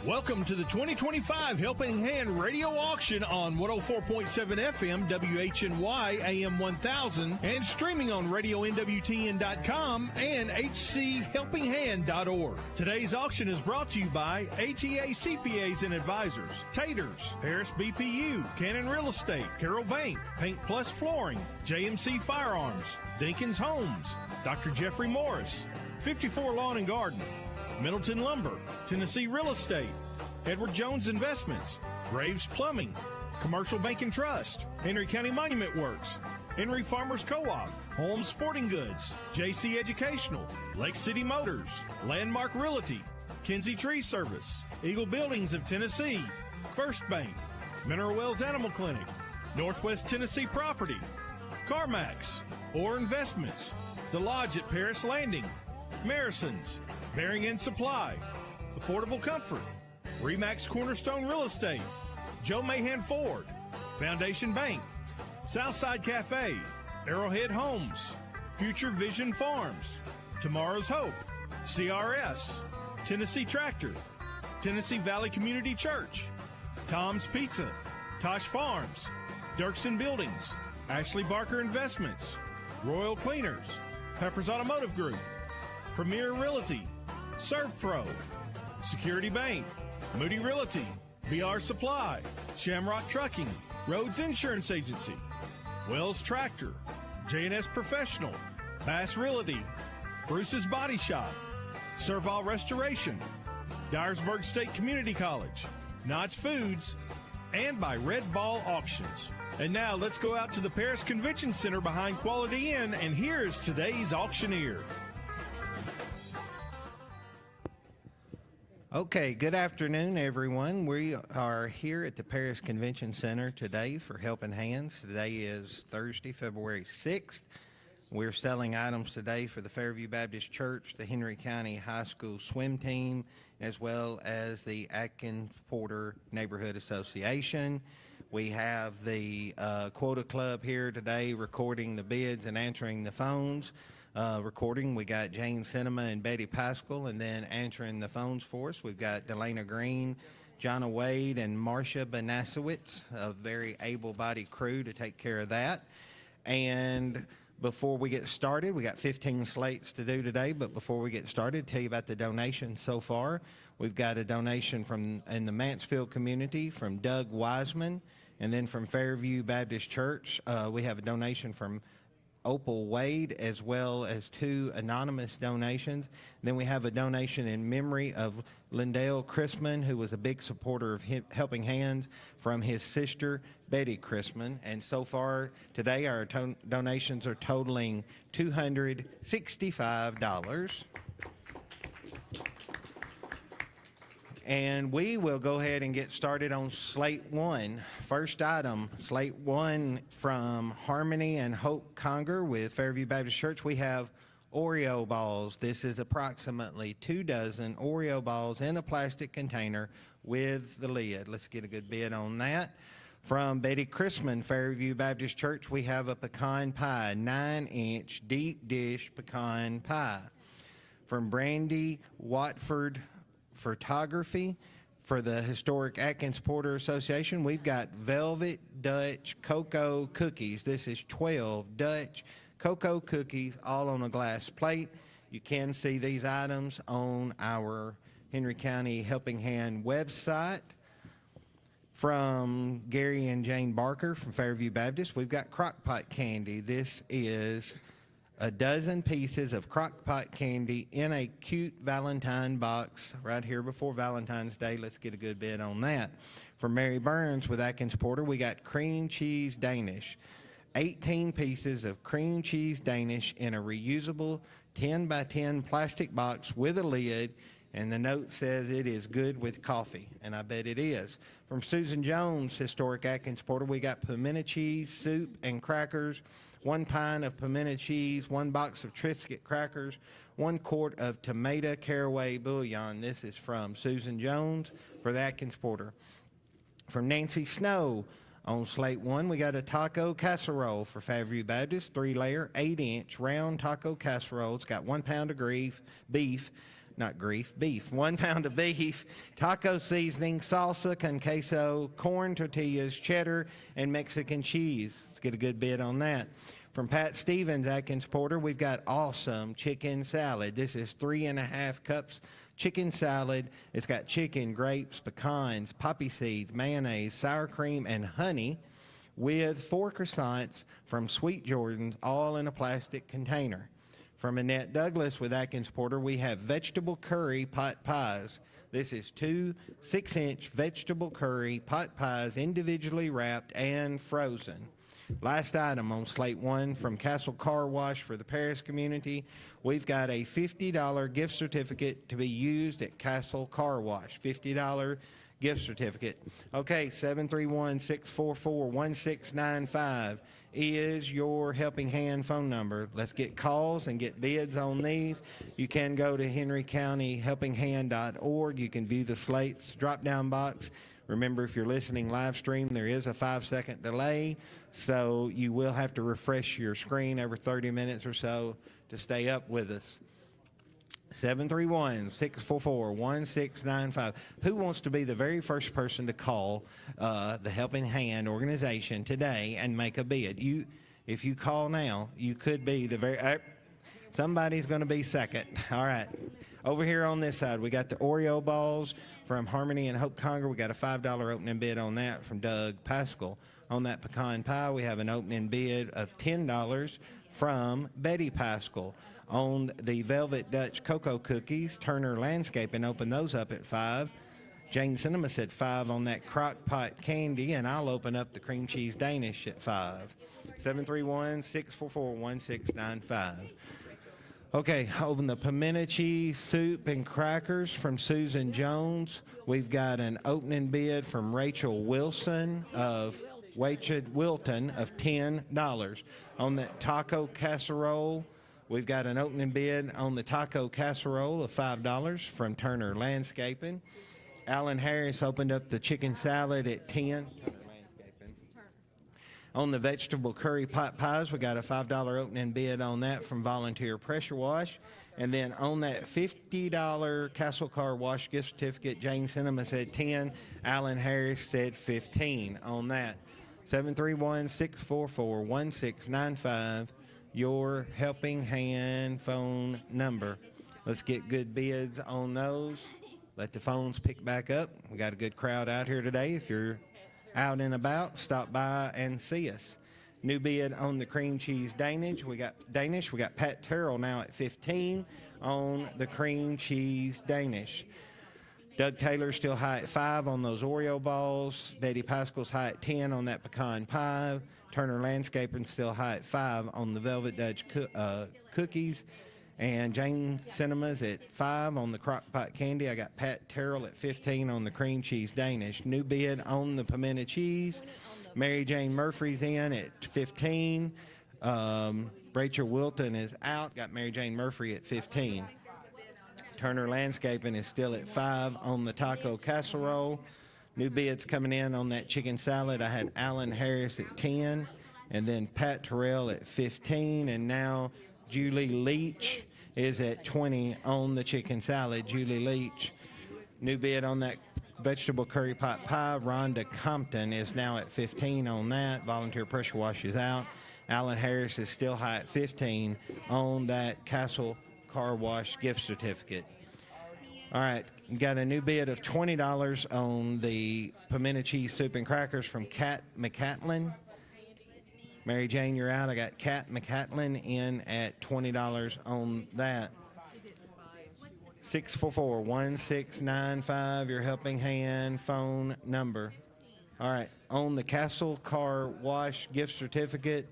Welcome to the 2025 Helping Hand Radio Auction on 104.7 FM, WHNY, AM 1000, and streaming on RadioNWTN.com and HCHelpingHand.org. Today's auction is brought to you by ATA CPAs and Advisors, Taters, Harris BPU, Cannon Real Estate, Carroll Bank, Paint Plus Flooring, JMC Firearms, Dinkins Homes, Dr. Jeffrey Morris, 54 Lawn and Garden, Middleton Lumber, Tennessee Real Estate, Edward Jones Investments, Graves Plumbing, Commercial Bank and Trust, Henry County Monument Works, Henry Farmers Co-op, Holmes Sporting Goods, JC Educational, Lake City Motors, Landmark Realty, Kinsey Tree Service, Eagle Buildings of Tennessee, First Bank, Mineral Wells Animal Clinic, Northwest Tennessee Property, CarMax, Orr Investments, The Lodge at Paris Landing, Marison's, Bearing and Supply, Affordable Comfort, Remax Cornerstone Real Estate, Joe Mahan Ford, Foundation Bank, Southside Cafe, Arrowhead Homes, Future Vision Farms, Tomorrow's Hope, CRS, Tennessee Tractor, Tennessee Valley Community Church, Tom's Pizza, Tosh Farms, Dirksen Buildings, Ashley Barker Investments, Royal Cleaners, Peppers Automotive Group, Premier Realty, ServPro, Security Bank, Moody Realty, BR Supply, Shamrock Trucking, Rhodes Insurance Agency, Wells Tractor, J&S Professional, Bass Realty, Bruce's Body Shop, Serval Restoration, Dyersburg State Community College, Knott's Foods, and by Red Ball Auctions. And now let's go out to the Paris Convention Center behind Quality Inn, and here is today's auctioneer. Okay, good afternoon, everyone. We are here at the Paris Convention Center today for Helping Hands. Today is Thursday, February 6th. We're selling items today for the Fairview Baptist Church, the Henry County High School swim team, as well as the Atkins Porter Neighborhood Association. We have the Quota Club here today recording the bids and answering the phones. Recording, we got Jane Cinema and Betty Pascal, and then answering the phones for us, we've got Delana Green, Jonna Wade, and Marcia Banasowitz, a very able-bodied crew to take care of that. And before we get started, we got 15 slates to do today, but before we get started, tell you about the donations so far. We've got a donation from in the Mansfield community from Doug Wiseman, and then from Fairview Baptist Church, we have a donation from Opal Wade, as well as 2 anonymous donations. Then we have a donation in memory of Lindale Chrisman, who was a big supporter of Helping Hands, from his sister, Betty Chrisman. And so far today, our donations are totaling $265. And we will go ahead and get started on Slate 1. First item, Slate 1 from Harmony and Hope Conger with Fairview Baptist Church. We have Oreo balls. This is approximately 2 dozen Oreo balls in a plastic container with the lid. Let's get a good bid on that. From Betty Chrisman, Fairview Baptist Church, we have a pecan pie, 9-inch deep dish pecan pie. From Brandy Watford Photography, for the Historic Atkins Porter Association, we've got Velvet Dutch Cocoa Cookies. This is 12 Dutch Cocoa Cookies, all on a glass plate. You can see these items on our Henry County Helping Hand website. From Gary and Jane Barker from Fairview Baptist, we've got Crock-Pot candy. This is a dozen pieces of Crock-Pot candy in a cute Valentine box right here before Valentine's Day. Let's get a good bid on that. For Mary Burns with Atkins Porter, we got cream cheese Danish. 18 pieces of cream cheese Danish in a reusable 10 by 10 plastic box with a lid, and the note says it is good with coffee, and I bet it is. From Susan Jones, Historic Atkins Porter, we got pimento cheese, soup, and crackers, 1 pint of pimento cheese, 1 box of Triscuit crackers, 1 quart of tomato caraway bouillon. This is from Susan Jones for the Atkins Porter. From Nancy Snow on Slate 1, we got a taco casserole for Fairview Baptist, 3-layer, 8-inch round taco casserole. It's got 1 pound of beef, beef. 1 pound of beef, taco seasoning, salsa con queso, corn tortillas, cheddar, and Mexican cheese. Let's get a good bid on that. From Pat Stevens, Atkins Porter, we've got awesome chicken salad. This is 3.5 cups chicken salad. It's got chicken, grapes, pecans, poppy seeds, mayonnaise, sour cream, and honey with 4 croissants from Sweet Jordan's, all in a plastic container. From Annette Douglas with Atkins Porter, we have vegetable curry pot pies. This is 2 6-inch vegetable curry pot pies, individually wrapped and frozen. Last item on Slate 1 from Castle Car Wash for the Paris community. We've got a $50 gift certificate to be used at Castle Car Wash. $50 gift certificate. Okay, 731-644-1695 is your Helping Hand phone number. Let's get calls and get bids on these. You can go to henrycountyhelpinghand.org. You can view the Slate's drop-down box. Remember, if you're listening live stream, there is a 5-second delay, so you will have to refresh your screen every 30 minutes or so to stay up with us. 731-644-1695. Who wants to be the very first person to call the Helping Hand organization today and make a bid? If you call now, you could be the very... somebody's going to be second. All right. Over here on this side, we got the Oreo balls from Harmony and Hope Conger. We got a $5 opening bid on that from Doug Pascal. On that pecan pie, we have an opening bid of $10 from Betty Pascal. On the Velvet Dutch Cocoa Cookies, Turner Landscaping opened those up at $5. Jane Cinema said $5 on that crock pot candy, and I'll open up the cream cheese Danish at $5. 731-644-1695. Okay, open the pimento cheese soup and crackers from Susan Jones. We've got an opening bid from Rachel Wilton of $10. On that taco casserole, we've got an opening bid on the taco casserole of $5 from Turner Landscaping. Alan Harris opened up the chicken salad at $10. Turner Landscaping. On the vegetable curry pot pies, we got a $5 opening bid on that from Volunteer Pressure Wash. And then on that $50 Castle Car Wash gift certificate, Jane Cinema said $10. Alan Harris said $15 on that. 731-644-1695. Your Helping Hand phone number. Let's get good bids on those. Let the phones pick back up. We got a good crowd out here today. If you're out and about, stop by and see us. New bid on the cream cheese Danish. We got Pat Terrell now at $15 on the cream cheese Danish. Doug Taylor still high at $5 on those Oreo balls. Betty Pascal's high at $10 on that pecan pie. Turner Landscaping still high at $5 on the Velvet Dutch cookies. And Jane Cinema's at $5 on the crock pot candy. I got Pat Terrell at $15 on the cream cheese Danish. New bid on the pimento cheese. Mary Jane Murphy's in at $15. Rachel Wilton is out. Got Mary Jane Murphy at $15. Turner Landscaping is still at $5 on the taco casserole. New bids coming in on that chicken salad. I had Alan Harris at $10, and then Pat Terrell at $15, and now Julie Leach is at $20 on the chicken salad. Julie Leach. New bid on that vegetable curry pot pie. Rhonda Compton is now at $15 on that. Volunteer Pressure Wash is out. Alan Harris is still high at $15 on that Castle Car Wash gift certificate. All right, got a new bid of $20 on the pimento cheese soup and crackers from Kat McCatlin. Mary Jane, you're out. I got Kat McCatlin in at $20 on that. 644-1695, your Helping Hand phone number. All right, on the Castle Car Wash gift certificate,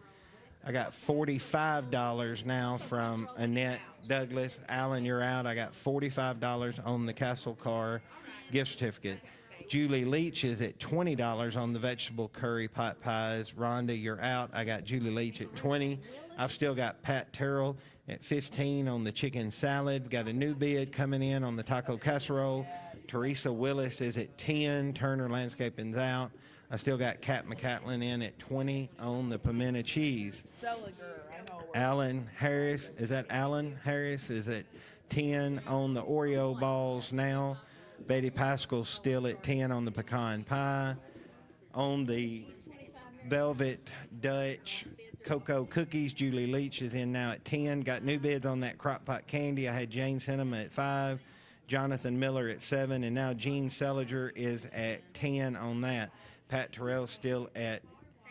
I got $45 now from Annette Douglas. Alan, you're out. I got $45 on the Castle Car gift certificate. Julie Leach is at $20 on the vegetable curry pot pies. Rhonda, you're out. I got Julie Leach at $20. I've still got Pat Terrell at $15 on the chicken salad. Got a new bid coming in on the taco casserole. Teresa Willis is at $10. Turner Landscaping's out. I still got Kat McCatlin in at $20 on the pimento cheese. Seliger, I know. Alan Harris, is that Alan Harris? Is at 10 on the Oreo balls now. Betty Pascal's still at 10 on the pecan pie. On the Velvet Dutch Cocoa Cookies, Julie Leach is in now at 10. Got new bids on that crock pot candy. I had Jane Cinema at 5, Jonathan Miller at 7, and now Gene Seliger is at 10 on that. Pat Terrell still at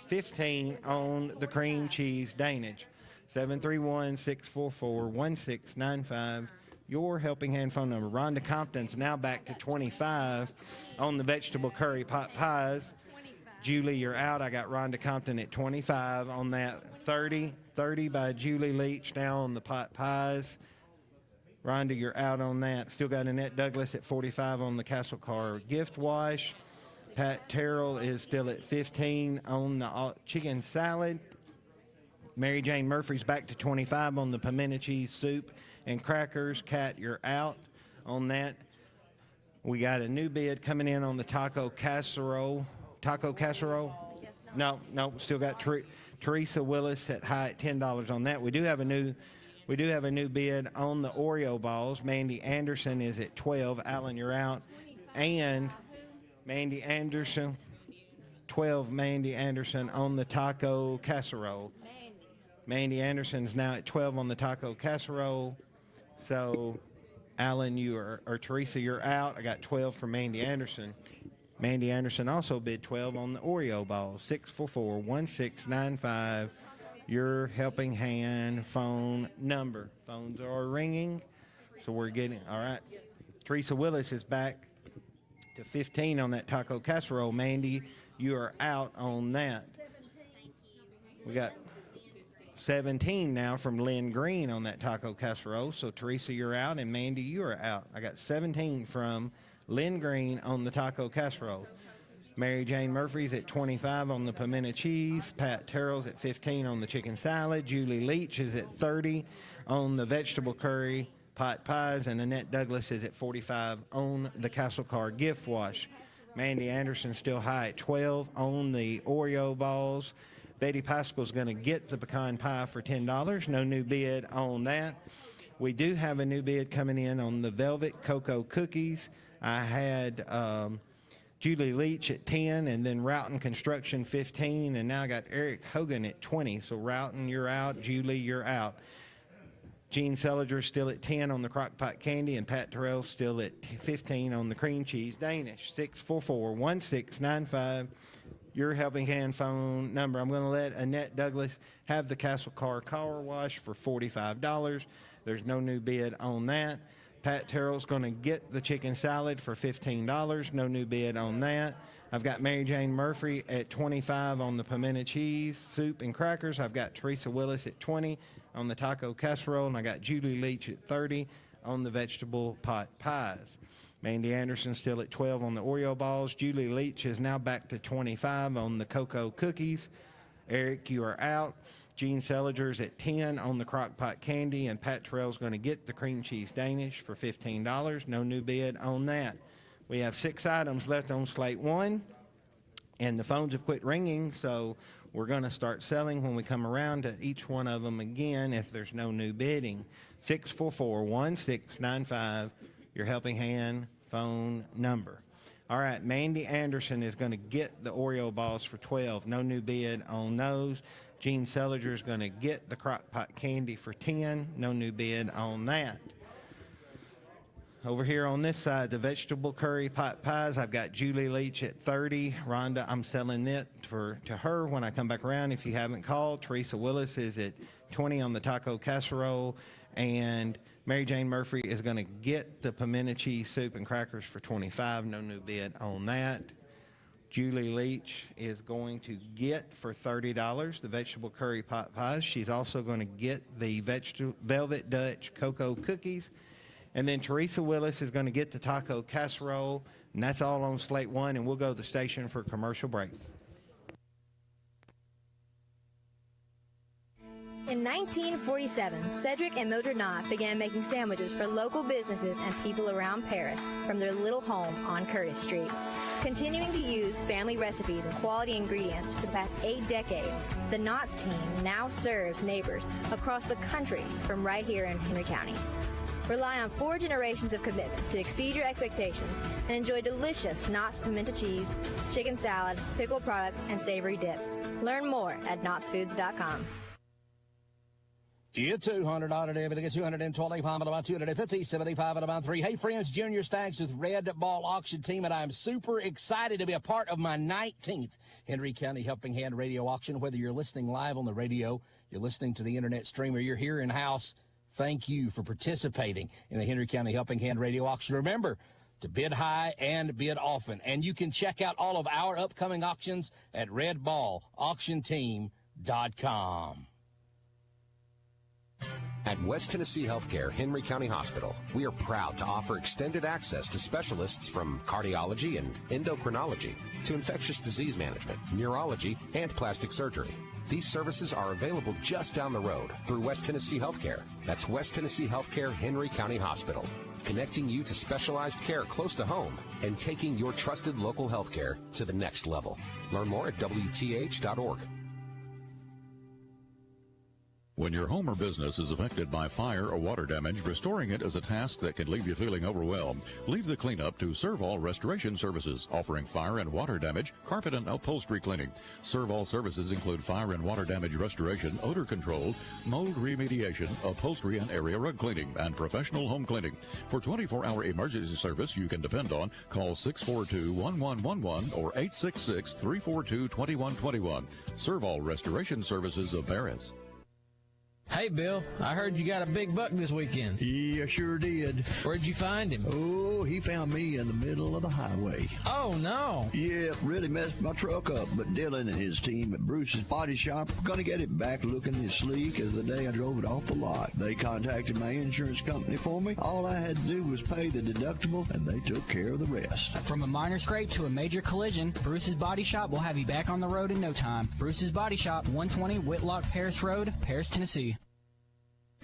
15 on the cream cheese Danish. 731-644-1695. Your helping hand phone number. Rhonda Compton's now back to 25 on the vegetable curry pot pies. Julie, you're out. I got Rhonda Compton at 25 on that. 30 by Julie Leach now on the pot pies. Rhonda, you're out on that. Still got Annette Douglas at 45 on the Castle Car gift wash. Pat Terrell is still at 15 on the chicken salad. Mary Jane Murphy's back to 25 on the pimento cheese soup and crackers. Kat, you're out on that. We got a new bid coming in on the taco casserole. Taco casserole? No, still got Teresa Willis at high at $10 on that. We do have a new bid on the Oreo balls. Mandy Anderson is at 12. Alan, you're out. And Mandy Anderson, 12 Mandy Anderson on the taco casserole. Mandy Anderson's now at 12 on the taco casserole. So, Alan, or Teresa, you're out. I got 12 for Mandy Anderson. Mandy Anderson also bid 12 on the Oreo balls. 644-1695. Your helping hand phone number. Phones are ringing. So we're getting, all right. Teresa Willis is back to 15 on that taco casserole. Mandy, you are out on that. We got 17 now from Lynn Green on that taco casserole. So Teresa, you're out, and Mandy, you are out. I got 17 from Lynn Green on the taco casserole. Mary Jane Murphy's at 25 on the pimento cheese. Pat Terrell's at 15 on the chicken salad. Julie Leach is at 30 on the vegetable curry pot pies. And Annette Douglas is at 45 on the Castle Car gift wash. Mandy Anderson still high at 12 on the Oreo balls. Betty Pascal's going to get the pecan pie for $10. No new bid on that. We do have a new bid coming in on the Velvet Cocoa Cookies. I had Julie Leach at 10, and then Roughton Construction 15, and now I got Eric Hogan at 20. So Roughton, you're out. Julie, you're out. Gene Seliger still at 10 on the crockpot candy, and Pat Terrell still at 15 on the cream cheese Danish. 644-1695. Your helping hand phone number. I'm going to let Annette Douglas have the Castle Car car wash for $45. There's no new bid on that. Pat Terrell's going to get the chicken salad for $15. No new bid on that. I've got Mary Jane Murphy at 25 on the pimento cheese, soup, and crackers. I've got Teresa Willis at 20 on the taco casserole, and I got Julie Leach at 30 on the vegetable pot pies. Mandy Anderson still at 12 on the Oreo balls. Julie Leach is now back to 25 on the cocoa cookies. Eric, you are out. Gene Seliger's at 10 on the crock pot candy, and Pat Terrell's going to get the cream cheese Danish for $15. No new bid on that. We have 6 items left on Slate 1, and the phones have quit ringing, so we're going to start selling when we come around to each one of them again if there's no new bidding. 644-1695, your helping hand phone number. All right, Mandy Anderson is going to get the Oreo balls for $12. No new bid on those. Gene Seliger is going to get the crock pot candy for $10. No new bid on that. Over here on this side, the vegetable curry pot pies, I've got Julie Leach at 30. Rhonda, I'm selling it to her when I come back around if you haven't called. Teresa Willis is at 20 on the taco casserole. And Mary Jane Murphy is going to get the pimento cheese soup and crackers for $25. No new bid on that. Julie Leach is going to get for $30 the vegetable curry pot pies. She's also going to get the Velvet Dutch cocoa cookies. And then Teresa Willis is going to get the taco casserole. And that's all on Slate 1, and we'll go to the station for a commercial break. In 1947, Cedric and Mildred Knott began making sandwiches for local businesses and people around Paris from their little home on Curtis Street. Continuing to use family recipes and quality ingredients for the past 8 decades, the Knott's team now serves neighbors across the country from right here in Henry County. Rely on 4 generations of commitment to exceed your expectations and enjoy delicious Knott's pimento cheese, chicken salad, pickled products, and savory dips. Learn more at knottsfoods.com. Get 200 on it, everything is 225 at about 250, 75 at about 3. Hey, friends, Junior Stacks with Red Ball Auction Team, and I'm super excited to be a part of my 19th Henry County Helping Hand Radio Auction. Whether you're listening live on the radio, you're listening to the internet stream, or you're here in-house, thank you for participating in the Henry County Helping Hand Radio Auction. Remember to bid high and bid often, and you can check out all of our upcoming auctions at redballauctionteam.com. At West Tennessee Healthcare, Henry County Hospital, we are proud to offer extended access to specialists from cardiology and endocrinology to infectious disease management, neurology, and plastic surgery. These services are available just down the road through West Tennessee Healthcare. That's West Tennessee Healthcare, Henry County Hospital, connecting you to specialized care close to home and taking your trusted local healthcare to the next level. Learn more at WTH.org. When your home or business is affected by fire or water damage, restoring it is a task that can leave you feeling overwhelmed. Leave the cleanup to Servall Restoration Services, offering fire and water damage, carpet and upholstery cleaning. Servall services include fire and water damage restoration, odor control, mold remediation, upholstery and area rug cleaning, and professional home cleaning. For 24-hour emergency service you can depend on, call 642-1111 or 866-342-2121. Servall Restoration Services of Paris. Hey, Bill, I heard you got a big buck this weekend. Yeah, sure did. Where'd you find him? Oh, he found me in the middle of the highway. Oh, no. Yeah, really messed my truck up, but Dylan and his team at Bruce's Body Shop are going to get it back looking as sleek as the day I drove it off the lot. They contacted my insurance company for me. All I had to do was pay the deductible, and they took care of the rest. From a minor scrape to a major collision, Bruce's Body Shop will have you back on the road in no time. Bruce's Body Shop, 120 Whitlock Paris Road, Paris, Tennessee.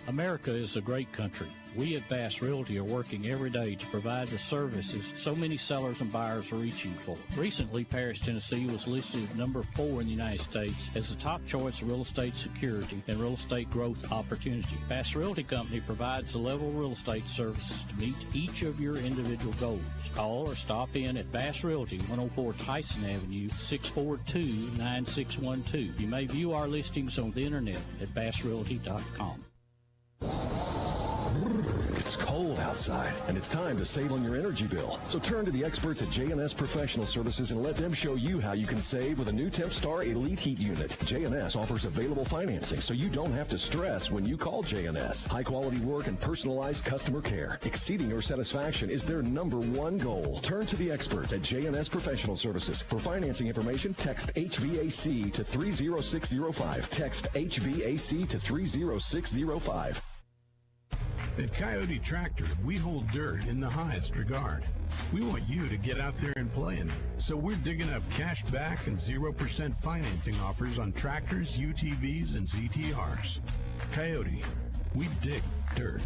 America is a great country. We at Bass Realty are working every day to provide the services so many sellers and buyers are reaching for. Recently, Paris, Tennessee was listed at number 4 in the United States as the top choice of real estate security and real estate growth opportunity. Bass Realty Company provides the level real estate services to meet each of your individual goals. Call or stop in at Bass Realty, 104 Tyson Avenue, 642-9612. You may view our listings on the internet at bassrealty.com. It's cold outside, and it's time to save on your energy bill. So turn to the experts at J&S Professional Services and let them show you how you can save with a new TempStar Elite Heat Unit. J&S offers available financing, so you don't have to stress when you call J&S. High-quality work and personalized customer care. Exceeding your satisfaction is their #1 goal. Turn to the experts at J&S Professional Services. For financing information, text HVAC to 30605. Text HVAC to 30605. At Coyote Tractor, we hold dirt in the highest regard. We want you to get out there and play in it. So we're digging up cash back and 0% financing offers on tractors, UTVs, and ZTRs. Coyote, we dig dirt.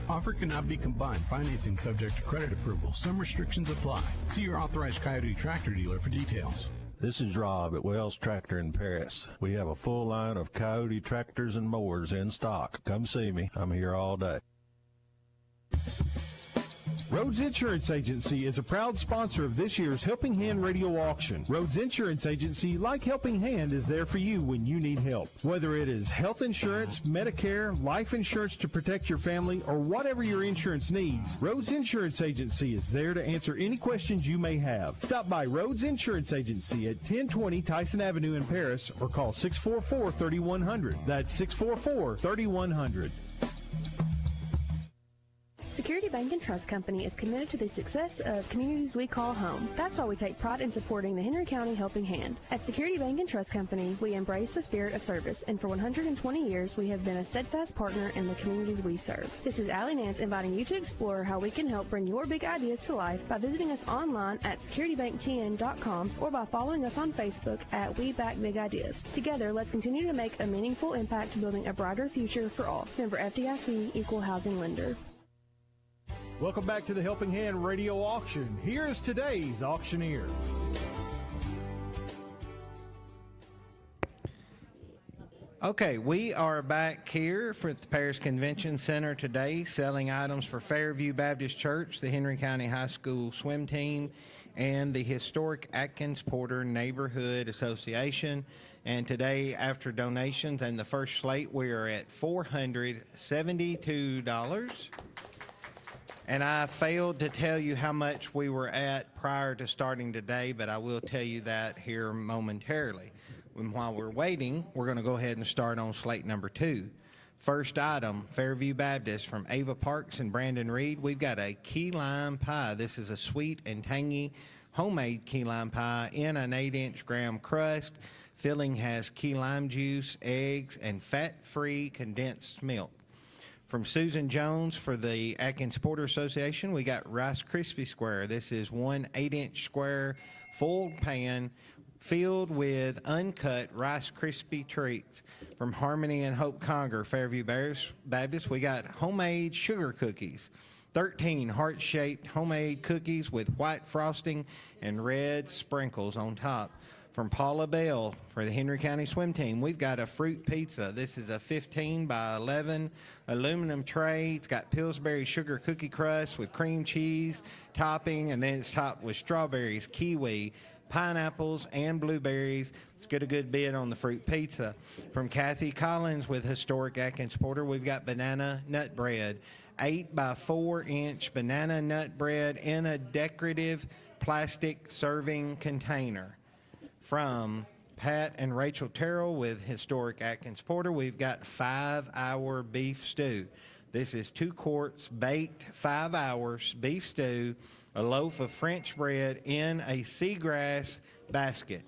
Offer cannot be combined. Financing subject to credit approval. Some restrictions apply. See your authorized Coyote Tractor dealer for details. This is Rob at Wells Tractor in Paris. We have a full line of Coyote tractors and mowers in stock. Come see me. I'm here all day. Rhodes Insurance Agency is a proud sponsor of this year's Helping Hand Radio Auction. Rhodes Insurance Agency, like Helping Hand, is there for you when you need help. Whether it is health insurance, Medicare, life insurance to protect your family, or whatever your insurance needs, Rhodes Insurance Agency is there to answer any questions you may have. Stop by Rhodes Insurance Agency at 1020 Tyson Avenue in Paris or call 644-3100. That's 644-3100. Security Bank and Trust Company is committed to the success of communities we call home. That's why we take pride in supporting the Henry County Helping Hand. At Security Bank and Trust Company, we embrace the spirit of service, and for 120 years, we have been a steadfast partner in the communities we serve. This is Allie Nance inviting you to explore how we can help bring your big ideas to life by visiting us online at securitybanktn.com or by following us on Facebook at We Back Big Ideas. Together, let's continue to make a meaningful impact building a brighter future for all. Member FDIC, Equal Housing Lender. Welcome back to the Helping Hand Radio Auction. Here is today's auctioneer. Okay, we are back here for the Paris Convention Center today, selling items for Fairview Baptist Church, the Henry County High School swim team, and the historic Atkins Porter Neighborhood Association. And today, after donations and the first slate, we are at $472. And I failed to tell you how much we were at prior to starting today, but I will tell you that here momentarily. And while we're waiting, we're going to go ahead and start on slate number 2. First item, Fairview Baptist from Ava Parks and Brandon Reed. We've got a key lime pie. This is a sweet and tangy homemade key lime pie in an 8-inch graham crust. Filling has key lime juice, eggs, and fat-free condensed milk. From Susan Jones for the Atkins Porter Association, we got Rice Krispie Square. This is one 8-inch square full pan filled with uncut Rice Krispie treats. From Harmony and Hope Conger, Fairview Baptist, we got homemade sugar cookies. 13 heart-shaped homemade cookies with white frosting and red sprinkles on top. From Paula Bell for the Henry County swim team, we've got a fruit pizza. This is a 15 by 11 aluminum tray. It's got Pillsbury sugar cookie crust with cream cheese topping, and then it's topped with strawberries, kiwi, pineapples, and blueberries. Let's get a good bid on the fruit pizza. From Kathy Collins with historic Atkins Porter, we've got banana nut bread. 8 by 4-inch banana nut bread in a decorative plastic serving container. From Pat and Rachel Terrell with historic Atkins Porter, we've got 5-hour beef stew. This is 2 quarts baked 5 hours beef stew, a loaf of French bread in a seagrass basket.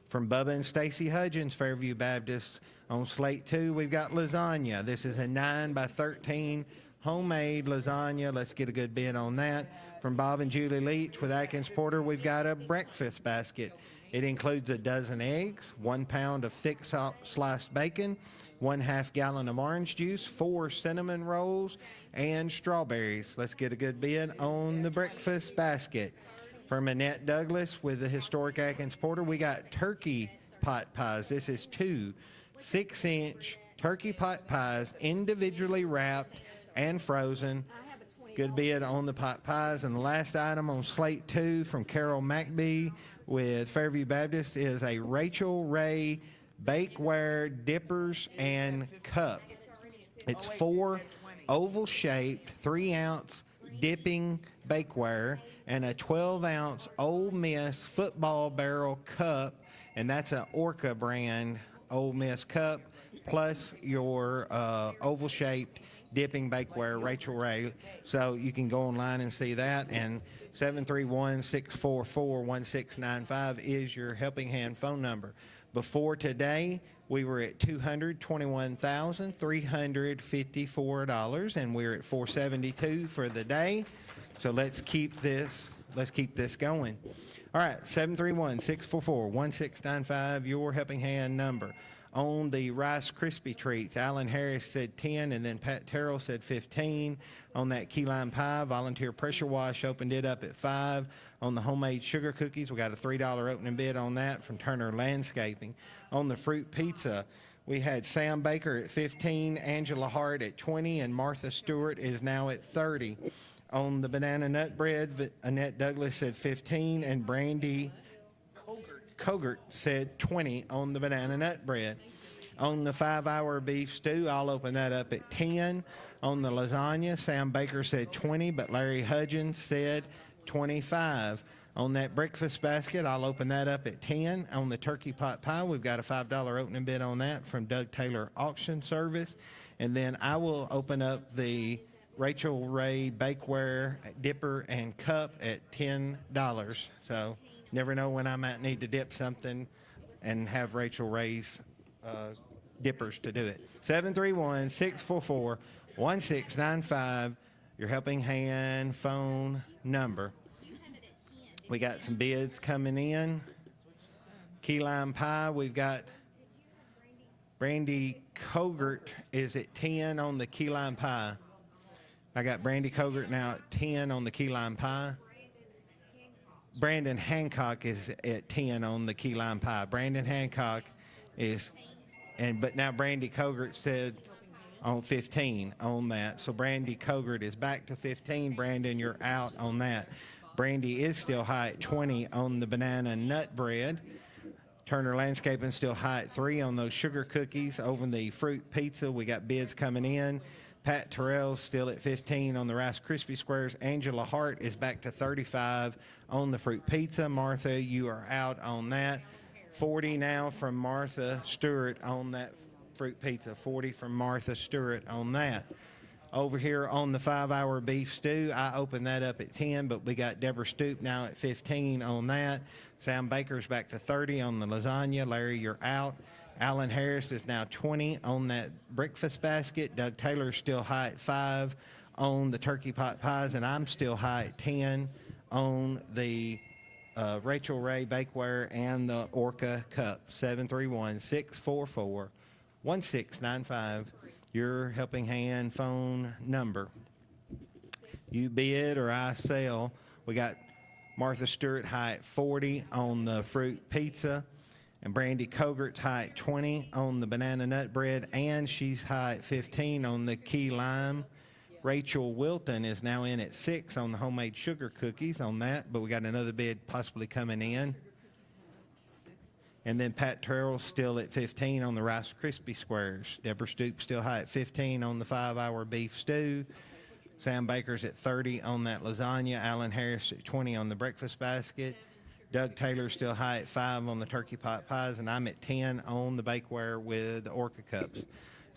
From Bubba and Stacy Hudgens, Fairview Baptist, on slate 2, we've got lasagna. This is a 9 by 13 homemade lasagna. Let's get a good bid on that. From Bob and Julie Leach with Atkins Porter, we've got a breakfast basket. It includes a dozen eggs, 1 pound of thick sliced bacon, 1/2 gallon of orange juice, 4 cinnamon rolls, and strawberries. Let's get a good bid on the breakfast basket. From Annette Douglas with the historic Atkins Porter, we got turkey pot pies. This is 2 6-inch turkey pot pies, individually wrapped and frozen. Good bid on the pot pies. And the last item on slate 2 from Carol McBee with Fairview Baptist is a Rachel Ray bakeware dippers and cup. It's 4 oval-shaped 3-ounce dipping bakeware and a 12-ounce Ole Miss football barrel cup, and that's an Orca brand Ole Miss cup, plus your oval-shaped dipping bakeware, Rachel Ray. So you can go online and see that. And 731-644-1695 is your Helping Hand phone number. Before today, we were at $221,354, and we're at $472 for the day. So let's keep this going. All right, 731-644-1695, your Helping Hand number. On the Rice Krispie treats, Alan Harris said 10, and then Pat Terrell said 15. On that key lime pie, Volunteer Pressure Wash opened it up at 5. On the homemade sugar cookies, we got a $3 opening bid on that from Turner Landscaping. On the fruit pizza, we had Sam Baker at 15, Angela Hart at 20, and Martha Stewart is now at 30. On the banana nut bread, Annette Douglas said 15, and Brandy Kogert said 20 on the banana nut bread. On the 5-hour beef stew, I'll open that up at 10. On the lasagna, Sam Baker said 20, but Larry Hudgens said 25. On that breakfast basket, I'll open that up at 10. On the turkey pot pie, we've got a $5 opening bid on that from Doug Taylor Auction Service. And then I will open up the Rachel Ray bakeware dipper and cup at $10. So never know when I might need to dip something and have Rachel Ray's dippers to do it. 731-644-1695, your Helping Hand phone number. We got some bids coming in. Key lime pie, we've got Brandy Kogert is at 10 on the key lime pie. I got Brandy Kogert now at 10 on the key lime pie. Brandon Hancock is at 10 on the key lime pie. Brandon Hancock is but now Brandy Cogart said on 15 on that. So Brandy Cogart is back to 15. Brandon, you're out on that. Brandy is still high at 20 on the banana nut bread. Turner Landscaping still high at 3 on those sugar cookies. Over the fruit pizza, we got bids coming in. Pat Terrell's still at 15 on the Rice Krispie Squares. Angela Hart is back to 35 on the fruit pizza. Martha, you are out on that. 40 now from Martha Stewart on that fruit pizza. 40 from Martha Stewart on that. Over here on the 5-hour beef stew, I opened that up at 10, but we got Deborah Stoop now at 15 on that. Sam Baker's back to 30 on the lasagna. Larry, you're out. Alan Harris is now 20 on that breakfast basket. Doug Taylor's still high at 5 on the turkey pot pies, and I'm still high at 10 on the Rachel Ray Bakeware and the Orca Cup. 731-644-1695. Your helping hand phone number. You bid or I sell. We got Martha Stewart high at 40 on the fruit pizza, and Brandy Cogart's high at 20 on the banana nut bread, and she's high at 15 on the key lime. Rachel Wilton is now in at 6 on the homemade sugar cookies on that, but we got another bid possibly coming in. And then Pat Terrell's still at 15 on the Rice Krispie Squares. Deborah Stoop's still high at 15 on the 5-hour beef stew. Sam Baker's at 30 on that lasagna. Alan Harris at 20 on the breakfast basket. Doug Taylor's still high at 5 on the turkey pot pies, and I'm at 10 on the bakeware with the Orca Cups.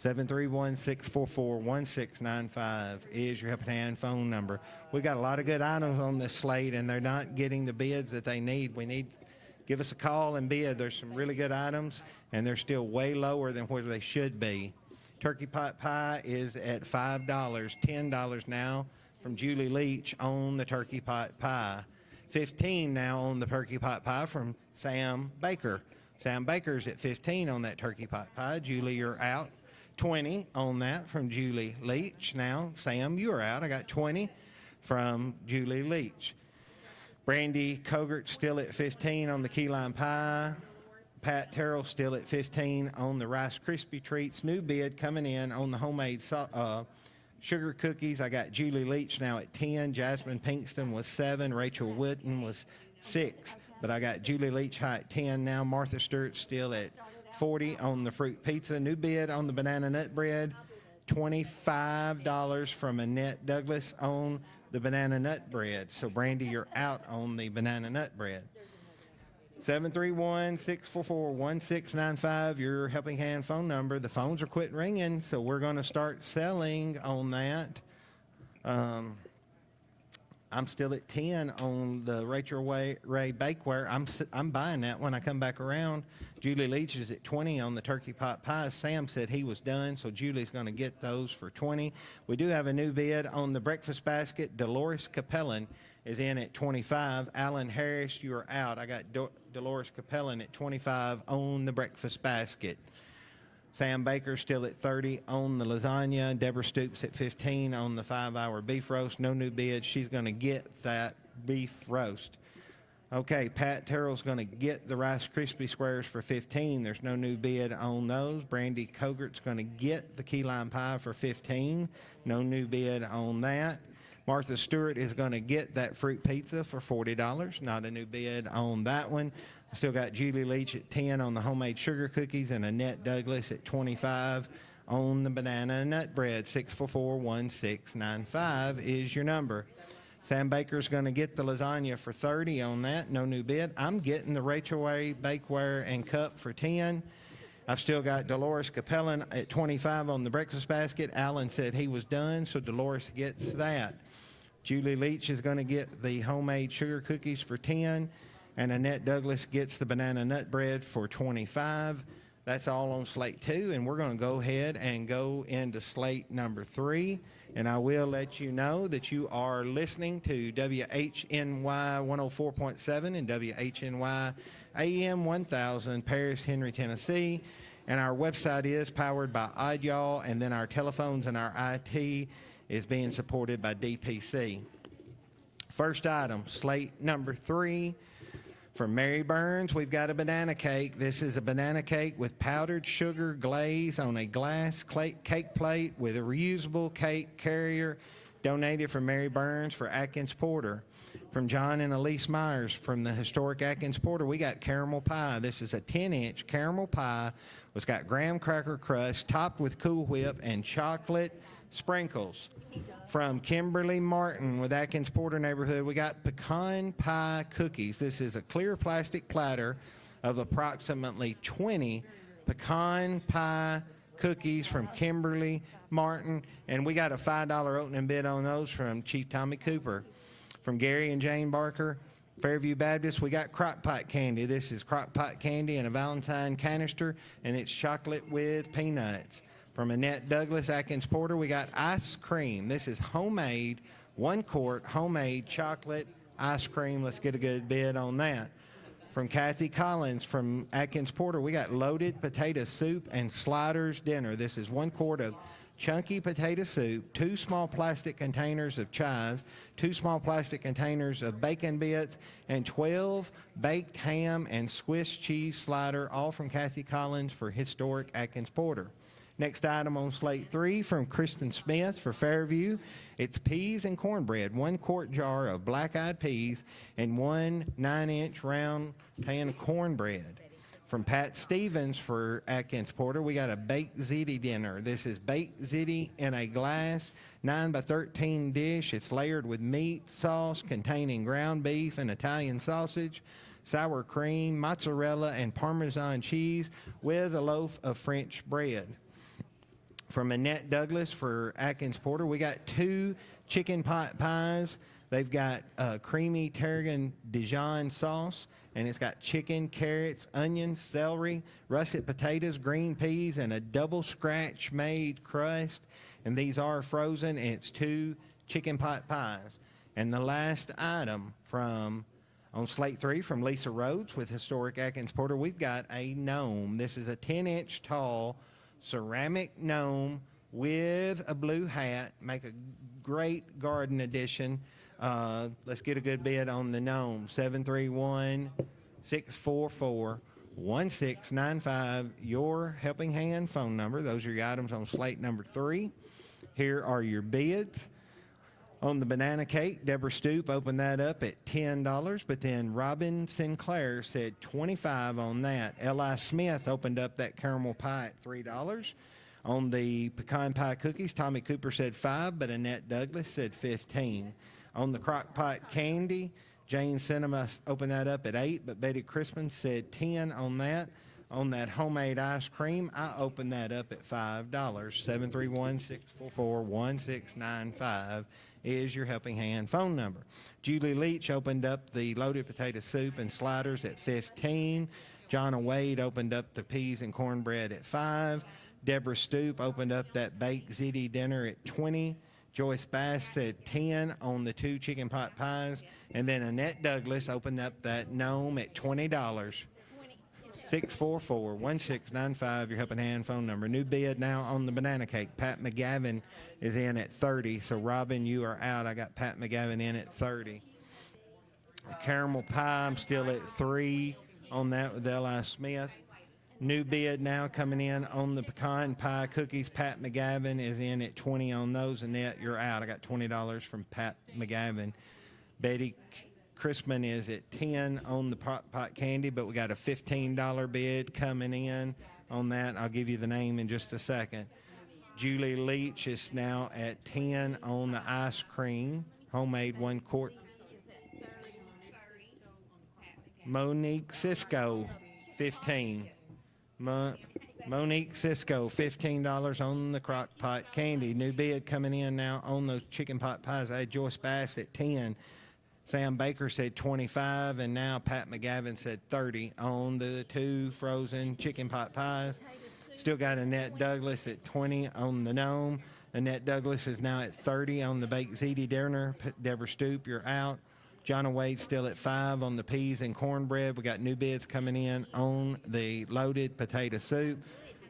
731-644-1695 is your helping hand phone number. We got a lot of good items on this slate, and they're not getting the bids that they need. Give us a call and bid. There's some really good items, and they're still way lower than where they should be. Turkey pot pie is at $5, $10 now from Julie Leach on the turkey pot pie. $15 now on the turkey pot pie from Sam Baker. Sam Baker's at 15 on that turkey pot pie. Julie, you're out. 20 on that from Julie Leach. Now, Sam, you're out. I got 20 from Julie Leach. Brandy Cogart still at 15 on the key lime pie. Pat Terrell still at 15 on the Rice Krispie Treats. New bid coming in on the homemade sugar cookies. I got Julie Leach now at 10. Jasmine Pinkston was 7. Rachel Wooden was 6. But I got Julie Leach high at 10 now. Martha Stewart still at 40 on the fruit pizza. New bid on the banana nut bread. $25 from Annette Douglas on the banana nut bread. So, Brandy, you're out on the banana nut bread. 731-644-1695, your helping hand phone number. The phones are quit ringing, so we're going to start selling on that. I'm still at 10 on the Rachel Ray Bakeware. I'm buying that when I come back around. Julie Leach is at 20 on the turkey pot pies. Sam said he was done, so Julie's going to get those for 20. We do have a new bid on the breakfast basket. Dolores Capellan is in at 25. Alan Harris, you are out. I got Dolores Capellan at 25 on the breakfast basket. Sam Baker still at 30 on the lasagna. Deborah Stoops at 15 on the 5-hour beef roast. No new bid. She's going to get that beef roast. Okay, Pat Terrell's going to get the Rice Krispie Squares for 15. There's no new bid on those. Brandy Cogart's going to get the key lime pie for 15. No new bid on that. Martha Stewart is going to get that fruit pizza for $40. Not a new bid on that one. I still got Julie Leach at 10 on the homemade sugar cookies, and Annette Douglas at 25 on the banana nut bread. 644-1695 is your number. Sam Baker's going to get the lasagna for 30 on that. No new bid. I'm getting the Rachel Ray Bakeware and Cup for 10. I've still got Dolores Capellan at 25 on the breakfast basket. Alan said he was done, so Dolores gets that. Julie Leach is going to get the homemade sugar cookies for 10. And Annette Douglas gets the banana nut bread for 25. That's all on Slate 2, and we're going to go ahead and go into Slate number 3. And I will let you know that you are listening to WHNY 104.7 and WHNY AM 1000, Paris, Henry, Tennessee. And our website is powered by Oddy'all, and then our telephones and our IT is being supported by DPC. First item, Slate number 3. From Mary Burns, we've got a banana cake. This is a banana cake with powdered sugar glaze on a glass cake plate with a reusable cake carrier, donated from Mary Burns for Atkins Porter. From John and Elise Myers from the historic Atkins Porter, we got caramel pie. This is a 10-inch caramel pie. It's got graham cracker crust topped with Cool Whip and chocolate sprinkles. From Kimberly Martin with Atkins Porter neighborhood, we got pecan pie cookies. This is a clear plastic platter of approximately 20 pecan pie cookies from Kimberly Martin, and we got a $5 opening bid on those from Chief Tommy Cooper. From Gary and Jane Barker, Fairview Baptist, we got crock pot candy. This is crock pot candy in a Valentine canister, and it's chocolate with peanuts. From Annette Douglas, Atkins Porter, we got ice cream. This is homemade, 1 quart homemade chocolate ice cream. Let's get a good bid on that. From Kathy Collins from Atkins Porter, we got loaded potato soup and sliders dinner. This is 1 quart of chunky potato soup, 2 small plastic containers of chives, 2 small plastic containers of bacon bits, and 12 baked ham and Swiss cheese slider, all from Kathy Collins for historic Atkins Porter. Next item on Slate 3 from Kristen Smith for Fairview. It's peas and cornbread, 1 quart jar of black-eyed peas and 1 9-inch round pan of cornbread. From Pat Stevens for Atkins Porter, we got a baked ziti dinner. This is baked ziti in a glass 9x13 dish. It's layered with meat sauce containing ground beef and Italian sausage, sour cream, mozzarella, and Parmesan cheese with a loaf of French bread. From Annette Douglas for Atkins Porter, we got 2 chicken pot pies. They've got creamy tarragon Dijon sauce, and it's got chicken, carrots, onions, celery, russet potatoes, green peas, and a double scratch made crust. And these are frozen, and it's 2 chicken pot pies. And the last item on Slate 3 from Lisa Rhodes with historic Atkins Porter, we've got a gnome. This is a 10-inch tall ceramic gnome with a blue hat. Make a great garden addition. Let's get a good bid on the gnome. 731-644-1695. Your Helping Hand phone number. Those are your items on Slate number 3. Here are your bids. On the banana cake, Deborah Stoop opened that up at $10, but then Robin Sinclair said $25 on that. L.I. Smith opened up that caramel pie at $3. On the pecan pie cookies, Tommy Cooper said $5, but Annette Douglas said $15. On the crock pot candy, Jane Cinema opened that up at $8, but Betty Crispin said $10 on that. On that homemade ice cream, I opened that up at $5. 731-644-1695 is your Helping Hand phone number. Julie Leach opened up the loaded potato soup and sliders at $15. Jonna Wade opened up the peas and cornbread at $5. Deborah Stoop opened up that baked ziti dinner at $20. Joyce Bass said $10 on the 2 chicken pot pies. And then Annette Douglas opened up that gnome at $20. 644-1695, your Helping Hand phone number. New bid now on the banana cake. Pat McGavin is in at $30. So, Robin, you are out. I got Pat McGavin in at $30. The caramel pie, I'm still at $3 on that with L.I. Smith. New bid now coming in on the pecan pie cookies. Pat McGavin is in at $20 on those. Annette, you're out. I got $20 from Pat McGavin. Betty Crispin is at $10 on the pot candy, but we got a $15 bid coming in on that. I'll give you the name in just a second. Julie Leach is now at $10 on the ice cream, homemade 1 quart. Monique Cisco, $15. Monique Cisco, $15 on the crock pot candy. New bid coming in now on those chicken pot pies. I had Joyce Bass at $10. Sam Baker said $25, and now Pat McGavin said $30 on the 2 frozen chicken pot pies. Still got Annette Douglas at $20 on the gnome. Annette Douglas is now at $30 on the baked ziti dinner. Deborah Stoop, you're out. Jonna Wade still at $5 on the peas and cornbread. We got new bids coming in on the loaded potato soup.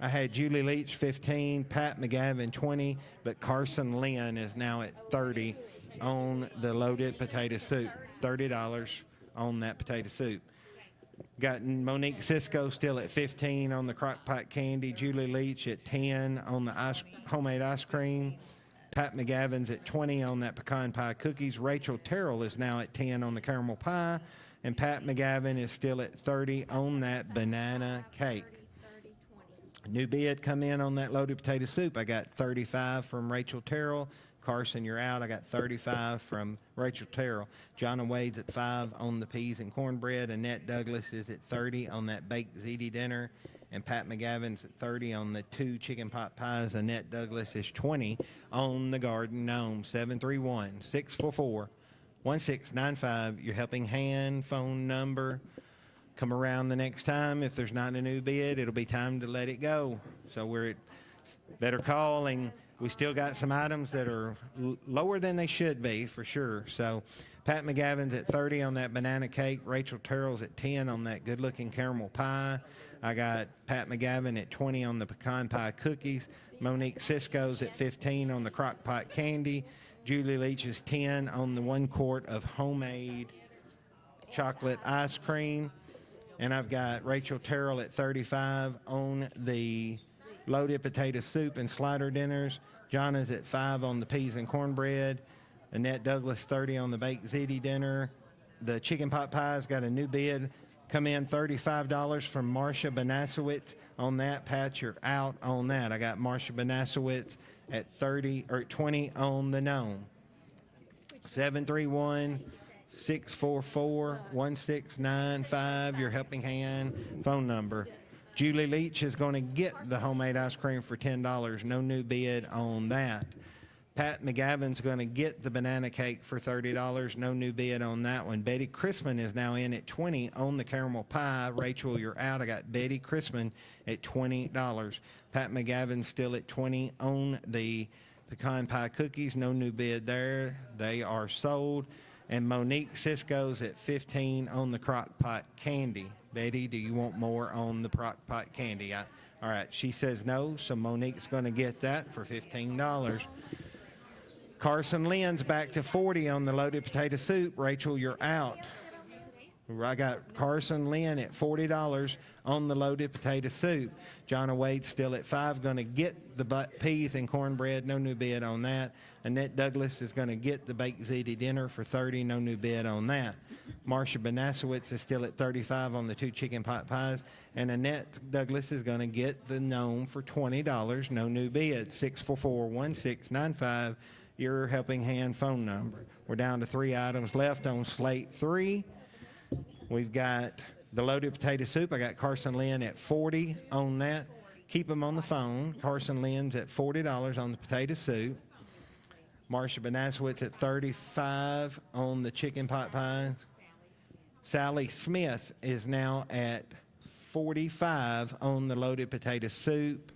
I had Julie Leach, $15, Pat McGavin, $20, but Carson Lynn is now at $30 on the loaded potato soup. $30 on that potato soup. Got Monique Cisco still at 15 on the crock pot candy. Julie Leach at 10 on the homemade ice cream. Pat McGavin's at 20 on that pecan pie cookies. Rachel Terrell is now at 10 on the caramel pie. And Pat McGavin is still at 30 on that banana cake. New bid come in on that loaded potato soup. I got 35 from Rachel Terrell. Carson, you're out. I got 35 from Rachel Terrell. John Wade's at 5 on the peas and cornbread. Annette Douglas is at 30 on that baked ziti dinner. And Pat McGavin's at 30 on the 2 chicken pot pies. Annette Douglas is 20 on the garden gnome. 731-644-1695. Your helping hand phone number. Come around the next time. If there's not a new bid, it'll be time to let it go. So we're at better calling. We still got some items that are lower than they should be, for sure. So Pat McGavin's at 30 on that banana cake. Rachel Terrell's at 10 on that good-looking caramel pie. I got Pat McGavin at 20 on the pecan pie cookies. Monique Cisco's at 15 on the crock pot candy. Julie Leach is 10 on the 1 quart of homemade chocolate ice cream. And I've got Rachel Terrell at 35 on the loaded potato soup and slider dinners. John is at 5 on the peas and cornbread. Annette Douglas 30 on the baked ziti dinner. The chicken pot pie's got a new bid come in, $35 from Marcia Banasowitz on that. Pat, you're out on that. I got Marcia Banasowitz at 30 or 20 on the gnome. 731-644-1695, your helping hand phone number. Julie Leach is going to get the homemade ice cream for $10. No new bid on that. Pat McGavin's going to get the banana cake for $30. No new bid on that one. Betty Chrisman is now in at 20 on the caramel pie. Rachel, you're out. I got Betty Chrisman at $20. Pat McGavin's still at 20 on the pecan pie cookies. No new bid there. They are sold. And Monique Cisco's at 15 on the crock pot candy. Betty, do you want more on the crock pot candy? All right, she says no, so Monique's going to get that for $15. Carson Lynn's back to 40 on the loaded potato soup. Rachel, you're out. I got Carson Lynn at $40 on the loaded potato soup. John Wade's still at 5, going to get the peas and cornbread. No new bid on that. Annette Douglas is going to get the baked ziti dinner for $30. No new bid on that. Marcia Banasowitz is still at 35 on the 2 chicken pot pies. And Annette Douglas is going to get the gnome for $20. No new bid. 644-1695, your helping hand phone number. We're down to 3 items left on Slate 3. We've got the loaded potato soup. I got Carson Lynn at 40 on that. Keep them on the phone. Carson Lynn's at $40 on the potato soup. Marcia Banasowitz at 35 on the chicken pot pies. Sally Smith is now at 45 on the loaded potato soup.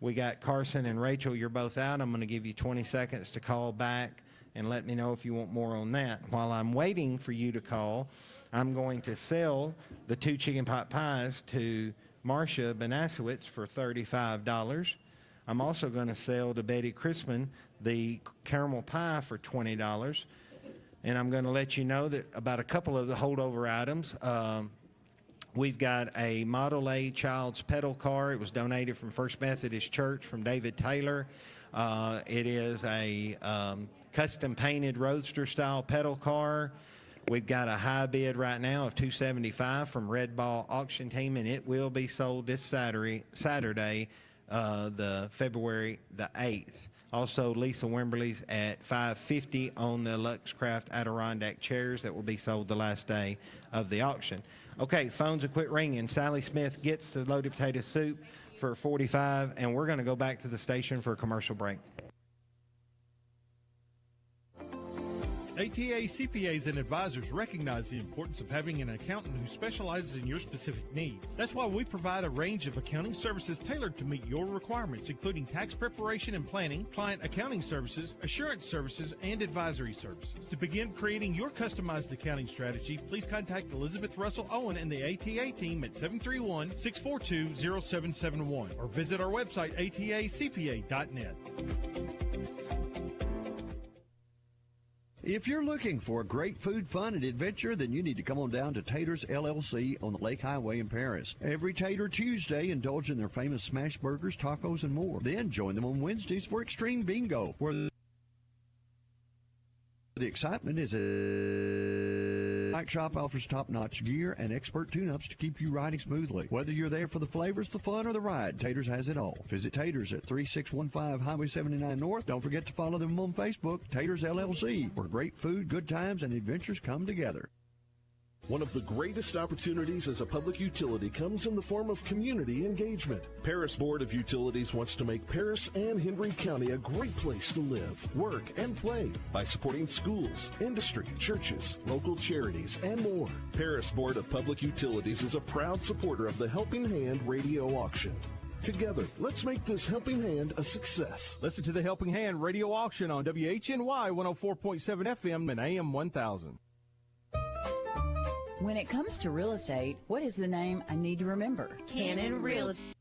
We got Carson and Rachel. You're both out. I'm going to give you 20 seconds to call back and let me know if you want more on that. While I'm waiting for you to call, I'm going to sell the 2 chicken pot pies to Marcia Banasowitz for $35. I'm also going to sell to Betty Chrisman the caramel pie for $20. And I'm going to let you know that about a couple of the holdover items. We've got a Model A child's pedal car. It was donated from First Methodist Church from David Taylor. It is a custom painted roadster style pedal car. We've got a high bid right now of $275 from Red Ball Auction Team, and it will be sold this Saturday, the February the 8th. Also, Lisa Wimberly's at $550 on the Luxcraft Adirondack chairs that will be sold the last day of the auction. Okay, phones will quit ringing. Sally Smith gets the loaded potato soup for $45, and we're going to go back to the station for a commercial break. ATA CPAs and advisors recognize the importance of having an accountant who specializes in your specific needs. That's why we provide a range of accounting services tailored to meet your requirements, including tax preparation and planning, client accounting services, assurance services, and advisory services. To begin creating your customized accounting strategy, please contact Elizabeth Russell Owen and the ATA team at 731-642-0771 or visit our website atacpa.net. If you're looking for great food, fun, and adventure, then you need to come on down to Tater's LLC on the Lake Highway in Paris. Every Tater Tuesday, indulge in their famous smash burgers, tacos, and more. Then join them on Wednesdays for Extreme Bingo, where the excitement is a bike shop offers top-notch gear and expert tune-ups to keep you riding smoothly. Whether you're there for the flavors, the fun, or the ride, Taters has it all. Visit Taters at 3615 Highway 79 North. Don't forget to follow them on Facebook, Taters LLC, where great food, good times, and adventures come together. One of the greatest opportunities as a public utility comes in the form of community engagement. Paris Board of Utilities wants to make Paris and Henry County a great place to live, work, and play by supporting schools, industry, churches, local charities, and more. Paris Board of Public Utilities is a proud supporter of the Helping Hand radio auction. Together, let's make this Helping Hand a success. Listen to the Helping Hand radio auction on WHNY 104.7 FM and AM 1000. When it comes to real estate, what is the name I need to remember? Cannon Real Estate.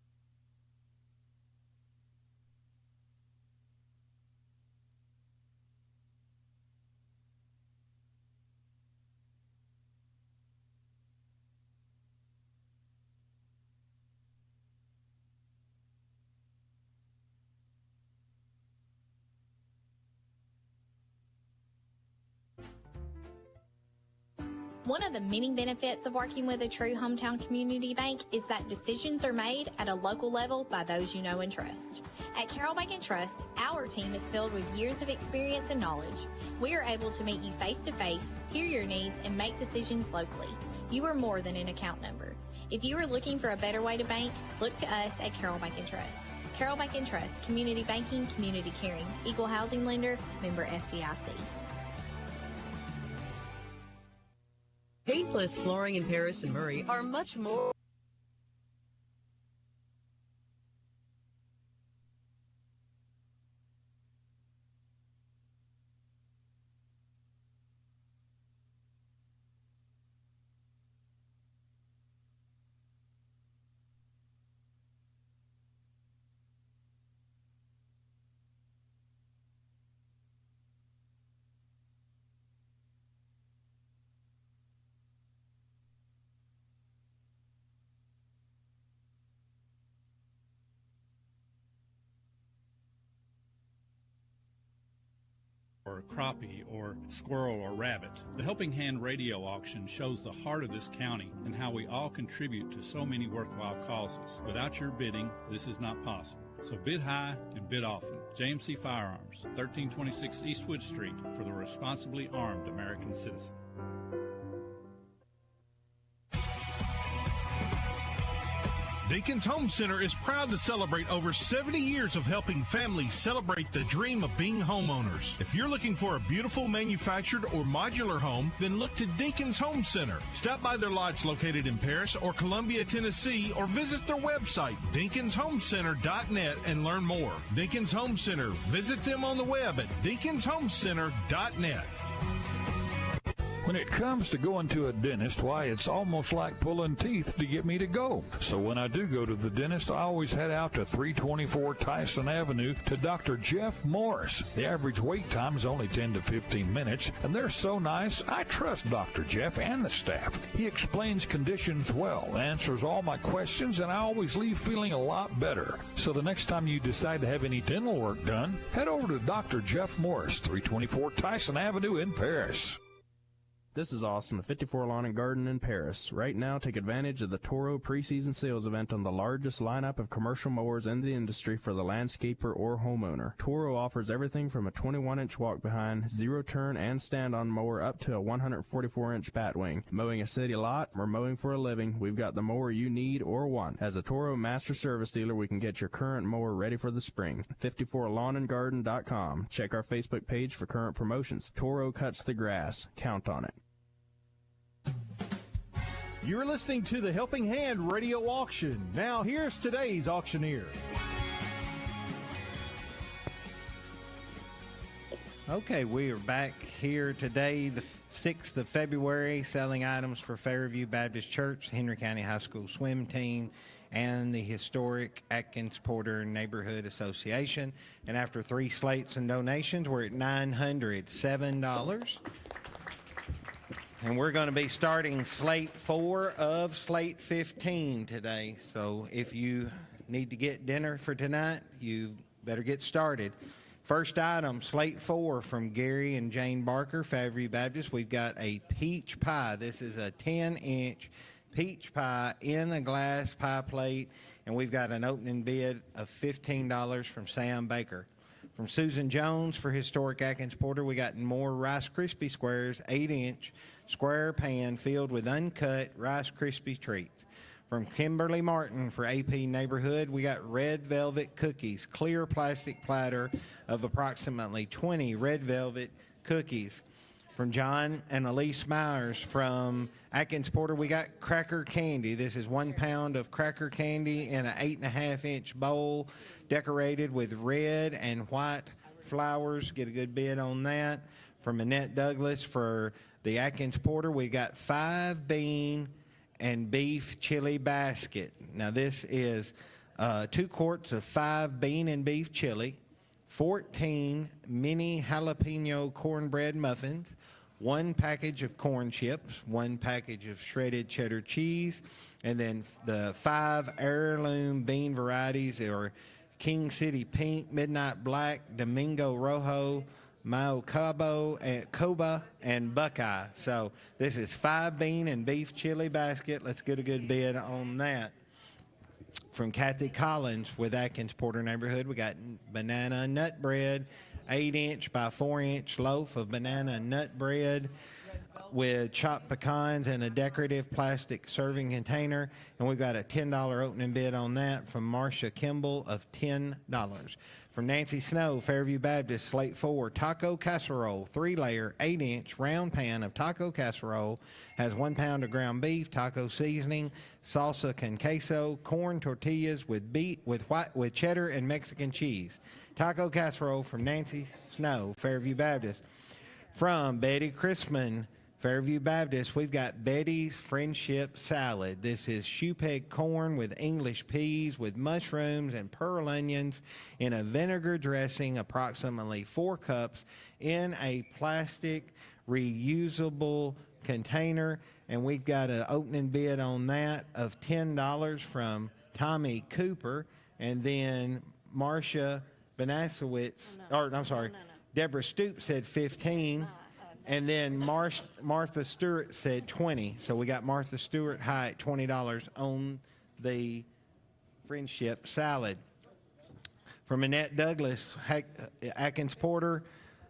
One of the many benefits of working with a true hometown community bank is that decisions are made at a local level by those you know and trust. At Carroll Bank and Trust, our team is filled with years of experience and knowledge. We are able to meet you face to face, hear your needs, and make decisions locally. You are more than an account number. If you are looking for a better way to bank, look to us at Carroll Bank and Trust. Carroll Bank and Trust, community banking, community caring, equal housing lender, member FDIC. Paintless Flooring in Paris and Murray are much more. Or crappie or squirrel or rabbit. The Helping Hand radio auction shows the heart of this county and how we all contribute to so many worthwhile causes. Without your bidding, this is not possible. So bid high and bid often. JMC Firearms, 1326 Eastwood Street, for the responsibly armed American citizen. Deacon's Home Center is proud to celebrate over 70 years of helping families celebrate the dream of being homeowners. If you're looking for a beautiful manufactured or modular home, then look to Deacon's Home Center. Stop by their lots located in Paris or Columbia, Tennessee, or visit their website, DeaconsHomeCenter.net, and learn more. Deacon's Home Center. Visit them on the web at DeaconsHomeCenter.net. When it comes to going to a dentist, why, it's almost like pulling teeth to get me to go. So when I do go to the dentist, I always head out to 324 Tyson Avenue to Dr. Jeff Morris. The average wait time is only 10 to 15 minutes, and they're so nice, I trust Dr. Jeff and the staff. He explains conditions well, answers all my questions, and I always leave feeling a lot better. So the next time you decide to have any dental work done, head over to Dr. Jeff Morris, 324 Tyson Avenue in Paris. This is Austin, 54 Lawn and Garden in Paris. Right now, take advantage of the Toro preseason sales event on the largest lineup of commercial mowers in the industry for the landscaper or homeowner. Toro offers everything from a 21-inch walk-behind, zero-turn, and stand-on mower up to a 144-inch batwing. Mowing a city lot or mowing for a living, we've got the mower you need or want. As a Toro master service dealer, we can get your current mower ready for the spring. 54lawnandgarden.com. Check our Facebook page for current promotions. Toro cuts the grass. Count on it. You're listening to the Helping Hand radio auction. Now, here's today's auctioneer. Okay, we are back here today, the 6th of February, selling items for Fairview Baptist Church, Henry County High School swim team, and the Historic Atkins Porter Neighborhood Association. And after 3 slates and donations, we're at $907. And we're going to be starting slate 4 of slate 15 today. So if you need to get dinner for tonight, you better get started. First item, slate 4 from Gary and Jane Barker, Fairview Baptist. We've got a peach pie. This is a 10-inch peach pie in a glass pie plate. And we've got an opening bid of $15 from Sam Baker. From Susan Jones for Historic Atkins Porter, we got more Rice Krispie Squares, 8-inch square pan filled with uncut Rice Krispie treats. From Kimberly Martin for AP Neighborhood, we got red velvet cookies, clear plastic platter of approximately 20 red velvet cookies. From John and Elise Myers from Atkins Porter, we got cracker candy. This is 1 pound of cracker candy in an 8.5-inch bowl decorated with red and white flowers. Get a good bid on that. From Annette Douglas for the Atkins Porter, we got 5 bean and beef chili basket. Now this is 2 quarts of 5 bean and beef chili, 14 mini jalapeno cornbread muffins, 1 package of corn chips, 1 package of shredded cheddar cheese, and then the 5 heirloom bean varieties are King City Pink, Midnight Black, Domingo Rojo, Mayo Cabo, and Coba, and Buckeye. So this is 5 bean and beef chili basket. Let's get a good bid on that. From Kathy Collins with Atkins Porter Neighborhood, we got banana nut bread, 8-inch by 4-inch loaf of banana nut bread with chopped pecans and a decorative plastic serving container. And we've got a $10 opening bid on that from Marcia Kimball of $10. From Nancy Snow, Fairview Baptist, slate 4, taco casserole, 3-layer, 8-inch round pan of taco casserole, has 1 pound of ground beef, taco seasoning, salsa con queso, corn tortillas with cheddar and Mexican cheese. Taco casserole from Nancy Snow, Fairview Baptist. From Betty Chrisman, Fairview Baptist, we've got Betty's Friendship Salad. This is shoe peg corn with English peas with mushrooms and pearl onions in a vinegar dressing, approximately 4 cups in a plastic reusable container. And we've got an opening bid on that of $10 from Tommy Cooper. And then Marcia Banasowitz, Deborah Stoops said 15. And then Martha Stewart said 20. So we got Martha Stewart high at $20 on the Friendship Salad. From Annette Douglas, Atkins Porter,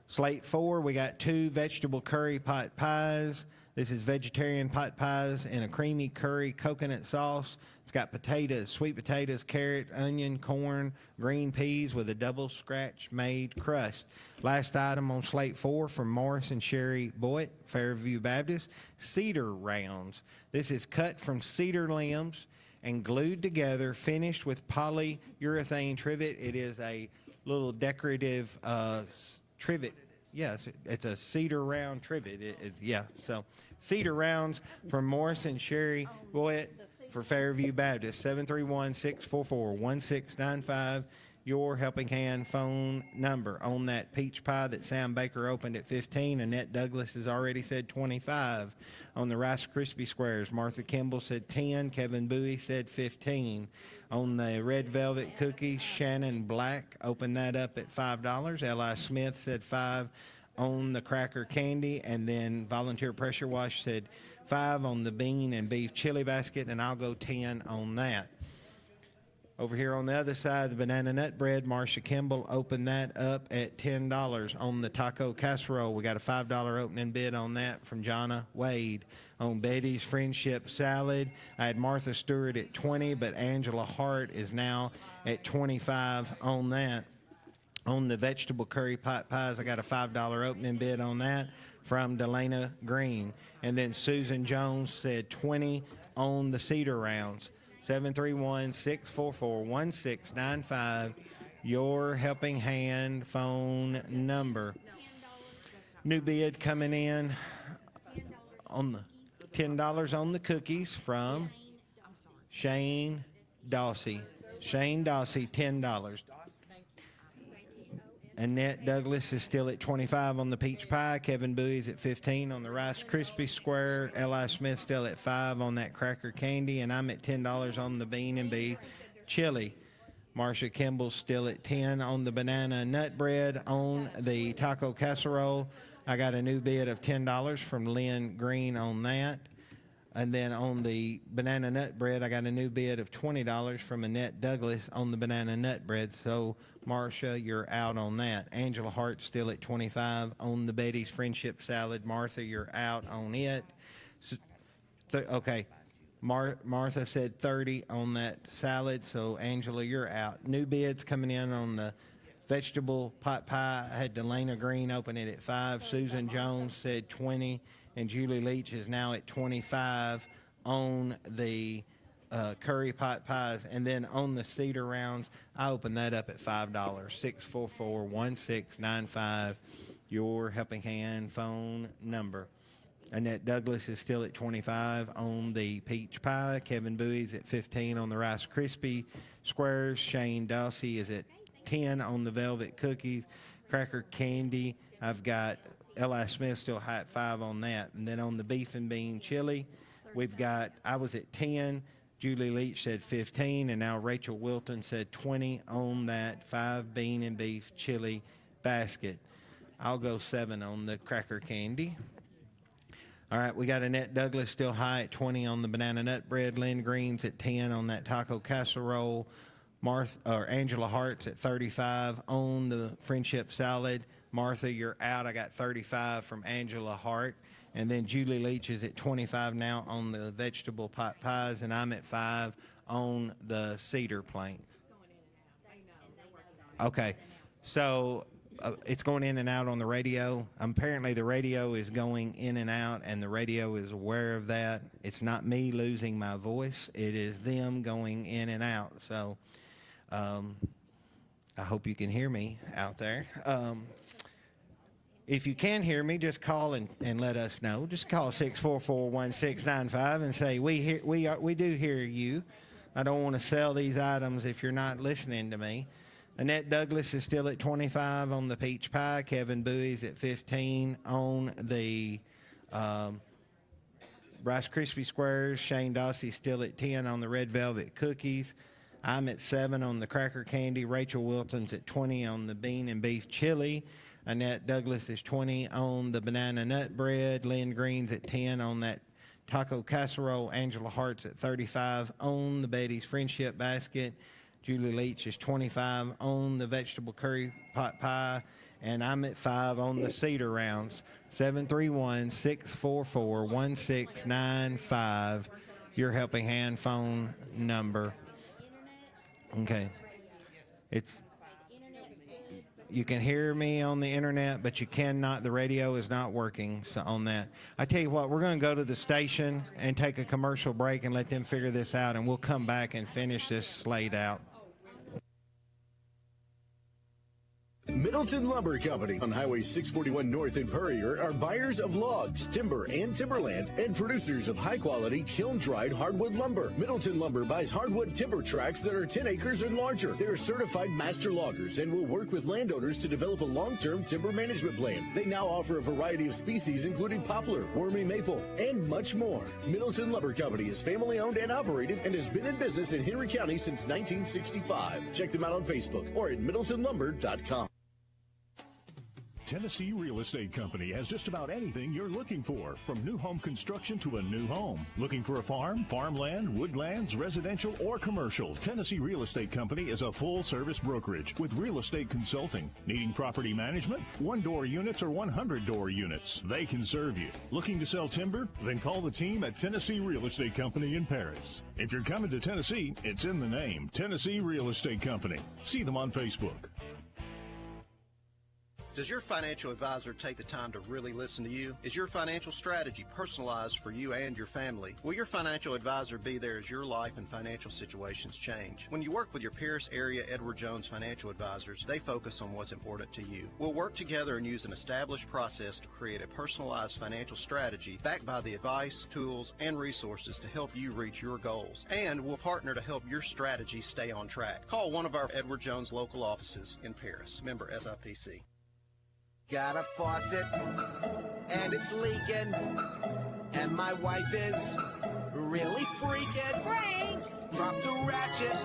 slate 4, we got 2 vegetable curry pot pies. This is vegetarian pot pies in a creamy curry coconut sauce. It's got potatoes, sweet potatoes, carrots, onion, corn, green peas with a double scratch made crust. Last item on slate 4 from Morris and Sherry Boyd, Fairview Baptist, cedar rounds. This is cut from cedar limbs and glued together, finished with polyurethane trivet. It is a little decorative trivet. Yes, it's a cedar round trivet. So cedar rounds from Morris and Sherry Boyd for Fairview Baptist, 731-644-1695. Your Helping Hand phone number on that peach pie that Sam Baker opened at 15. Annette Douglas has already said 25. On the Rice Krispie Squares, Martha Kimball said 10. Kevin Bowie said 15. On the red velvet cookies, Shannon Black opened that up at $5. L.I. Smith said 5 on the cracker candy. And then Volunteer Pressure Wash said 5 on the bean and beef chili basket, and I'll go 10 on that. Over here on the other side, the banana nut bread, Marcia Kimball opened that up at $10. On the taco casserole, we got a $5 opening bid on that from Jonna Wade. On Betty's Friendship Salad, I had Martha Stewart at 20, but Angela Hart is now at 25 on that. On the vegetable curry pot pies, I got a $5 opening bid on that from Delana Green. And then Susan Jones said 20 on the cedar rounds. 731-644-1695, your Helping Hand phone number. New bid coming in on the $10 on the cookies from Shane Dawsey. Shane Dawsey, $10. Annette Douglas is still at $25 on the peach pie. Kevin Bowie's at $15 on the Rice Krispie Square. Eli Smith still at $5 on that cracker candy, and I'm at $10 on the bean and beef chili. Marsha Kimball's still at $10 on the banana nut bread. On the taco casserole, I got a new bid of $10 from Lynn Green on that. And then on the banana nut bread, I got a new bid of $20 from Annette Douglas on the banana nut bread. So, Marcia, you're out on that. Angela Hart's still at $25 on the Betty's Friendship Salad. Martha, you're out on it. So, okay. Martha said $30 on that salad. So, Angela, you're out. New bids coming in on the vegetable pot pie. I had Delana Green open it at $5. Susan Jones said $20. And Julie Leach is now at $25 on the curry pot pies. And then on the cedar rounds, I opened that up at $5. 644-1695, your Helping Hand phone number. Annette Douglas is still at $25 on the peach pie. Kevin Bowie's at $15 on the Rice Krispie Squares. Shane Dawsey is at $10 on the velvet cookies. Cracker candy, I've got Eli Smith still high at $5 on that. And then on the beef and bean chili, I was at 10. Julie Leach said 15, and now Rachel Wilton said 20 on that 5 bean and beef chili basket. I'll go 7 on the cracker candy. All right, we got Annette Douglas still high at 20 on the banana nut bread. Lynn Green's at 10 on that taco casserole. Angela Hart's at 35 on the friendship salad. Martha, you're out. I got 35 from Angela Hart. And then Julie Leach is at 25 now on the vegetable pot pies, and I'm at 5 on the cedar plank. Okay, so it's going in and out on the radio. Apparently the radio is going in and out, and the radio is aware of that. It's not me losing my voice. It is them going in and out. So I hope you can hear me out there. If you can hear me, just call and let us know. Just call 644-1695 and say, we do hear you. I don't want to sell these items if you're not listening to me. Annette Douglas is still at 25 on the peach pie. Kevin Bowie's at 15 on the Rice Krispie Squares. Shane Dawsey's still at 10 on the red velvet cookies. I'm at 7 on the cracker candy. Rachel Wilton's at 20 on the bean and beef chili. Annette Douglas is 20 on the banana nut bread. Lynn Green's at 10 on that taco casserole. Angela Hart's at 35 on the Betty's Friendship basket. Julie Leach is 25 on the vegetable curry pot pie. And I'm at 5 on the cedar rounds. 731-644-1695, your Helping Hand phone number. Okay. You can hear me on the internet, but you cannot. The radio is not working on that. I tell you what, we're going to go to the station and take a commercial break and let them figure this out, and we'll come back and finish this slate out. Middleton Lumber Company on Highway 641 North in Purrier are buyers of logs, timber, and timberland, and producers of high-quality kiln-dried hardwood lumber. Middleton Lumber buys hardwood timber tracts that are 10 acres and larger. They are certified master loggers and will work with landowners to develop a long-term timber management plan. They now offer a variety of species, including poplar, wormy maple, and much more. Middleton Lumber Company is family-owned and operated and has been in business in Henry County since 1965. Check them out on Facebook or at middletonlumber.com. Tennessee Real Estate Company has just about anything you're looking for, from new home construction to a new home. Looking for a farm, farmland, woodlands, residential, or commercial? Tennessee Real Estate Company is a full-service brokerage with real estate consulting. Needing property management? One-door units or 100-door units? They can serve you. Looking to sell timber? Then call the team at Tennessee Real Estate Company in Paris. If you're coming to Tennessee, it's in the name, Tennessee Real Estate Company. See them on Facebook. Does your financial advisor take the time to really listen to you? Is your financial strategy personalized for you and your family? Will your financial advisor be there as your life and financial situations change? When you work with your Pierce area Edward Jones financial advisors, they focus on what's important to you. We'll work together and use an established process to create a personalized financial strategy backed by the advice, tools, and resources to help you reach your goals. And we'll partner to help your strategy stay on track. Call one of our Edward Jones local offices in Paris. Member SIPC. Got a faucet, and it's leaking, and my wife is really freaking. Frank! Dropped a ratchet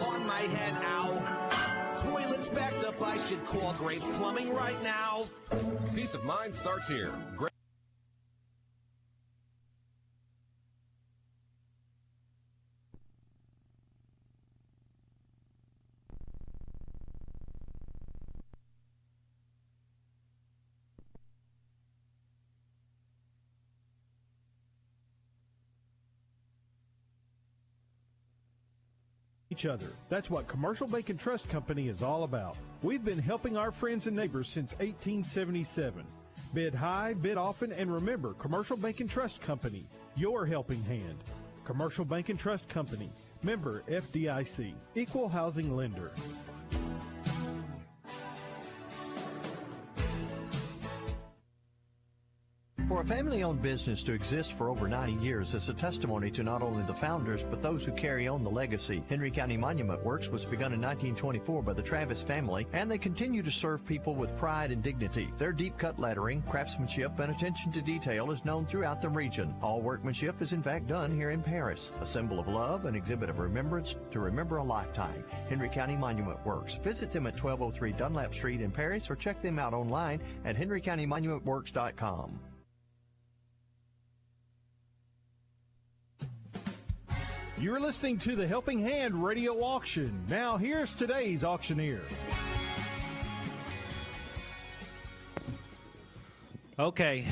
on my head, ow. Toilet's backed up, I should call Graves Plumbing right now. Peace of mind starts here. Each other. That's what Commercial Bank and Trust Company is all about. We've been helping our friends and neighbors since 1877. Bid high, bid often, and remember, Commercial Bank and Trust Company, your helping hand. Commercial Bank and Trust Company, member FDIC, equal housing lender. For a family-owned business to exist for over 90 years is a testimony to not only the founders, but those who carry on the legacy. Henry County Monument Works was begun in 1924 by the Travis family, and they continue to serve people with pride and dignity. Their deep-cut lettering, craftsmanship, and attention to detail is known throughout the region. All workmanship is in fact done here in Paris, a symbol of love, an exhibit of remembrance to remember a lifetime. Henry County Monument Works. Visit them at 1203 Dunlap Street in Paris or check them out online at henrycountymonumentworks.com. You're listening to the Helping Hand Radio Auction. Now here's today's auctioneer. Okay,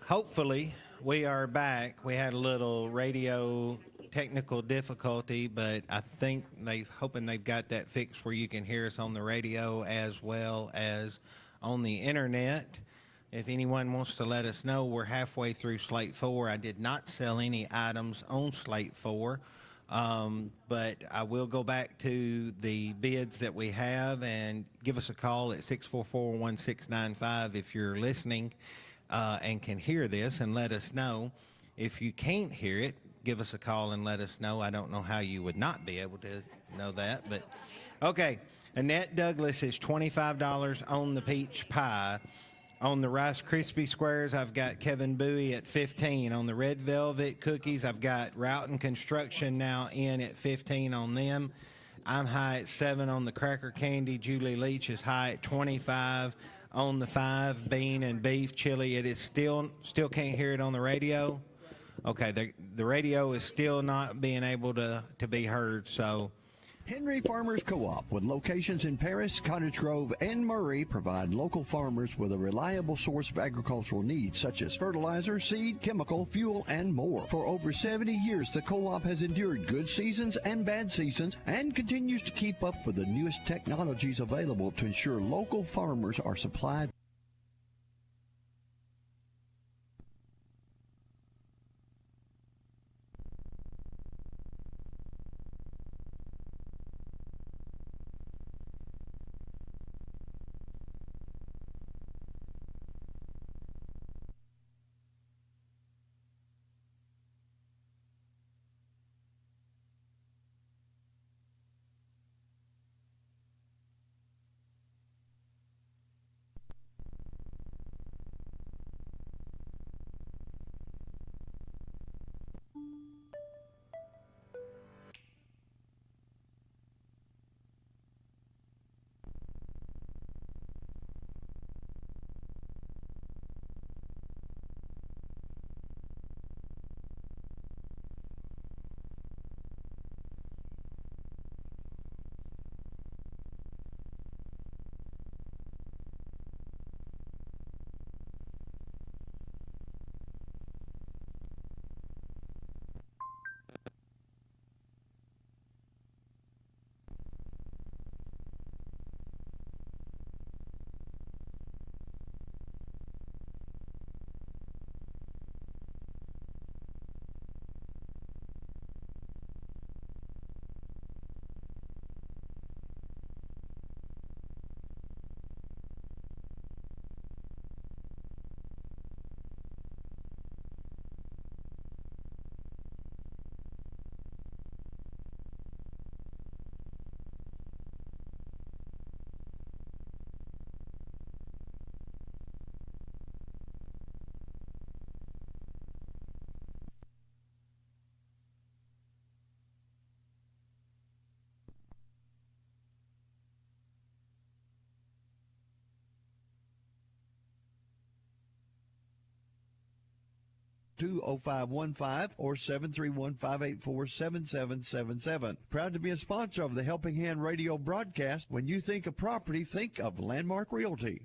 hopefully we are back. We had a little radio technical difficulty, but I think hoping they've got that fixed where you can hear us on the radio as well as on the internet. If anyone wants to let us know, we're halfway through Slate 4. I did not sell any items on Slate 4. But I will go back to the bids that we have and give us a call at 644-1695 if you're listening and can hear this, and let us know. If you can't hear it, give us a call and let us know. I don't know how you would not be able to know that, but okay. Annette Douglas is $25 on the peach pie. On the Rice Krispie Squares, I've got Kevin Bowie at $15. On the Red Velvet Cookies, I've got Roughton Construction now in at $15 on them. I'm high at $7 on the Cracker Candy. Julie Leach is high at $25 on the 5 bean and beef chili. It is still can't hear it on the radio. Okay, the radio is still not being able to be heard, so... Henry Farmers Co-op, with locations in Paris, Cottage Grove, and Murray, provide local farmers with a reliable source of agricultural needs such as fertilizer, seed, chemical, fuel, and more. For over 70 years, the co-op has endured good seasons and bad seasons and continues to keep up with the newest technologies available to ensure local farmers are supplied. 842-0515 or 731-584-7777. Proud to be a sponsor of the Helping Hand radio broadcast. When you think of property, think of Landmark Realty.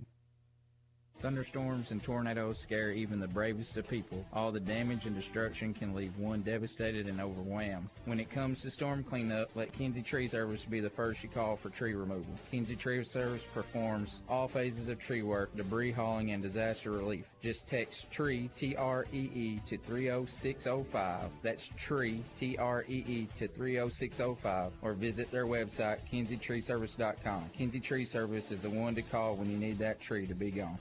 Thunderstorms and tornadoes scare even the bravest of people. All the damage and destruction can leave one devastated and overwhelmed. When it comes to storm cleanup, let Kinsey Tree Service be the first you call for tree removal. Kinsey Tree Service performs all phases of tree work, debris hauling, and disaster relief. Just text TREE, T-R-E-E, to 30605. That's TREE, T-R-E-E, to 30605. Or visit their website, KinseyTreeService.com. Kinsey Tree Service is the one to call when you need that tree to be gone.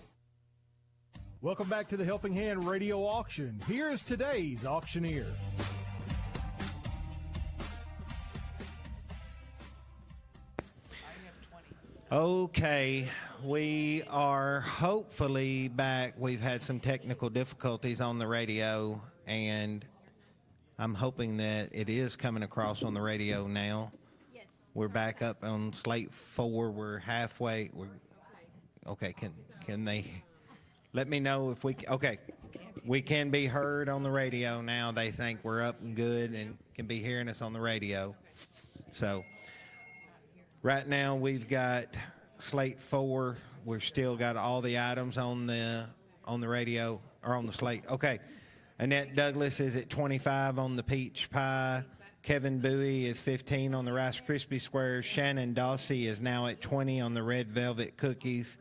Welcome back to the Helping Hand Radio Auction. Here is today's auctioneer. Okay, we are hopefully back. We've had some technical difficulties on the radio, and I'm hoping that it is coming across on the radio now. Yes. We're back up on Slate 4. We're halfway. Okay, can they... Let me know if we we can be heard on the radio now. They think we're up and good and can be hearing us on the radio. So right now we've got Slate 4. We've still got all the items on the radio or on the slate. Okay. Annette Douglas is at 25 on the peach pie. Kevin Bowie is 15 on the Rice Krispie Squares. Shannon Dawsey is now at 20 on the red velvet cookies.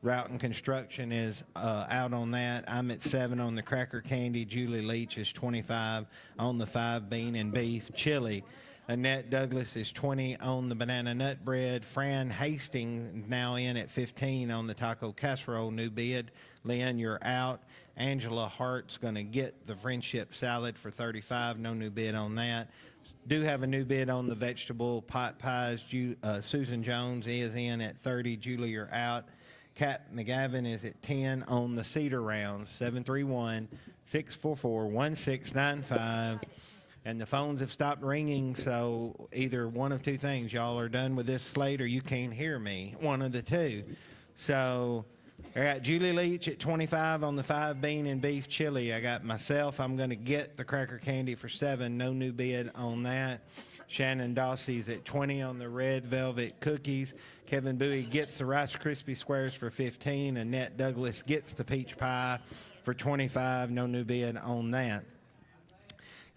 Route and Construction is out on that. I'm at 7 on the cracker candy. Julie Leach is 25 on the 5 bean and beef chili. Annette Douglas is 20 on the banana nut bread. Fran Hastings now in at 15 on the taco casserole new bid. Lynn, you're out. Angela Hart's going to get the friendship salad for 35. No new bid on that. Do have a new bid on the vegetable pot pies. Susan Jones is in at 30. Julie, you're out. Kat McGavin is at 10 on the cedar rounds, 731-644-1695. And the phones have stopped ringing, so either one of two things. Y'all are done with this slate or you can't hear me, one of the two. So I got Julie Leach at 25 on the 5 bean and beef chili. I got myself. I'm going to get the cracker candy for 7. No new bid on that. Shannon Dawsey's at 20 on the red velvet cookies. Kevin Bowie gets the Rice Krispie Squares for 15. Annette Douglas gets the peach pie for 25. No new bid on that.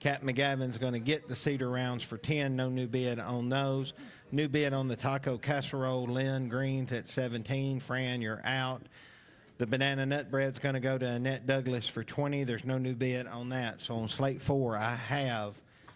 Kat McGavin's going to get the cedar rounds for 10. No new bid on those. New bid on the taco casserole. Lynn Green's at 17. Fran, you're out. The banana nut bread's going to go to Annette Douglas for 20. There's no new bid on that. So on slate 4, I have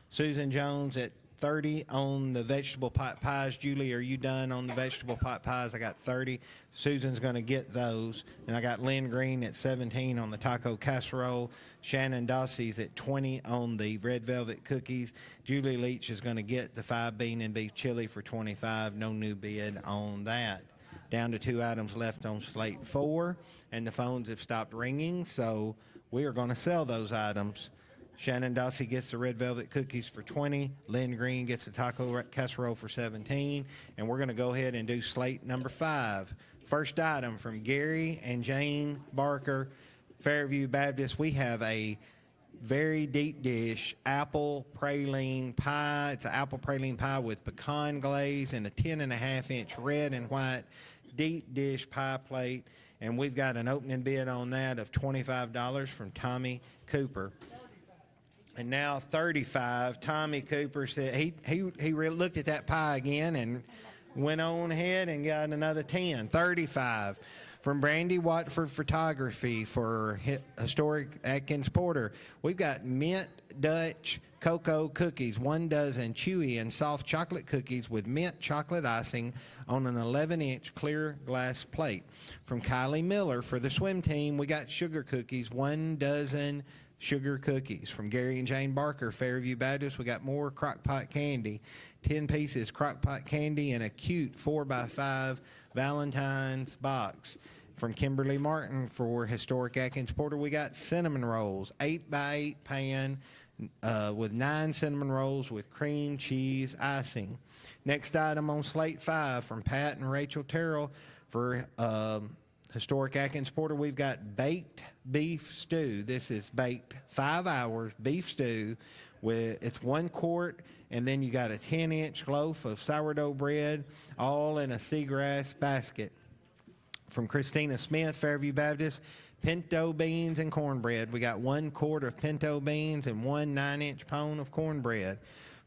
Susan Jones at 30 on the vegetable pot pies. Julie, are you done on the vegetable pot pies? I got 30. Susan's going to get those. And I got Lynn Green at 17 on the taco casserole. Shannon Dawsey's at 20 on the red velvet cookies. Julie Leach is going to get the 5 bean and beef chili for 25. No new bid on that. Down to 2 items left on slate 4, and the phones have stopped ringing, so we are going to sell those items. Shannon Dawsey gets the red velvet cookies for 20. Lynn Green gets the taco casserole for 17. And we're going to go ahead and do slate number 5. First item from Gary and Jane Barker, Fairview Baptist. We have a very deep dish apple praline pie. It's an apple praline pie with pecan glaze and a 10.5-inch red and white deep dish pie plate. And we've got an opening bid on that of $25 from Tommy Cooper. And now 35. Tommy Cooper said he looked at that pie again and went on ahead and got another 10. 35 from Brandy Watford Photography for Historic Atkins Porter. We've got mint Dutch cocoa cookies, 1 dozen chewy and soft chocolate cookies with mint chocolate icing on an 11-inch clear glass plate. From Kylie Miller for the swim team, we got sugar cookies, 1 dozen sugar cookies. From Gary and Jane Barker, Fairview Baptist, we got more crock-pot candy, 10 pieces crock-pot candy in a cute 4x5 Valentine's box. From Kimberly Martin for Historic Atkins Porter, we got cinnamon rolls, 8x8 pan with 9 cinnamon rolls with cream cheese icing. Next item on slate 5 from Pat and Rachel Terrell for Historic Atkins Porter, we've got baked beef stew. This is baked 5 hours beef stew. It's 1 quart, and then you got a 10-inch loaf of sourdough bread, all in a seagrass basket. From Christina Smith, Fairview Baptist, pinto beans and cornbread. We got 1 quart of pinto beans and 1 9-inch pone of cornbread.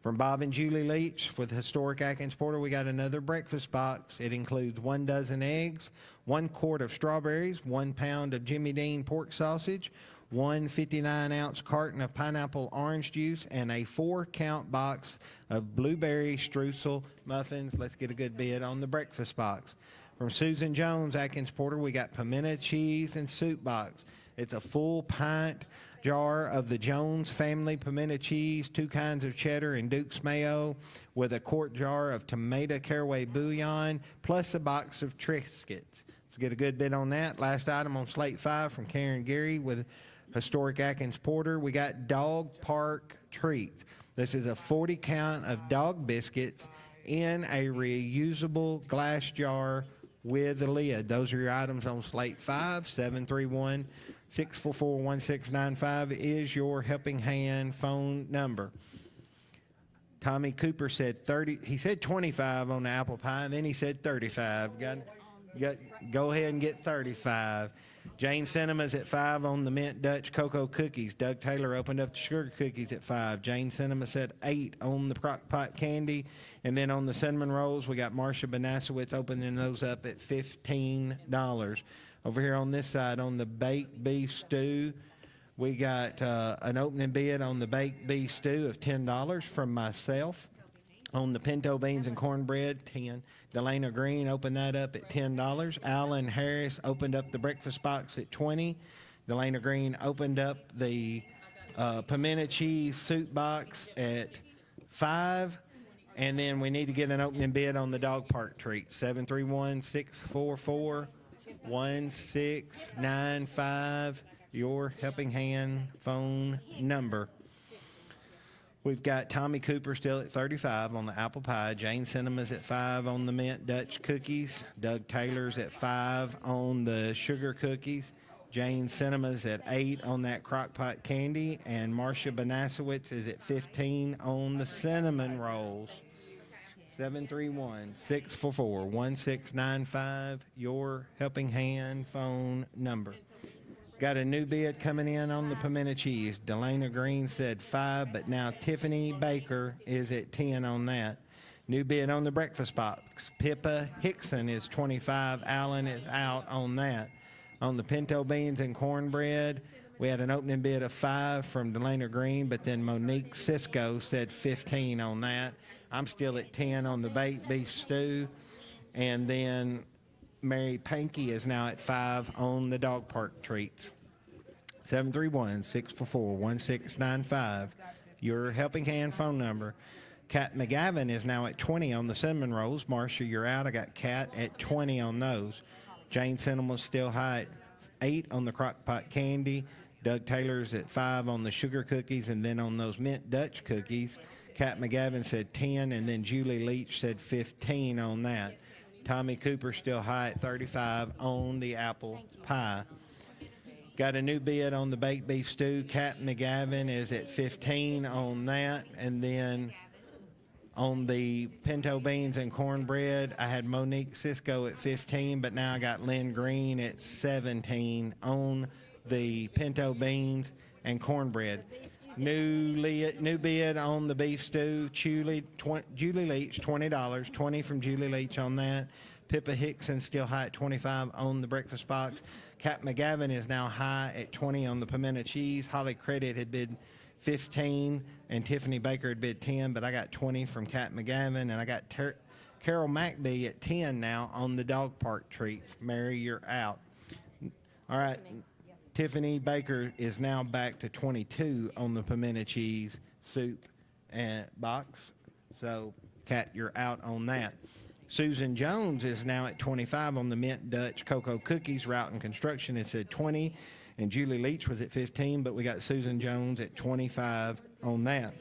From Bob and Julie Leach with Historic Atkins Porter, we got another breakfast box. It includes 1 dozen eggs, 1 quart of strawberries, 1 pound of Jimmy Dean pork sausage, 1 59-ounce carton of pineapple orange juice, and a 4-count box of blueberry streusel muffins. Let's get a good bid on the breakfast box. From Susan Jones, Atkins Porter, we got pimento cheese and soup box. It's a full pint jar of the Jones family pimento cheese, 2 kinds of cheddar and Duke's mayo, with a quart jar of tomato caraway bouillon, plus a box of Triscuits. Let's get a good bid on that. Last item on Slate 5 from Karen Geary with Historic Atkins Porter. We got Dog Park Treats. This is a 40 count of dog biscuits in a reusable glass jar with a lid. Those are your items on Slate 5. 731-644-1695 is your helping hand phone number. Tommy Cooper said 30. He said 25 on the apple pie, and then he said 35. Go ahead and get 35. Jane Cinema's at 5 on the mint Dutch cocoa cookies. Doug Taylor opened up the sugar cookies at 5. Jane Cinema said 8 on the crock pot candy. And then on the cinnamon rolls, we got Marcia Banasowitz opening those up at $15. Over here on this side, on the baked beef stew, we got an opening bid on the baked beef stew of $10 from myself. On the pinto beans and cornbread, 10. Delana Green opened that up at $10. Alan Harris opened up the breakfast box at $20. Delana Green opened up the pimento cheese soup box at $5. And then we need to get an opening bid on the dog park treat. 731-644-1695, your helping hand phone number. We've got Tommy Cooper still at 35 on the apple pie. Jane Cinema's at 5 on the mint Dutch cookies. Doug Taylor's at 5 on the sugar cookies. Jane Cinema's at 8 on that crock pot candy. And Marcia Banasowitz is at 15 on the cinnamon rolls. 731-644-1695, your helping hand phone number. Got a new bid coming in on the pimento cheese. Delana Green said 5, but now Tiffany Baker is at 10 on that. New bid on the breakfast box. Pippa Hickson is 25. Allen is out on that. On the pinto beans and cornbread, we had an opening bid of 5 from Delana Green, but then Monique Cisco said 15 on that. I'm still at 10 on the baked beef stew. And then Mary Pankey is now at 5 on the dog park treats. 731-644-1695, your helping hand phone number. Kat McGavin is now at 20 on the cinnamon rolls. Marcia, you're out. I got Kat at 20 on those. Jane Cinema's still high at 8 on the crock pot candy. Doug Taylor's at 5 on the sugar cookies, and then on those mint Dutch cookies, Kat McGavin said 10, and then Julie Leach said 15 on that. Tommy Cooper still high at 35 on the apple pie. Got a new bid on the baked beef stew. Kat McGavin is at 15 on that. And then on the pinto beans and cornbread, I had Monique Cisco at 15, but now I got Lynn Green at 17 on the pinto beans and cornbread. New bid on the beef stew. Julie Leach, $20. 20 from Julie Leach on that. Pippa Hickson still high at 25 on the breakfast box. Kat McGavin is now high at 20 on the pimento cheese. Holly Credit had bid 15, and Tiffany Baker had bid 10, but I got 20 from Kat McGavin, and I got Carol McBee at 10 now on the dog park treats. Mary, you're out. All right. Tiffany Baker is now back to 22 on the pimento cheese soup and box. So, Kat, you're out on that. Susan Jones is now at 25 on the mint Dutch cocoa cookies. Route and Construction is at 20, and Julie Leach was at 15, but we got Susan Jones at 25 on that.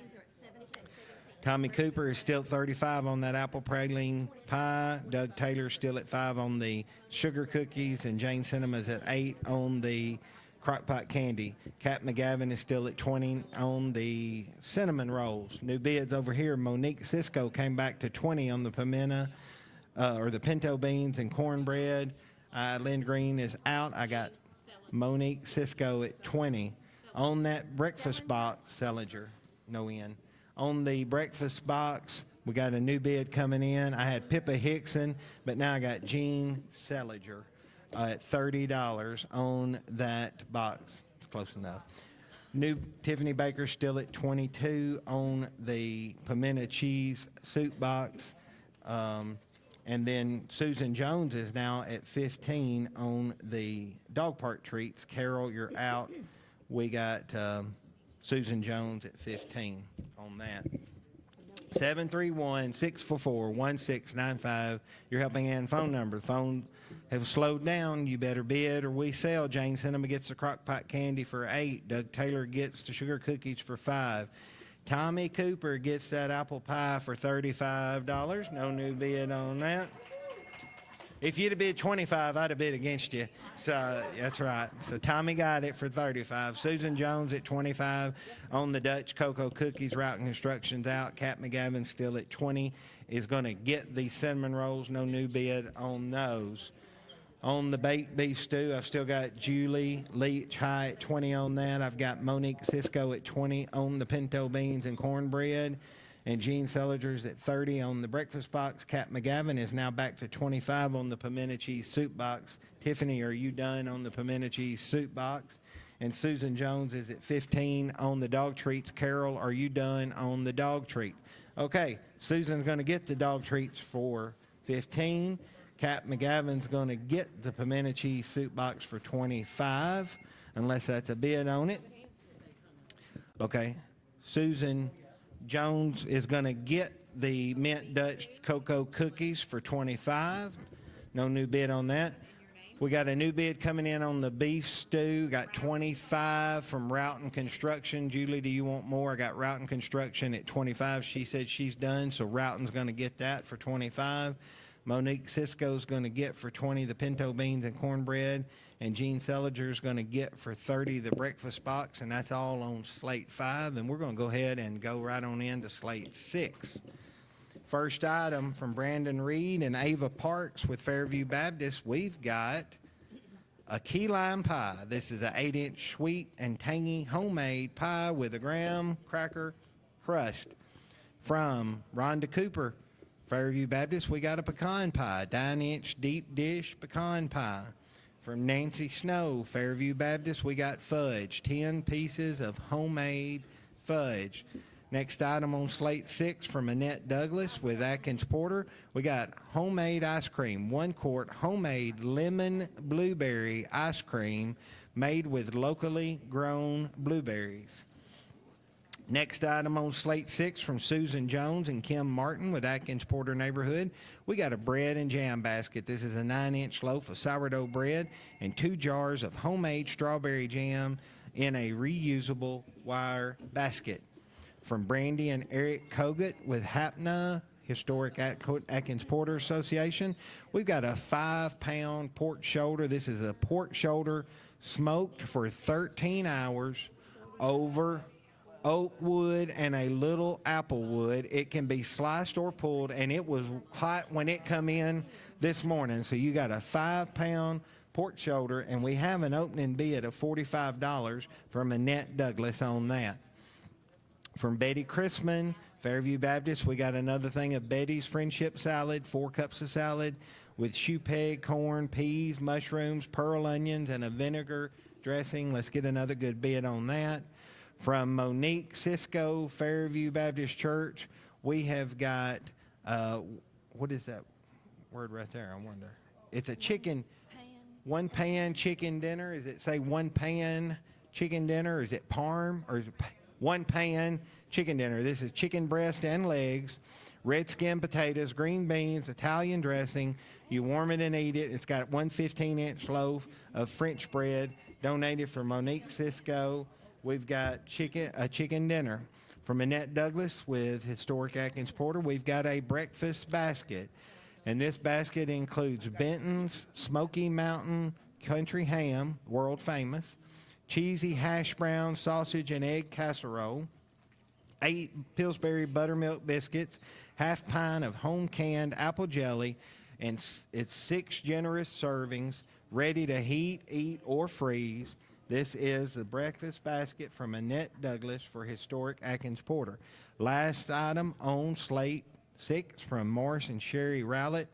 Tommy Cooper is still at 35 on that apple praline pie. Doug Taylor still at 5 on the sugar cookies, and Jane Cinema's at 8 on the crockpot candy. Kat McGavin is still at 20 on the cinnamon rolls. New bids over here. Monique Cisco came back to 20 on the pimento or the pinto beans and cornbread. Lynn Green is out. I got Monique Cisco at 20 on that breakfast box. Seliger, no end. On the breakfast box, we got a new bid coming in. I had Pippa Hickson, but now I got Jean Seliger at $30 on that box. It's close enough. New Tiffany Baker still at 22 on the pimento cheese soup box. And then Susan Jones is now at 15 on the dog park treats. Carol, you're out. We got Susan Jones at 15 on that. 731-644-1695. Your Helping Hand phone number. The phone have slowed down. You better bid or we sell. Jane Cinema gets the crockpot candy for 8. Doug Taylor gets the sugar cookies for 5. Tommy Cooper gets that apple pie for $35. No new bid on that. If you'd have bid 25, I'd have bid against you. So that's right. So Tommy got it for 35. Susan Jones at 25 on the Dutch cocoa cookies. Routing Construction's out. Kat McGavin still at 20 is going to get the cinnamon rolls. No new bid on those. On the baked beef stew, I've still got Julie Leach High at 20 on that. I've got Monique Cisco at 20 on the pinto beans and cornbread. And Jean Seliger's at 30 on the breakfast box. Kat McGavin is now back to 25 on the pimento cheese soup box. Tiffany, are you done on the pimento cheese soup box? And Susan Jones is at 15 on the dog treats. Carol, are you done on the dog treats? Okay, Susan's going to get the dog treats for 15. Kat McGavin's going to get the pimento cheese soup box for 25, unless that's a bid on it. Okay, Susan Jones is going to get the mint Dutch cocoa cookies for 25. No new bid on that. We got a new bid coming in on the beef stew. Got 25 from Routing Construction. Julie, do you want more? I got Routing Construction at 25. She said she's done, so Routing's going to get that for 25. Monique Cisco's going to get for 20 the pinto beans and cornbread, and Jean Seliger's going to get for 30 the breakfast box, and that's all on Slate 5. And we're going to go ahead and go right on into Slate 6. First item from Brandon Reed and Ava Parks with Fairview Baptist, we've got a key lime pie. This is an 8-inch sweet and tangy homemade pie with a graham cracker crust. From Rhonda Cooper, Fairview Baptist, we got a pecan pie, 9-inch deep dish pecan pie. From Nancy Snow, Fairview Baptist, we got fudge, 10 pieces of homemade fudge. Next item on Slate 6 from Annette Douglas with Atkins Porter, we got homemade ice cream, 1 quart homemade lemon blueberry ice cream made with locally grown blueberries. Next item on Slate 6 from Susan Jones and Kim Martin with Atkins Porter Neighborhood. We got a bread and jam basket. This is a 9-inch loaf of sourdough bread and 2 jars of homemade strawberry jam in a reusable wire basket. From Brandy and Eric Kogut with HAPNA, Historic Atkins Porter Association, we've got a 5-pound pork shoulder. This is a pork shoulder smoked for 13 hours over oak wood and a little apple wood. It can be sliced or pulled, and it was hot when it come in this morning. So you got a 5-pound pork shoulder, and we have an opening bid of $45 from Annette Douglas on that. From Betty Chrisman, Fairview Baptist, we got another thing of Betty's Friendship Salad, 4 cups of salad with shoe peg, corn, peas, mushrooms, pearl onions, and a vinegar dressing. Let's get another good bid on that. From Monique Cisco, Fairview Baptist Church, we have got, what is that word right there? I wonder. It's a chicken, one pan chicken dinner. Is it say one pan chicken dinner? Or is it parm? Or is it one pan chicken dinner? This is chicken breast and legs, red skin potatoes, green beans, Italian dressing. You warm it and eat it. It's got 1 15-inch loaf of French bread donated from Monique Cisco. We've got a chicken dinner. From Annette Douglas with Historic Atkins Porter, we've got a breakfast basket. And this basket includes Benton's Smoky Mountain Country Ham, world famous, cheesy hash brown sausage and egg casserole, 8 Pillsbury buttermilk biscuits, half pint of home canned apple jelly, and it's 6 generous servings, ready to heat, eat, or freeze. This is the breakfast basket from Annette Douglas for Historic Atkins Porter. Last item on Slate 6 from Morris and Sherry Rowlett,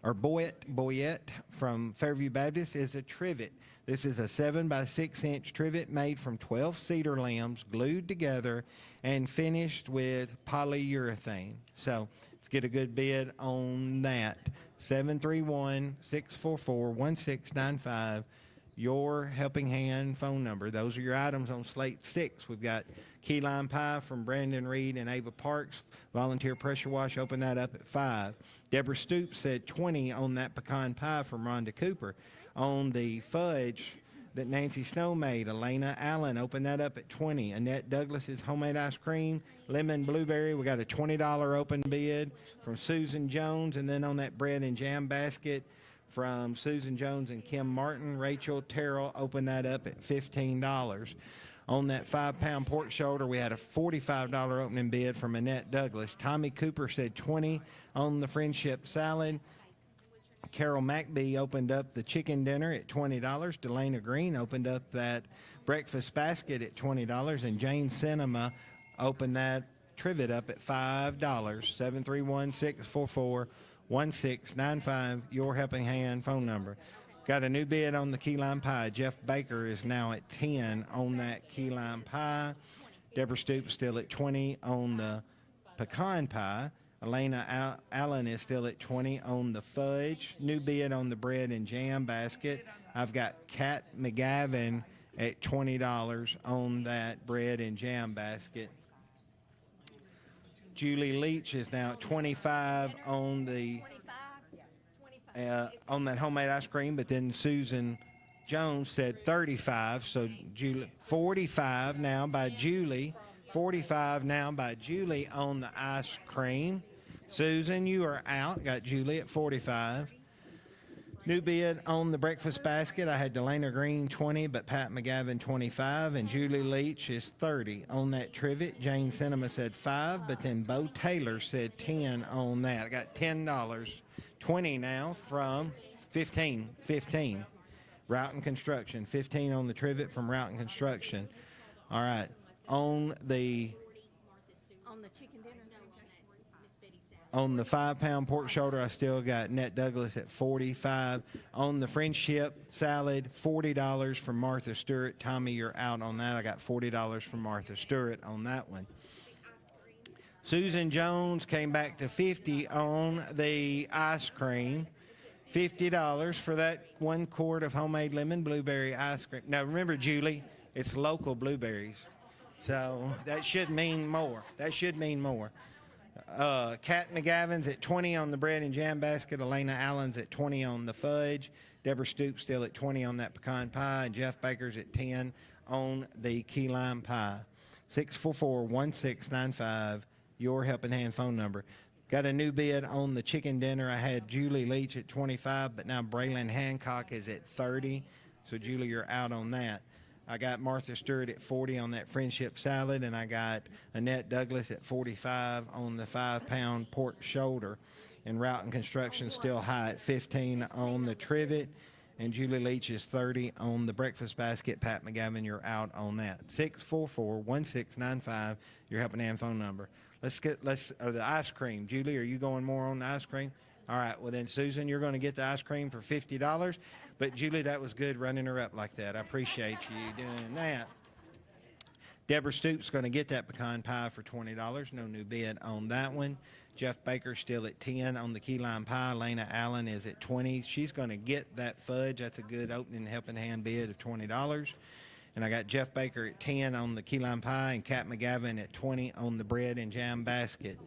or Boyette from Fairview Baptist, is a trivet. This is a 7 by 6 inch trivet made from 12 cedar limbs glued together and finished with polyurethane. So let's get a good bid on that. 731-644-1695. Your Helping Hand phone number. Those are your items on Slate 6. We've got key lime pie from Brandon Reed and Ava Parks. Volunteer pressure wash, open that up at 5. Deborah Stoops said 20 on that pecan pie from Rhonda Cooper. On the fudge that Nancy Snow made, Elena Allen, open that up at 20. Annette Douglas's homemade ice cream, lemon blueberry, we got a $20 open bid from Susan Jones. And then on that bread and jam basket from Susan Jones and Kim Martin, Rachel Terrell, open that up at $15. On that 5-pound pork shoulder, we had a $45 opening bid from Annette Douglas. Tommy Cooper said 20 on the friendship salad. Carol McBee opened up the chicken dinner at $20. Delana Green opened up that breakfast basket at $20. And Jane Cinema opened that trivet up at $5. 731-644-1695, Your Helping Hand phone number. Got a new bid on the key lime pie. Jeff Baker is now at 10 on that key lime pie. Deborah Stoops still at 20 on the pecan pie. Elena Allen is still at 20 on the fudge. New bid on the bread and jam basket. I've got Kat McGavin at $20 on that bread and jam basket. Julie Leach is now at 25 on the on that homemade ice cream, but then Susan Jones said 35, so Julie 45 now by Julie. 45 now by Julie on the ice cream. Susan, you are out. Got Julie at 45. New bid on the breakfast basket. I had Delana Green 20, but Pat McGavin 25, and Julie Leach is 30 on that trivet. Jane Cinema said 5, but then Bo Taylor said 10 on that. I got $10. 20 now from 15. Roughton Construction. 15 on the trivet from Roughton Construction. All right. On the chicken dinner, on the 5-pound pork shoulder, I still got Annette Douglas at 45. On the friendship salad, $40 from Martha Stewart. Tommy, you're out on that. I got $40 from Martha Stewart on that one. Susan Jones came back to 50 on the ice cream. $50 for that 1 quart of homemade lemon blueberry ice cream. Now, remember, Julie, it's local blueberries. So that should mean more. Kat McGavin's at 20 on the bread and jam basket. Elena Allen's at 20 on the fudge. Deborah Stoops still at 20 on that pecan pie. And Jeff Baker's at 10 on the key lime pie. 644-1695, Your Helping Hand phone number. Got a new bid on the chicken dinner. I had Julie Leach at 25, but now Braylon Hancock is at 30. So, Julie, you're out on that. I got Martha Stewart at 40 on that friendship salad, and I got Annette Douglas at 45 on the 5-pound pork shoulder. And Roughton Construction still high at 15 on the trivet, and Julie Leach is 30 on the breakfast basket. Pat McGavin, you're out on that. 644-1695, Your Helping Hand phone number. The ice cream. Julie, are you going more on the ice cream? All right, well then, Susan, you're going to get the ice cream for $50. But, Julie, that was good running her up like that. I appreciate you doing that. Deborah Stoops going to get that pecan pie for $20. No new bid on that one. Jeff Baker still at 10 on the key lime pie. Lena Allen is at 20. She's going to get that fudge. That's a good opening helping hand bid of $20. And I got Jeff Baker at 10 on the key lime pie and Kat McGavin at 20 on the bread and jam basket.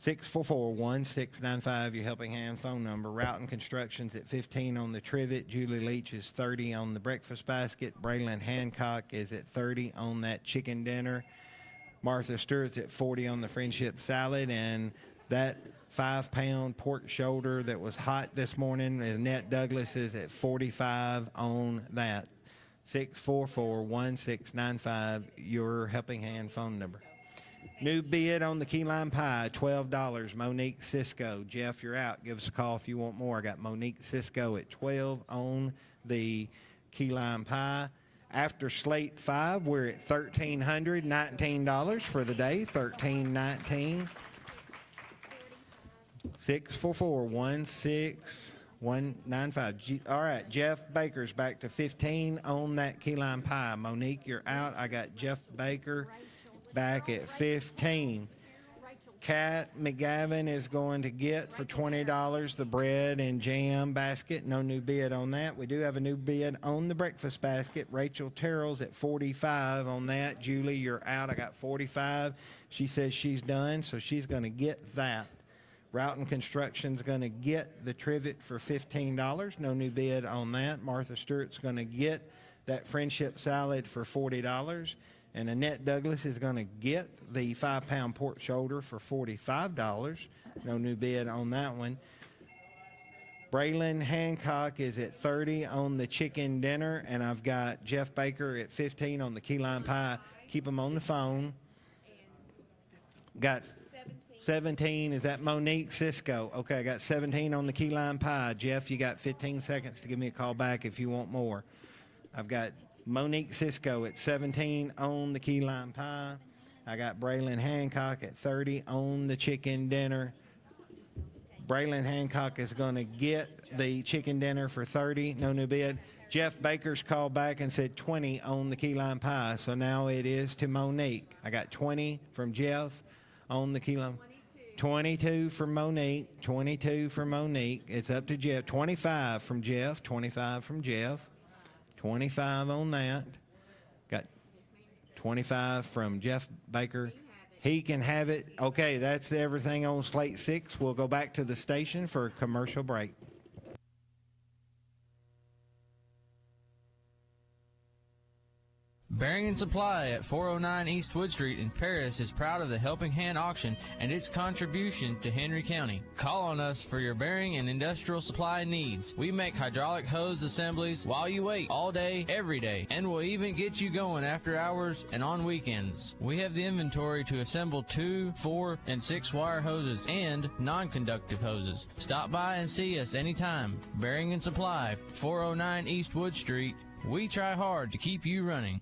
644-1695, Your Helping Hand phone number. Roughton Construction's at 15 on the trivet. Julie Leach is 30 on the breakfast basket. Braylon Hancock is at 30 on that chicken dinner. Martha Stewart's at 40 on the friendship salad, and that 5-pound pork shoulder that was hot this morning, Annette Douglas, is at 45 on that. 644-1695, your Helping Hand phone number. New bid on the key lime pie, $12. Monique Cisco. Jeff, you're out. Give us a call if you want more. I got Monique Cisco at $12 on the key lime pie. After Slate 5, we're at $1,319 for the day, $1,319. 644-16195. All right, Jeff Baker's back to 15 on that key lime pie. Monique, you're out. I got Jeff Baker back at 15. Kat McGavin is going to get for $20 the bread and jam basket. No new bid on that. We do have a new bid on the breakfast basket. Rachel Terrell's at 45 on that. Julie, you're out. I got 45. She says she's done, so she's going to get that. Roughton Construction's going to get the trivet for $15. No new bid on that. Martha Stewart's going to get that friendship salad for $40. And Annette Douglas is going to get the 5-pound pork shoulder for $45. No new bid on that one. Braylon Hancock is at 30 on the chicken dinner, and I've got Jeff Baker at 15 on the key lime pie. Keep them on the phone. Got 17. Is that Monique Cisco? Okay, I got 17 on the key lime pie. Jeff, you got 15 seconds to give me a call back if you want more. I've got Monique Cisco at 17 on the key lime pie. I got Braylon Hancock at 30 on the chicken dinner. Braylon Hancock is going to get the chicken dinner for 30. No new bid. Jeff Baker's called back and said 20 on the key lime pie. So now it is to Monique. I got 20 from Jeff on the key lime. 22 from Monique. 22 from Monique. It's up to Jeff. 25 from Jeff. 25 from Jeff. 25 on that. Got 25 from Jeff Baker. He can have it. Okay, that's everything on Slate 6. We'll go back to the station for a commercial break. Bearing and Supply at 409 East Wood Street in Paris is proud of the Helping Hand auction and its contribution to Henry County. Call on us for your bearing and industrial supply needs. We make hydraulic hose assemblies while you wait, all day, every day, and we'll even get you going after hours and on weekends. We have the inventory to assemble 2, 4, and 6 wire hoses and non-conductive hoses. Stop by and see us anytime. Bearing and Supply, 409 East Wood Street. We try hard to keep you running.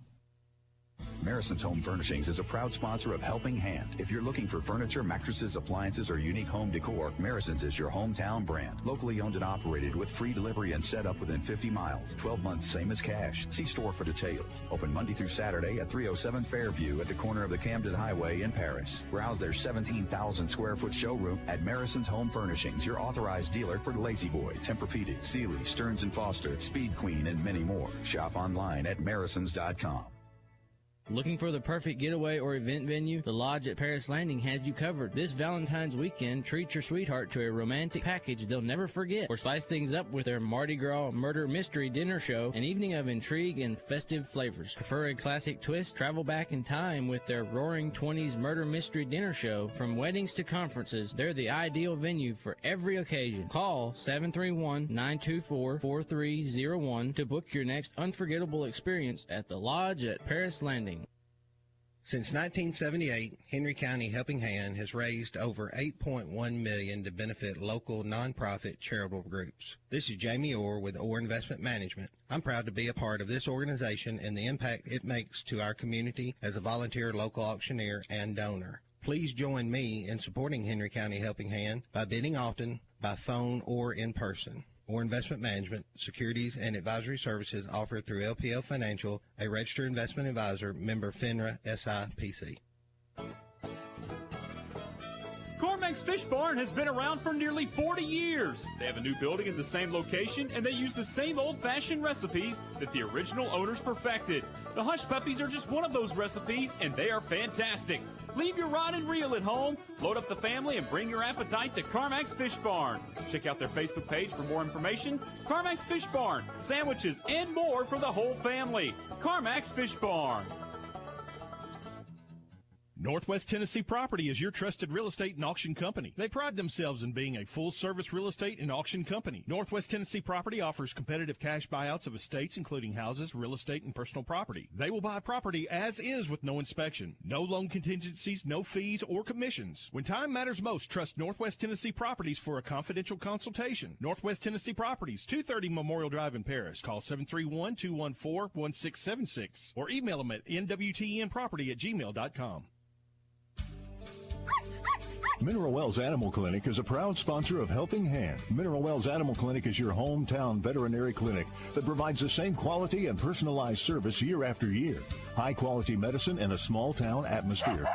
Marison's Home Furnishings is a proud sponsor of Helping Hand. If you're looking for furniture, mattresses, appliances, or unique home decor, Marison's is your hometown brand. Locally owned and operated with free delivery and set up within 50 miles. 12 months, same as cash. See store for details. Open Monday through Saturday at 307 Fairview at the corner of the Camden Highway in Paris. Browse their 17,000 square foot showroom at Marison's Home Furnishings, your authorized dealer for Lazy Boy, Tempur-Pedic, Sealy, Stearns & Foster, Speed Queen, and many more. Shop online at marisons.com. Looking for the perfect getaway or event venue? The Lodge at Paris Landing has you covered. This Valentine's weekend, treat your sweetheart to a romantic package they'll never forget, or spice things up with their Mardi Gras murder mystery dinner show, an evening of intrigue and festive flavors. Prefer a classic twist? Travel back in time with their Roaring 20s murder mystery dinner show. From weddings to conferences, they're the ideal venue for every occasion. Call 731-924-4301 to book your next unforgettable experience at the Lodge at Paris Landing. Since 1978, Henry County Helping Hand has raised over $8.1 million to benefit local nonprofit charitable groups. This is Jamie Orr with Orr Investment Management. I'm proud to be a part of this organization and the impact it makes to our community as a volunteer local auctioneer and donor. Please join me in supporting Henry County Helping Hand by bidding often, by phone, or in person. Or Investment Management, securities and advisory services offered through LPL Financial, a registered investment advisor, member FINRA SIPC. Cormac's Fish Barn has been around for nearly 40 years. They have a new building in the same location, and they use the same old-fashioned recipes that the original owners perfected. The Hush Puppies are just one of those recipes, and they are fantastic. Leave your rod and reel at home, load up the family, and bring your appetite to Cormac's Fish Barn. Check out their Facebook page for more information. Cormac's Fish Barn, sandwiches and more for the whole family. Cormac's Fish Barn. Northwest Tennessee Property is your trusted real estate and auction company. They pride themselves in being a full-service real estate and auction company. Northwest Tennessee Property offers competitive cash buyouts of estates, including houses, real estate, and personal property. They will buy property as is with no inspection, no loan contingencies, no fees or commissions. When time matters most, trust Northwest Tennessee Properties for a confidential consultation. Northwest Tennessee Properties, 230 Memorial Drive in Paris. Call 731-214-1676 or email them at nwtnproperty@gmail.com. Mineral Wells Animal Clinic is a proud sponsor of Helping Hand. Mineral Wells Animal Clinic is your hometown veterinary clinic that provides the same quality and personalized service year after year. High-quality medicine in a small-town atmosphere.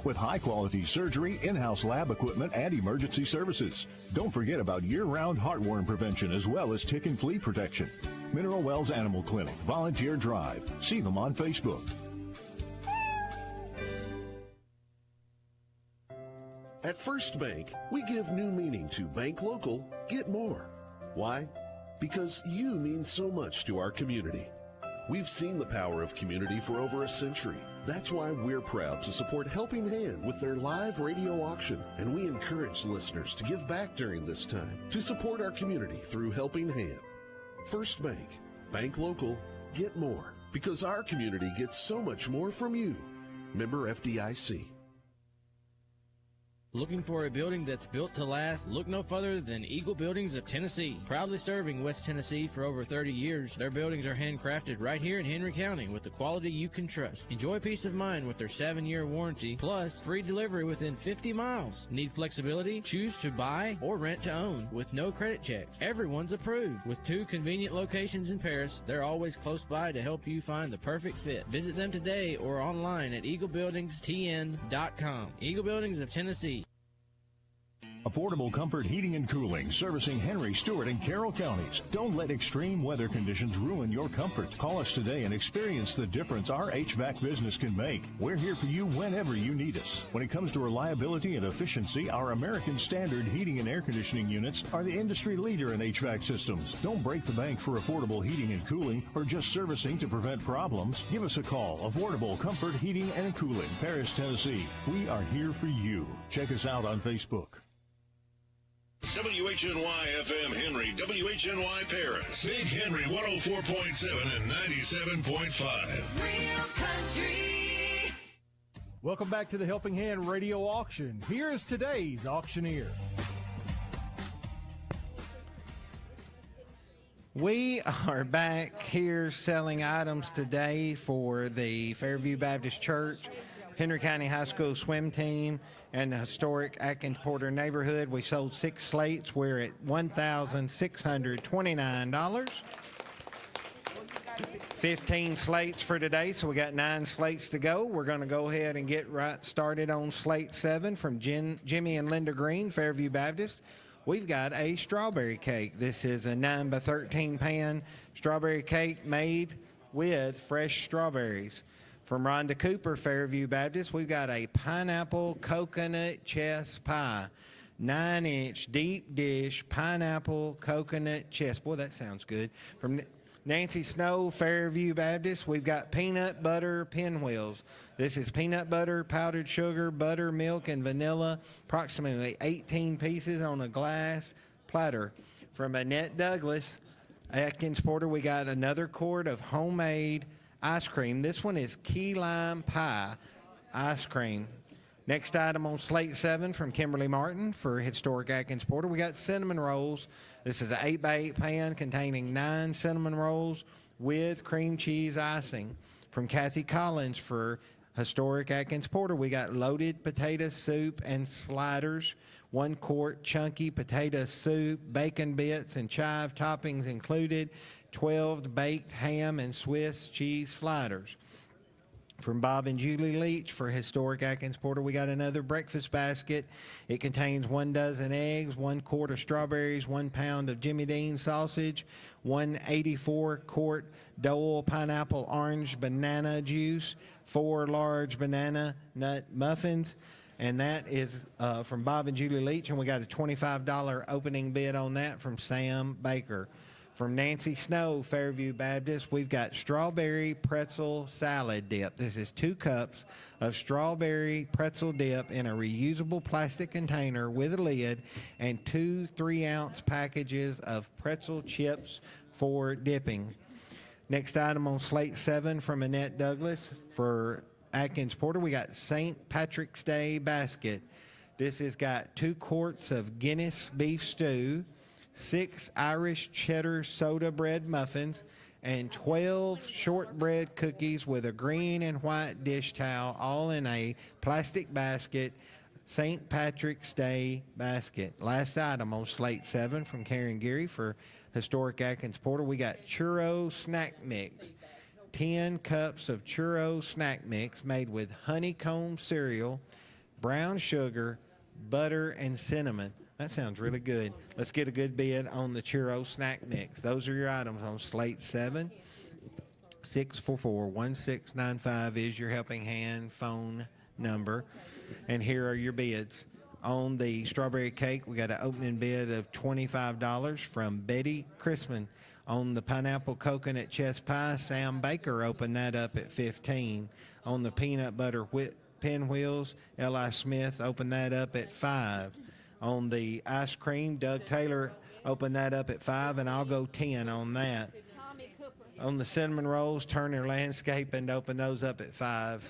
With high-quality surgery, in-house lab equipment, and emergency services. Don't forget about year-round heartworm prevention as well as tick and flea protection. Mineral Wells Animal Clinic, Volunteer Drive. See them on Facebook. At First Bank, we give new meaning to bank local, get more. Why? Because you mean so much to our community. We've seen the power of community for over a century. That's why we're proud to support Helping Hand with their live radio auction, and we encourage listeners to give back during this time to support our community through Helping Hand. First Bank, bank local, get more, because our community gets so much more from you. Member FDIC. Looking for a building that's built to last? Look no further than Eagle Buildings of Tennessee. Proudly serving West Tennessee for over 30 years, their buildings are handcrafted right here in Henry County with the quality you can trust. Enjoy peace of mind with their 7-year warranty, plus free delivery within 50 miles. Need flexibility? Choose to buy or rent to own with no credit checks. Everyone's approved. With 2 convenient locations in Paris, they're always close by to help you find the perfect fit. Visit them today or online at eaglebuildingstn.com. Eagle Buildings of Tennessee. Affordable Comfort Heating and Cooling, servicing Henry, Stewart, and Carroll counties. Don't let extreme weather conditions ruin your comfort. Call us today and experience the difference our HVAC business can make. We're here for you whenever you need us. When it comes to reliability and efficiency, our American Standard heating and air conditioning units are the industry leader in HVAC systems. Don't break the bank for affordable heating and cooling or just servicing to prevent problems. Give us a call. Affordable Comfort Heating and Cooling, Paris, Tennessee. We are here for you. Check us out on Facebook. WHNY FM Henry, WHNY Paris, Big Henry 104.7 and 97.5. Real country. Welcome back to the Helping Hand Radio Auction. Here is today's auctioneer. We are back here selling items today for the Fairview Baptist Church, Henry County High School swim team, and the historic Atkins Porter neighborhood. We sold 6 slates. We're at $1,629. 15 slates for today, so we got 9 slates to go. We're going to go ahead and get right started on slate 7 from Jimmy and Linda Green, Fairview Baptist. We've got a strawberry cake. This is a 9x13 pan strawberry cake made with fresh strawberries. From Rhonda Cooper, Fairview Baptist, we've got a pineapple coconut chess pie. 9-inch deep dish pineapple coconut chess. Boy, that sounds good. From Nancy Snow, Fairview Baptist, we've got peanut butter pinwheels. This is peanut butter, powdered sugar, buttermilk, and vanilla. Approximately 18 pieces on a glass platter. From Annette Douglas, Atkins Porter, we got another quart of homemade ice cream. This one is key lime pie ice cream. Next item on slate 7 from Kimberly Martin for historic Atkins Porter. We got cinnamon rolls. This is an 8x8 pan containing 9 cinnamon rolls with cream cheese icing. From Kathy Collins for historic Atkins Porter, we got loaded potato soup and sliders, 1 quart chunky potato soup, bacon bits and chive toppings included, 12 baked ham and Swiss cheese sliders. From Bob and Julie Leach for historic Atkins Porter, we got another breakfast basket. It contains 1 dozen eggs, 1 quart of strawberries, 1 pound of Jimmy Dean sausage, 184 quart Dole pineapple orange banana juice, 4 large banana nut muffins. And that is from Bob and Julie Leach, and we got a $25 opening bid on that from Sam Baker. From Nancy Snow, Fairview Baptist, we've got strawberry pretzel salad dip. This is 2 cups of strawberry pretzel dip in a reusable plastic container with a lid and 2 3-ounce packages of pretzel chips for dipping. Next item on Slate 7 from Annette Douglas for Atkins Porter, we got St. Patrick's Day basket. This has got 2 quarts of Guinness beef stew, 6 Irish cheddar soda bread muffins, and 12 shortbread cookies with a green and white dish towel, all in a plastic basket, St. Patrick's Day basket. Last item on Slate 7 from Karen Geary for Historic Atkins Porter, we got churro snack mix. 10 cups of churro snack mix made with honeycomb cereal, brown sugar, butter, and cinnamon. That sounds really good. Let's get a good bid on the churro snack mix. Those are your items on Slate 7. 644-1695 is your Helping Hand phone number. And here are your bids. On the strawberry cake, we got an opening bid of $25 from Betty Chrisman. On the pineapple coconut chess pie, Sam Baker opened that up at $15. On the peanut butter pinwheels, L.I. Smith opened that up at $5. On the ice cream, Doug Taylor opened that up at $5, and I'll go 10 on that. On the cinnamon rolls, Turner Landscaping opened those up at $5.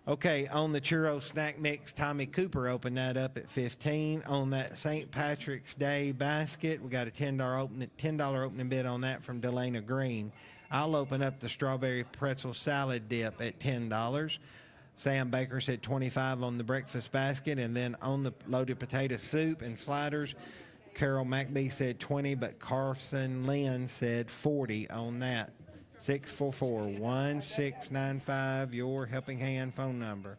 Okay, on the churro snack mix, Tommy Cooper opened that up at $15. On that St. Patrick's Day basket, we got a $10 opening bid on that from Delana Green. I'll open up the strawberry pretzel salad dip at $10. Sam Baker said $25 on the breakfast basket, and then on the loaded potato soup and sliders, Carol McBee said $20, but Carson Lynn said $40 on that. 644-1695, your Helping Hand phone number.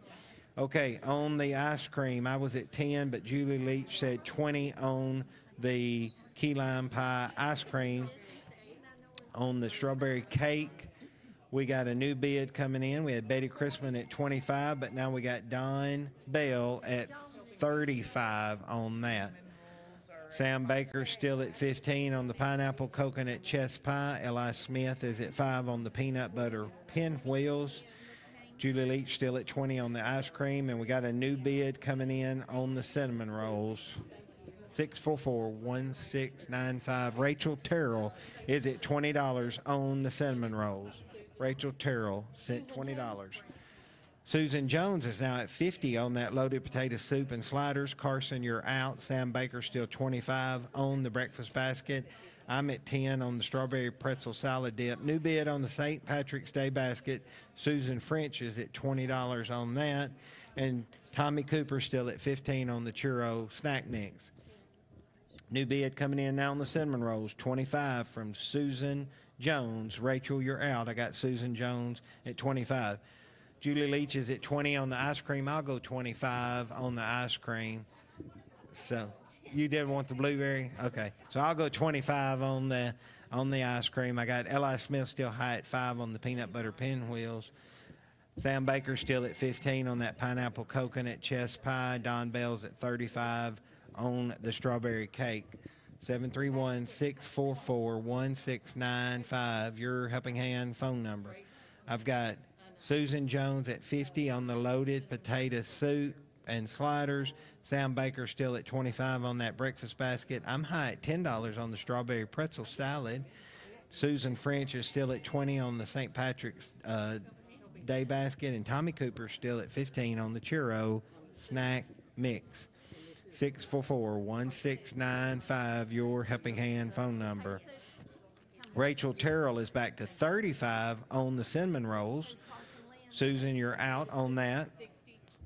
Okay, on the ice cream, I was at 10, but Julie Leach said 20 on the key lime pie ice cream. On the strawberry cake, we got a new bid coming in. We had Betty Chrisman at 25, but now we got Don Bell at 35 on that. Sam Baker still at 15 on the pineapple coconut chess pie. L.I. Smith is at 5 on the peanut butter pinwheels. Julie Leach still at 20 on the ice cream, and we got a new bid coming in on the cinnamon rolls. 644-1695. Rachel Terrell is at $20 on the cinnamon rolls. Rachel Terrell sent $20. Susan Jones is now at 50 on that loaded potato soup and sliders. Carson, you're out. Sam Baker still 25 on the breakfast basket. I'm at 10 on the strawberry pretzel salad dip. New bid on the St. Patrick's Day basket. Susan French is at $20 on that. And Tommy Cooper still at 15 on the churro snack mix. New bid coming in now on the cinnamon rolls. 25 from Susan Jones. Rachel, you're out. I got Susan Jones at 25. Julie Leach is at 20 on the ice cream. I'll go 25 on the ice cream. So you didn't want the blueberry? Okay. So I'll go 25 on the ice cream. I got L.I. Smith still high at 5 on the peanut butter pinwheels. Sam Baker still at 15 on that pineapple coconut chess pie. Don Bell's at 35 on the strawberry cake. 731-644-1695, your Helping Hand phone number. I've got Susan Jones at 50 on the loaded potato soup and sliders. Sam Baker still at 25 on that breakfast basket. I'm high at $10 on the strawberry pretzel salad. Susan French is still at 20 on the St. Patrick's Day basket, and Tommy Cooper still at 15 on the churro snack mix. 644-1695, your Helping Hand phone number. Rachel Terrell is back to 35 on the cinnamon rolls. Susan, you're out on that.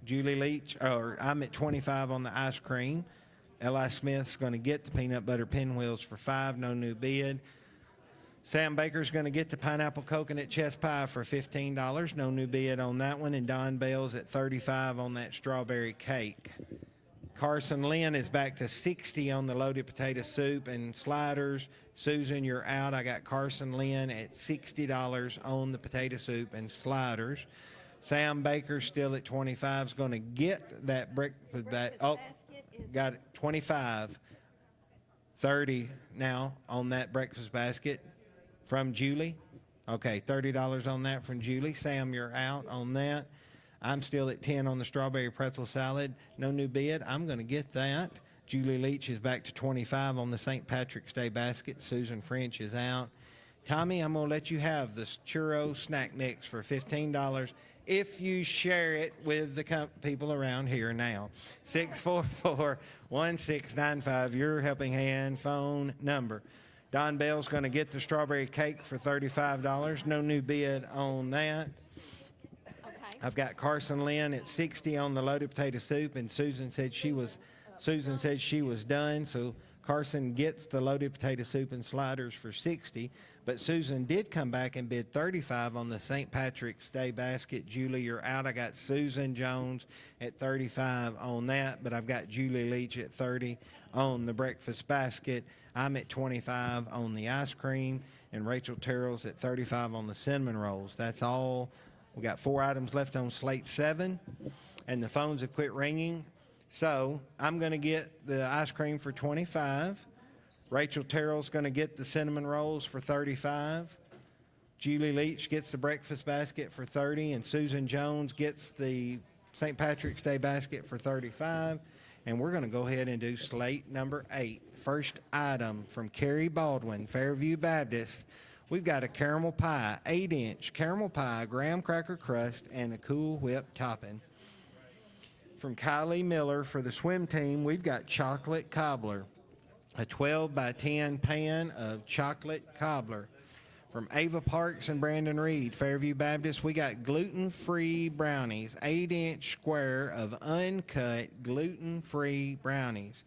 Julie Leach, I'm at 25 on the ice cream. L.I. Smith's going to get the peanut butter pinwheels for 5, no new bid. Sam Baker's going to get the pineapple coconut chess pie for $15, no new bid on that one. And Don Bell's at 35 on that strawberry cake. Carson Lynn is back to 60 on the loaded potato soup and sliders. Susan, you're out. I got Carson Lynn at $60 on the potato soup and sliders. Sam Baker still at 25 is going to get that got it, 25 $30 now on that breakfast basket from Julie. Okay, $30 on that from Julie. Sam, you're out on that. I'm still at 10 on the strawberry pretzel salad. No new bid. I'm going to get that. Julie Leach is back to 25 on the St. Patrick's Day basket. Susan French is out. Tommy, I'm going to let you have the churro snack mix for $15 if you share it with the people around here now. 644-1695, your helping hand phone number. Don Bell's going to get the strawberry cake for $35. No new bid on that. Okay. I've got Carson Lynn at 60 on the loaded potato soup, and Susan said she was done. So Carson gets the loaded potato soup and sliders for 60. But Susan did come back and bid 35 on the St. Patrick's Day basket. Julie, you're out. I got Susan Jones at 35 on that, but I've got Julie Leach at 30 on the breakfast basket. I'm at 25 on the ice cream, and Rachel Terrell's at 35 on the cinnamon rolls. That's all. We got 4 items left on Slate 7, and the phones have quit ringing. So I'm going to get the ice cream for 25. Rachel Terrell's going to get the cinnamon rolls for 35. Julie Leach gets the breakfast basket for 30, and Susan Jones gets the St. Patrick's Day basket for 35. And we're going to go ahead and do slate number 8. First item from Carrie Baldwin, Fairview Baptist. We've got a caramel pie, 8-inch caramel pie, graham cracker crust, and a Cool Whip topping. From Kylie Miller for the swim team, we've got chocolate cobbler, a 12 by 10 pan of chocolate cobbler. From Ava Parks and Brandon Reed, Fairview Baptist, we got gluten-free brownies, 8-inch square of uncut gluten-free brownies.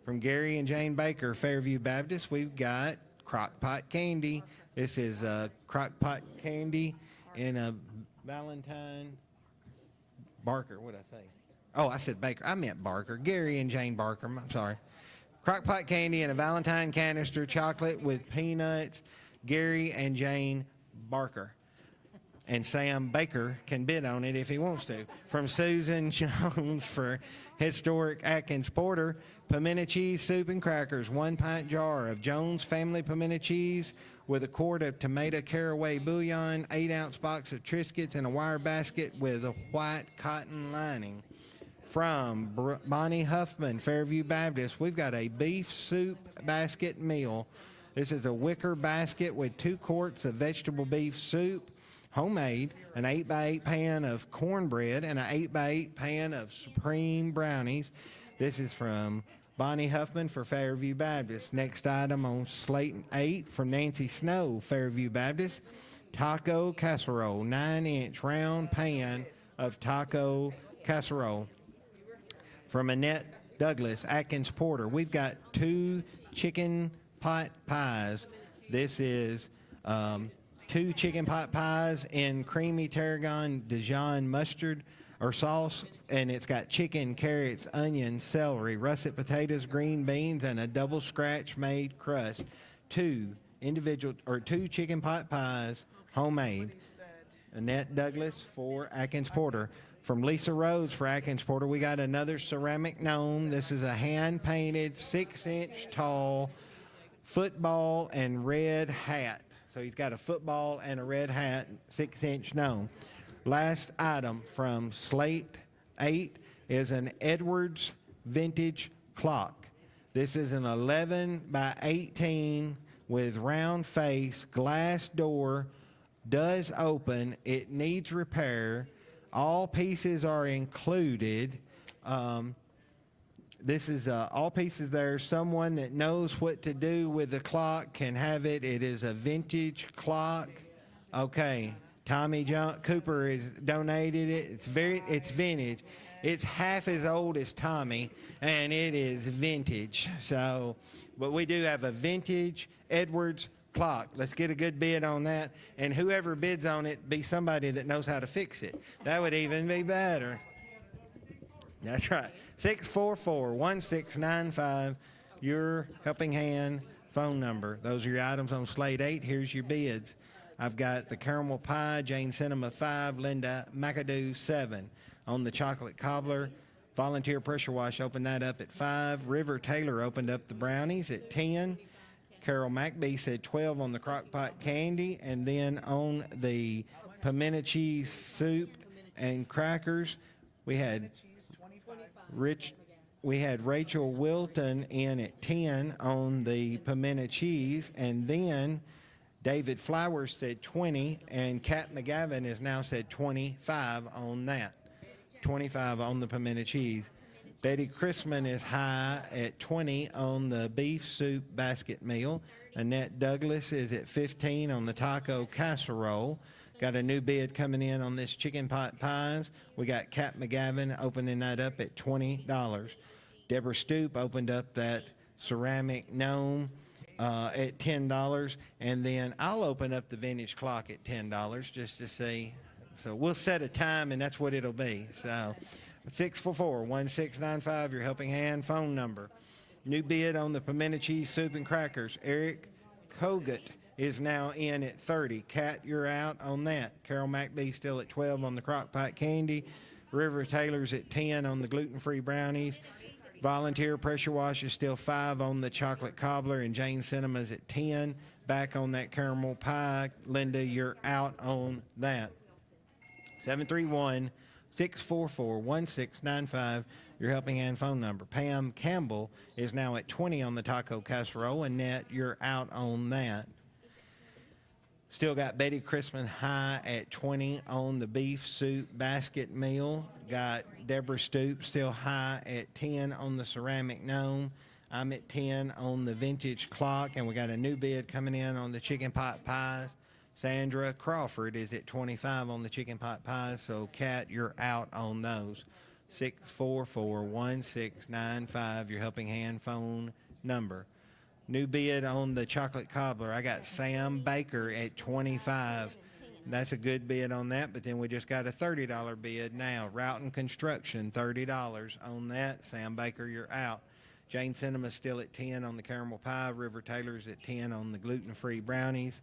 From Gary and Jane Baker, Fairview Baptist, we've got crock-pot candy. This is a crock-pot candy in a Valentine Barker. What did I say? Oh, I said Baker. I meant Barker. Gary and Jane Barker. I'm sorry. Crock-pot candy in a Valentine canister, chocolate with peanuts. Gary and Jane Barker. And Sam Baker can bid on it if he wants to. From Susan Jones for Historic Atkins Porter, pimento cheese soup and crackers, 1 pint jar of Jones Family pimento cheese with a quart of tomato caraway bouillon, 8-ounce box of Triscuits, and a wire basket with a white cotton lining. From Bonnie Huffman, Fairview Baptist, we've got a beef soup basket meal. This is a wicker basket with 2 quarts of vegetable beef soup, homemade, an 8x8 pan of cornbread, and an 8x8 pan of supreme brownies. This is from Bonnie Huffman for Fairview Baptist. Next item on Slate 8 from Nancy Snow, Fairview Baptist, taco casserole, 9-inch round pan of taco casserole. From Annette Douglas, Atkins Porter, we've got 2 chicken pot pies. This is 2 chicken pot pies in creamy tarragon Dijon mustard or sauce, and it's got chicken, carrots, onions, celery, russet potatoes, green beans, and a double scratch made crust. 2 chicken pot pies, homemade. Annette Douglas for Atkins Porter. From Lisa Rhodes for Atkins Porter, we got another ceramic gnome. This is a hand-painted 6-inch tall football and red hat. So he's got a football and a red hat, 6-inch gnome. Last item from Slate 8 is an Edwards vintage clock. This is an 11 by 18 with round face, glass door, does open. It needs repair. All pieces are included. This is all pieces there. Someone that knows what to do with the clock can have it. It is a vintage clock. Okay, Tommy Cooper has donated it. It's vintage. It's half as old as Tommy, and it is vintage. So, but we do have a vintage Edwards clock. Let's get a good bid on that, and whoever bids on it be somebody that knows how to fix it. That would even be better. That's right. 644-1695, your helping hand phone number. Those are your items on Slate 8. Here's your bids. I've got the caramel pie, Jane Cinema 5, Linda McAdoo 7. On the chocolate cobbler, Volunteer Pressure Wash opened that up at 5. River Taylor opened up the brownies at 10. Carol McBee said 12 on the crockpot candy. And then on the pimento cheese soup and crackers, we had Rachel Wilton in at 10 on the pimento cheese. And then David Flowers said 20. And Kat McGavin has now said 25 on that. 25 on the pimento cheese. Betty Chrisman is high at 20 on the beef soup basket meal. Annette Douglas is at 15 on the taco casserole. Got a new bid coming in on this chicken pot pies. We got Kat McGavin opening that up at $20. Deborah Stoop opened up that ceramic gnome at $10. And then I'll open up the vintage clock at $10 just to see. So we'll set a time, and that's what it'll be. So 644-1695, your helping hand phone number. New bid on the pimento cheese soup and crackers. Eric Kogut is now in at 30. Kat, you're out on that. Carol McBee still at 12 on the crockpot candy. River Taylor's at 10 on the gluten-free brownies. Volunteer Pressure Wash is still 5 on the chocolate cobbler, and Jane Cinema's at 10. Back on that caramel pie. Linda, you're out on that. 731-644-1695, your helping hand phone number. Pam Campbell is now at 20 on the taco casserole. Annette, you're out on that. Still got Betty Chrisman high at 20 on the beef soup basket meal. Got Deborah Stoop still high at 10 on the ceramic gnome. I'm at 10 on the vintage clock, and we got a new bid coming in on the chicken pot pies. Sandra Crawford is at 25 on the chicken pot pies, so Kat, you're out on those. 644-1695, your helping hand phone number. New bid on the chocolate cobbler. I got Sam Baker at 25. That's a good bid on that, but then we just got a $30 bid now. Roughton Construction, $30 on that. Sam Baker, you're out. Jane Cinema's still at 10 on the caramel pie. River Taylor's at 10 on the gluten-free brownies.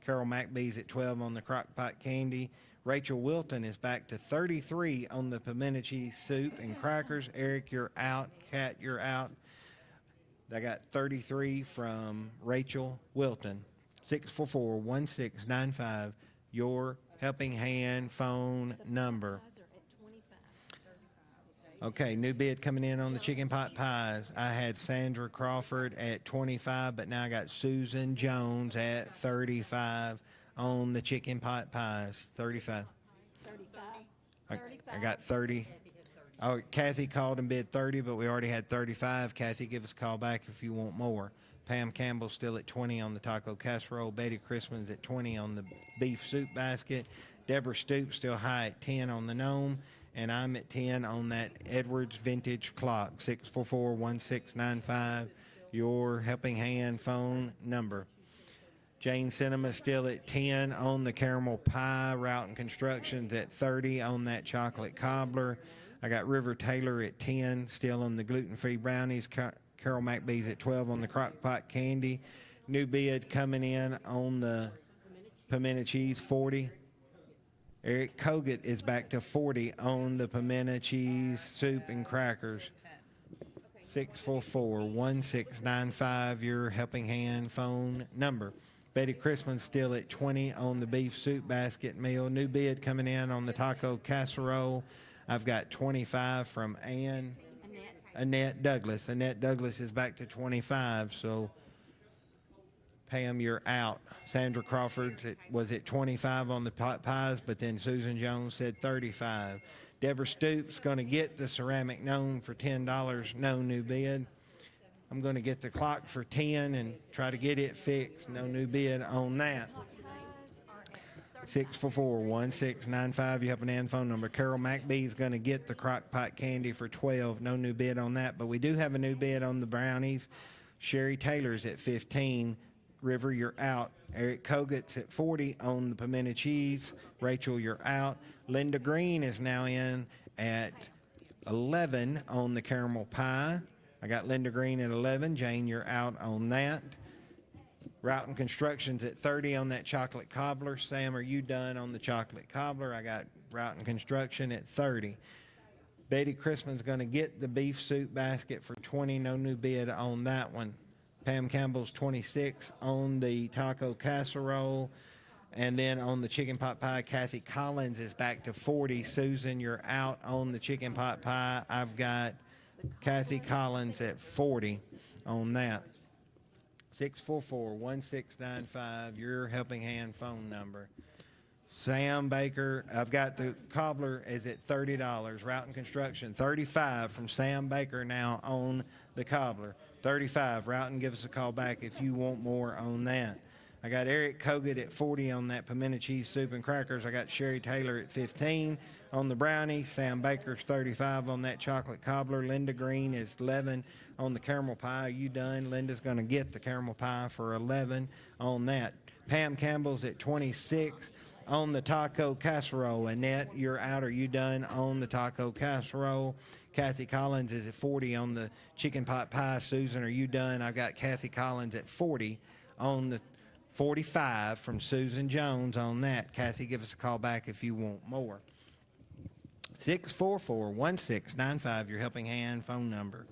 Carol McBee's at 12 on the crockpot candy. Rachel Wilton is back to 33 on the pimento cheese soup and crackers. Eric, you're out. Kat, you're out. I got 33 from Rachel Wilton. 644-1695, your helping hand phone number. Okay, new bid coming in on the chicken pot pies. I had Sandra Crawford at 25, but now I got Susan Jones at 35 on the chicken pot pies. 35. 35. I got 30. Oh, Kathy called and bid 30, but we already had 35. Kathy, give us a call back if you want more. Pam Campbell's still at 20 on the taco casserole. Betty Chrisman's at 20 on the beef soup basket. Deborah Stoop still high at 10 on the gnome. And I'm at 10 on that Edwards vintage clock. 644-1695, your helping hand phone number. Jane Cinema still at 10 on the caramel pie. Roughton Constructions at 30 on that chocolate cobbler. I got River Taylor at 10, still on the gluten-free brownies. Carol McBee's at 12 on the crockpot candy. New bid coming in on the pimento cheese, 40. Eric Kogut is back to 40 on the pimento cheese soup and crackers. 644-1695, your helping hand phone number. Betty Chrisman's still at 20 on the beef soup basket meal. New bid coming in on the taco casserole. I've got 25 from Annette Douglas. Annette Douglas is back to 25, so Pam, you're out. Sandra Crawford was at 25 on the pot pies, but then Susan Jones said 35. Deborah Stoop's going to get the ceramic gnome for $10. No new bid. I'm going to get the clock for 10 and try to get it fixed. No new bid on that. 644-1695, you have an phone number. Carol McBee's going to get the crock pot candy for 12. No new bid on that, but we do have a new bid on the brownies. Sherry Taylor's at 15. River, you're out. Eric Kogut's at 40 on the pimento cheese. Rachel, you're out. Linda Green is now in at 11 on the caramel pie. I got Linda Green at 11. Jane, you're out on that. Roughton Construction's at 30 on that chocolate cobbler. Sam, are you done on the chocolate cobbler? I got Roughton Construction at 30. Betty Christman's going to get the beef soup basket for $20. No new bid on that one. Pam Campbell's $26 on the taco casserole. And then on the chicken pot pie, Kathy Collins is back to $40. Susan, you're out on the chicken pot pie. I've got Kathy Collins at $40 on that. 644-1695, your Helping Hand phone number. Sam Baker, I've got the cobbler is at $30. Route and Construction, $35 from Sam Baker now on the cobbler. $35. Route and give us a call back if you want more on that. I got Eric Kogut at $40 on that pimento cheese soup and crackers. I got Sherry Taylor at $15 on the brownie. Sam Baker's $35 on that chocolate cobbler. Linda Green is $11 on the caramel pie. Are you done? Linda's going to get the caramel pie for $11 on that. Pam Campbell's at $26 on the taco casserole. Annette, you're out. Are you done on the taco casserole? Kathy Collins is at $40 on the chicken pot pie. Susan, are you done? I've got Kathy Collins at $40 on the 45 from Susan Jones on that. Kathy, give us a call back if you want more. 644-1695, your Helping Hand phone number.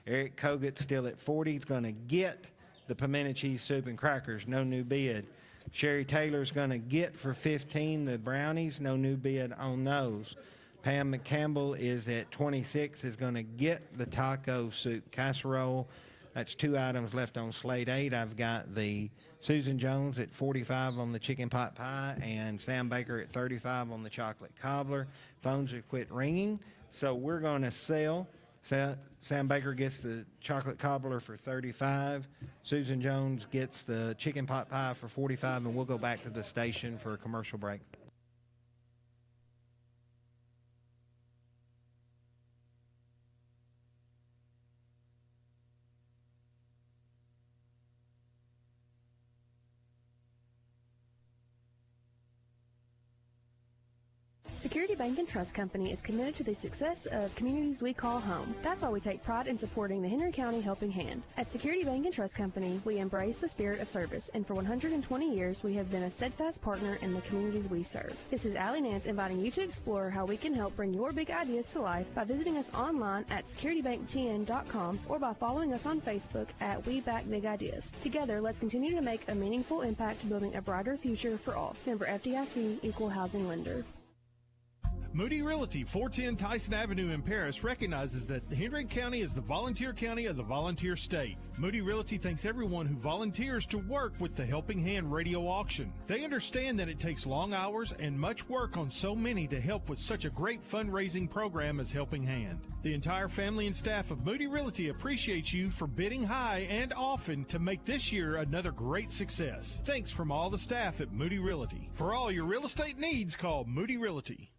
Eric Kogut still at $40. He's going to get the pimento cheese soup and crackers. No new bid. Sherry Taylor's going to get for $15 the brownies. No new bid on those. Pam McCampbell is at $26, is going to get the taco soup casserole. That's 2 items left on Slate 8. I've got the Susan Jones at $45 on the chicken pot pie and Sam Baker at $35 on the chocolate cobbler. Phones have quit ringing, so we're going to sell. Sam Baker gets the chocolate cobbler for $35. Susan Jones gets the chicken pot pie for $45, and we'll go back to the station for a commercial break. Security Bank and Trust Company is committed to the success of communities we call home. That's why we take pride in supporting the Henry County Helping Hand. At Security Bank and Trust Company, we embrace the spirit of service, and for 120 years, we have been a steadfast partner in the communities we serve. This is Allie Nance inviting you to explore how we can help bring your big ideas to life by visiting us online at securitybanktn.com or by following us on Facebook at We Back Big Ideas. Together, let's continue to make a meaningful impact building a brighter future for all. Member FDIC, Equal Housing Lender. Moody Realty, 410 Tyson Avenue in Paris, recognizes that Henry County is the volunteer county of the volunteer state. Moody Realty thanks everyone who volunteers to work with the Helping Hand radio auction. They understand that it takes long hours and much work on so many to help with such a great fundraising program as Helping Hand. The entire family and staff of Moody Realty appreciates you for bidding high and often to make this year another great success. Thanks from all the staff at Moody Realty. For all your real estate needs, call Moody Realty.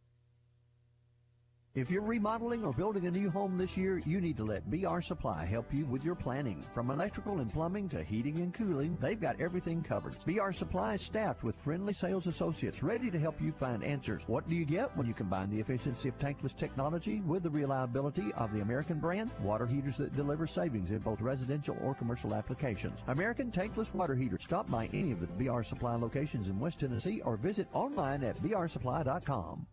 If you're remodeling or building a new home this year, you need to let BR Supply help you with your planning. From electrical and plumbing to heating and cooling, they've got everything covered. BR Supply is staffed with friendly sales associates ready to help you find answers. What do you get when you combine the efficiency of tankless technology with the reliability of the American brand? Water heaters that deliver savings in both residential or commercial applications. American tankless water heaters. Stop by any of the BR Supply locations in West Tennessee or visit online at brsupply.com.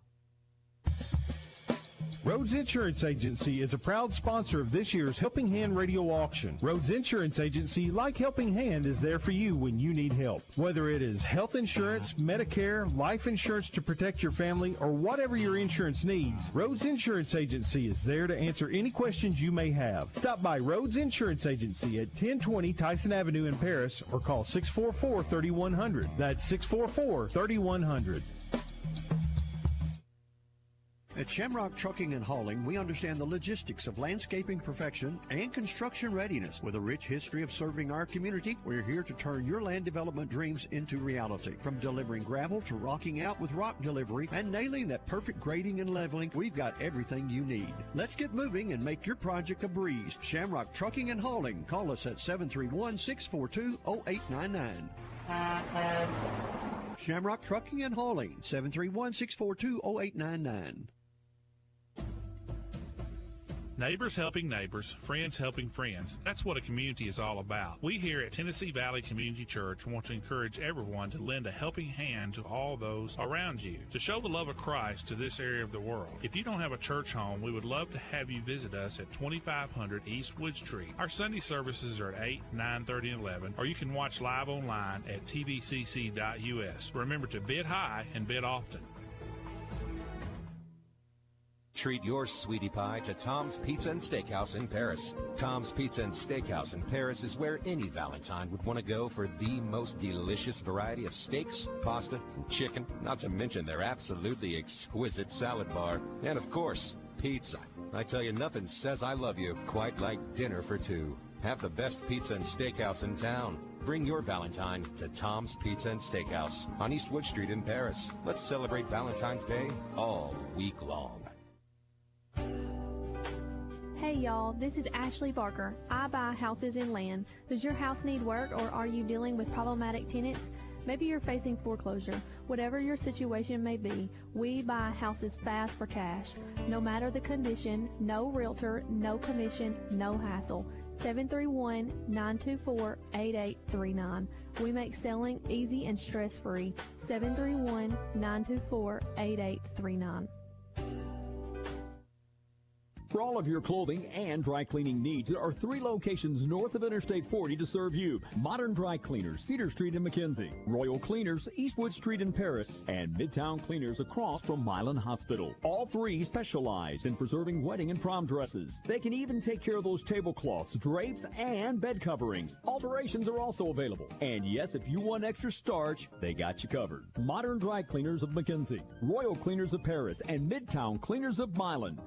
Rhodes Insurance Agency is a proud sponsor of this year's Helping Hand radio auction. Rhodes Insurance Agency, like Helping Hand, is there for you when you need help. Whether it is health insurance, Medicare, life insurance to protect your family, or whatever your insurance needs, Rhodes Insurance Agency is there to answer any questions you may have. Stop by Rhodes Insurance Agency at 1020 Tyson Avenue in Paris or call 644-3100. That's 644-3100. At Shamrock Trucking and Hauling, we understand the logistics of landscaping perfection and construction readiness. With a rich history of serving our community, we're here to turn your land development dreams into reality. From delivering gravel to rocking out with rock delivery and nailing that perfect grading and leveling, we've got everything you need. Let's get moving and make your project a breeze. Shamrock Trucking and Hauling. Call us at 731-642-0899. Shamrock Trucking and Hauling, 731-642-0899. Neighbors helping neighbors, friends helping friends. That's what a community is all about. We here at Tennessee Valley Community Church want to encourage everyone to lend a helping hand to all those around you, to show the love of Christ to this area of the world. If you don't have a church home, we would love to have you visit us at 2500 East Wood Street. Our Sunday services are at 8, 9:30, and 11, or you can watch live online at tvcc.us. Remember to bid high and bid often. Treat your sweetie pie to Tom's Pizza and Steakhouse in Paris. Tom's Pizza and Steakhouse in Paris is where any Valentine would want to go for the most delicious variety of steaks, pasta, and chicken, not to mention their absolutely exquisite salad bar. And of course, pizza. I tell you, nothing says I love you quite like dinner for two. Have the best pizza and steakhouse in town. Bring your Valentine to Tom's Pizza and Steakhouse on East Wood Street in Paris. Let's celebrate Valentine's Day all week long. Hey y'all, this is Ashley Barker. I buy houses and land. Does your house need work, or are you dealing with problematic tenants? Maybe you're facing foreclosure. Whatever your situation may be, we buy houses fast for cash. No matter the condition, no realtor, no commission, no hassle. 731-924-8839. We make selling easy and stress-free. 731-924-8839. For all of your clothing and dry cleaning needs, there are 3 locations north of Interstate 40 to serve you. Modern Dry Cleaners, Cedar Street in McKenzie. Royal Cleaners, Eastwood Street in Paris. And Midtown Cleaners across from Milan Hospital. All 3 specialize in preserving wedding and prom dresses. They can even take care of those tablecloths, drapes, and bed coverings. Alterations are also available. And yes, if you want extra starch, they got you covered. Modern Dry Cleaners of McKenzie, Royal Cleaners of Paris, and Midtown Cleaners of Milan.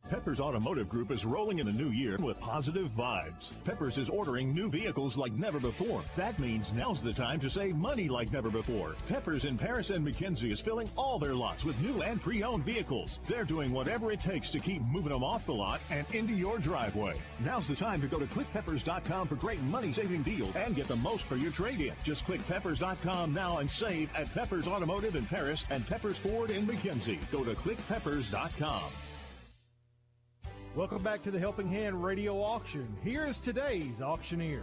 Peppers Automotive Group is rolling in a new year with positive vibes. Peppers is ordering new vehicles like never before. That means now's the time to save money like never before. Peppers in Paris and McKenzie is filling all their lots with new and pre-owned vehicles. They're doing whatever it takes to keep moving them off the lot and into your driveway. Now's the time to go to clickpeppers.com for great money-saving deals and get the most for your trade-in. Just click peppers.com now and save at Peppers Automotive in Paris and Peppers Ford in McKenzie. Go to clickpeppers.com. Welcome back to the Helping Hand Radio Auction. Here is today's auctioneer.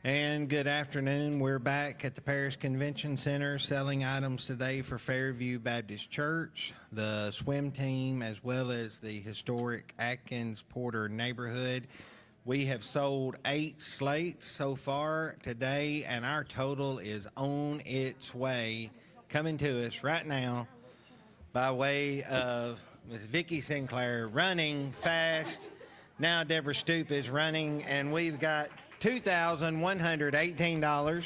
And good afternoon. We're back at the Paris Convention Center selling items today for Fairview Baptist Church, the swim team, as well as the historic Atkins Porter neighborhood. We have sold 8 slates so far today, and our total is on its way, coming to us right now by way of Ms. Vicki Sinclair running fast. Now Deborah Stoop is running, and we've got $2,118.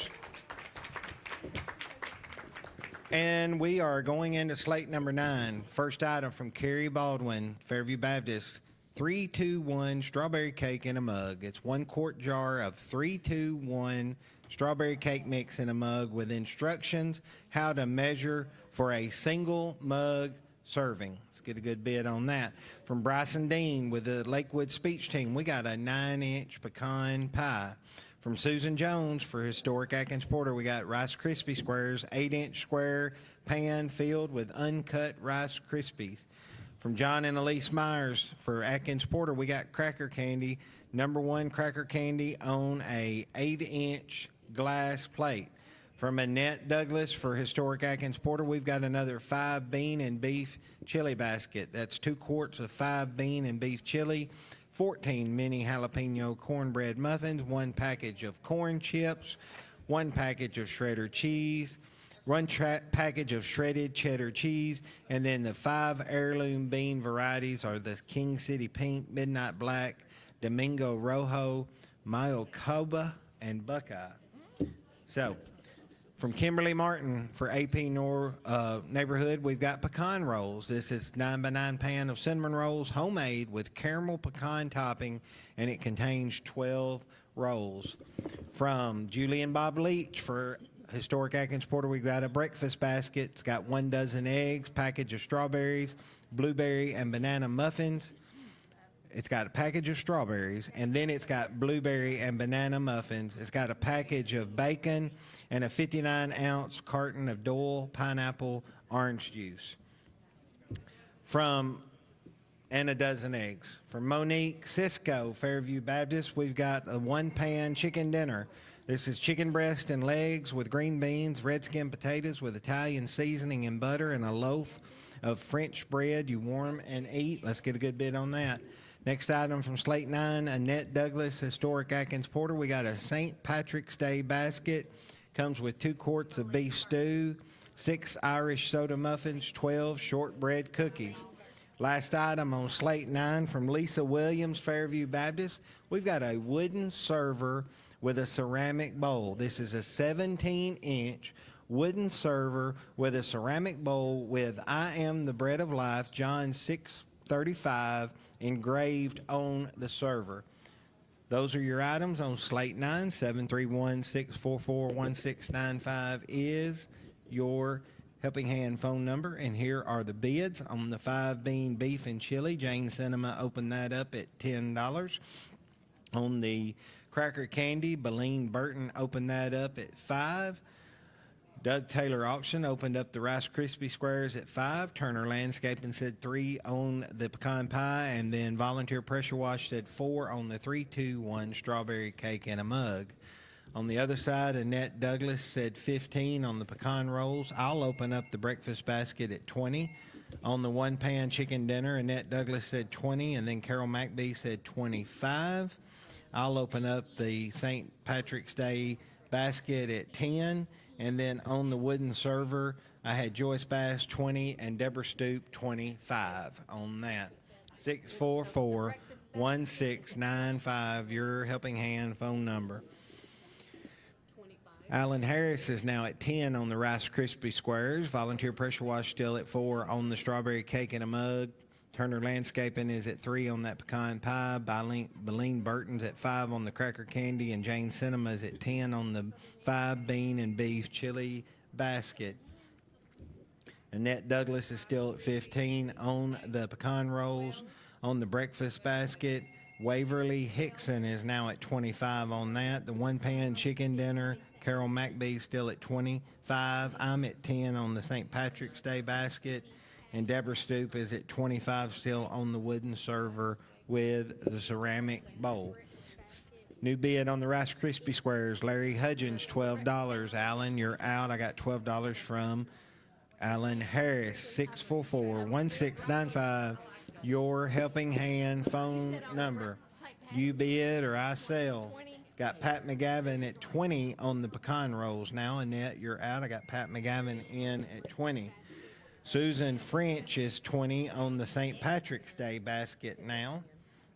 And we are going into slate number 9. First item from Carrie Baldwin, Fairview Baptist, 321 strawberry cake in a mug. It's 1 quart jar of 321 strawberry cake mix in a mug with instructions how to measure for a single mug serving. Let's get a good bid on that. From Bryson Dean with the Lakewood Speech Team, we got a 9-inch pecan pie. From Susan Jones for historic Atkins Porter, we got Rice Krispie Squares, 8-inch square pan filled with uncut Rice Krispies. From John and Elise Myers for Atkins Porter, we got cracker candy, number 1 cracker candy on a 8-inch glass plate. From Annette Douglas for historic Atkins Porter, we've got another 5 bean and beef chili basket. That's 2 quarts of 5 bean and beef chili, 14 mini jalapeno cornbread muffins, 1 package of corn chips, 1 package of shredded cheese, 1 package of shredded cheddar cheese, and then the 5 heirloom bean varieties are the King City Pink, Midnight Black, Domingo Rojo, Mayocoba, and Buckeye. So, from Kimberly Martin for AP Neighborhood, we've got pecan rolls. This is 9x9 pan of cinnamon rolls, homemade with caramel pecan topping, and it contains 12 rolls. From Julie and Bob Leach for historic Atkins Porter, we've got a breakfast basket. It's got 1 dozen eggs, package of strawberries, blueberry, and banana muffins. it's got a package of strawberries, and then it's got blueberry and banana muffins. It's got a package of bacon and a 59-ounce carton of Doyle pineapple orange juice. And a dozen eggs. From Monique Cisco, Fairview Baptist, we've got a one-pan chicken dinner. This is chicken breast and legs with green beans, red skin potatoes with Italian seasoning and butter, and a loaf of French bread you warm and eat. Let's get a good bid on that. Next item from Slate 9, Annette Douglas, Historic Atkins Porter. We got a St. Patrick's Day basket. Comes with 2 quarts of beef stew, 6 Irish soda muffins, 12 shortbread cookies. Last item on Slate 9 from Lisa Williams, Fairview Baptist. We've got a wooden server with a ceramic bowl. This is a 17-inch wooden server with a ceramic bowl with "I am the bread of life," John 6:35, engraved on the server. Those are your items on Slate 9. 731-644-1695 is your Helping Hand phone number. And here are the bids on the 5-bean beef and chili. Jane Cinema opened that up at $10. On the cracker candy, Beleen Burton opened that up at $5. Doug Taylor Auction opened up the Rice Krispie Squares at $5. Turner Landscaping said $3 on the pecan pie, and then Volunteer Pressure Wash said $4 on the 3-2-1 strawberry cake in a mug. On the other side, Annette Douglas said $15 on the pecan rolls. I'll open up the breakfast basket at $20. On the one-pan chicken dinner, Annette Douglas said $20, and then Carol McBee said $25. I'll open up the St. Patrick's Day basket at $10. And then on the wooden server, I had Joyce Bass $20 and Deborah Stoop $25 on that. 644-1695, your Helping Hand phone number. Alan Harris is now at 10 on the Rice Krispie Squares. Volunteer Pressure Wash still at 4 on the strawberry cake in a mug. Turner Landscaping is at 3 on that pecan pie. Beleen Burton's at 5 on the cracker candy, and Jane Cinema is at 10 on the 5-bean and beef chili basket. Annette Douglas is still at 15 on the pecan rolls. On the breakfast basket, Waverly Hickson is now at 25 on that. The one-pan chicken dinner, Carol McBee still at 25. I'm at 10 on the St. Patrick's Day basket. And Deborah Stoop is at 25 still on the wooden server with the ceramic bowl. New bid on the Rice Krispie Squares. Larry Hudgens, $12. Alan, you're out. I got $12 from Alan Harris. 644-1695. Your Helping Hand phone number. You bid or I sell. Got Pat McGavin at 20 on the pecan rolls. Now, Annette, you're out. I got Pat McGavin in at 20. Susan French is 20 on the St. Patrick's Day basket now.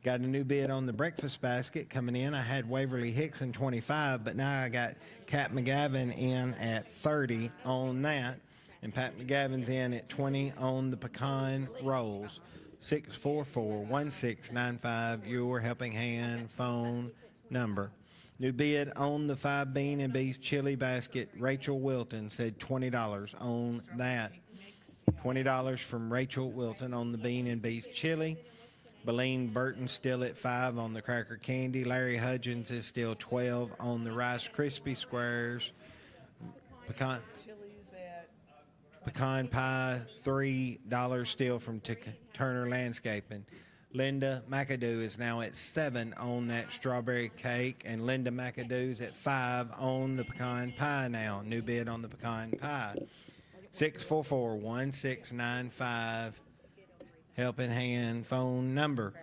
Got a new bid on the breakfast basket coming in. I had Waverly Hickson 25, but now I got Kat McGavin in at 30 on that. And Pat McGavin's in at 20 on the pecan rolls. 644-1695, your Helping Hand phone number. New bid on the 5-bean and beef chili basket. Rachel Wilton said $20 on that. $20 from Rachel Wilton on the bean and beef chili. Beleen Burton still at 5 on the cracker candy. Larry Hudgens is still 12 on the Rice Krispie Squares. Pecan pie, $3 still from Turner Landscaping. Linda McAdoo is now at 7 on that strawberry cake, and Linda McAdoo's at 5 on the pecan pie now. New bid on the pecan pie. 644-1695, Helping Hand phone number.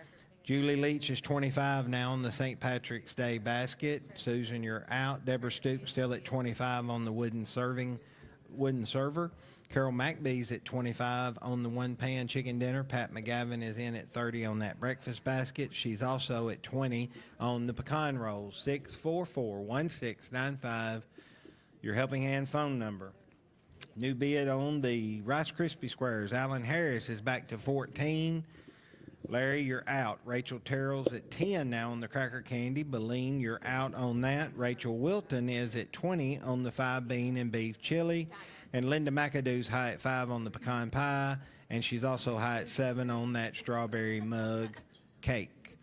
Julie Leach is 25 now on the St. Patrick's Day basket. Susan, you're out. Deborah Stoop still at 25 on the wooden server. Carol McBee's at 25 on the one-pan chicken dinner. Pat McGavin is in at 30 on that breakfast basket. She's also at 20 on the pecan rolls. 644-1695, your Helping Hand phone number. New bid on the Rice Krispie Squares. Alan Harris is back to 14. Larry, you're out. Rachel Terrell's at 10 now on the cracker candy. Beleen, you're out on that. Rachel Wilton is at 20 on the 5-bean and beef chili. And Linda McAdoo's high at 5 on the pecan pie. And she's also high at 7 on that strawberry mug cake.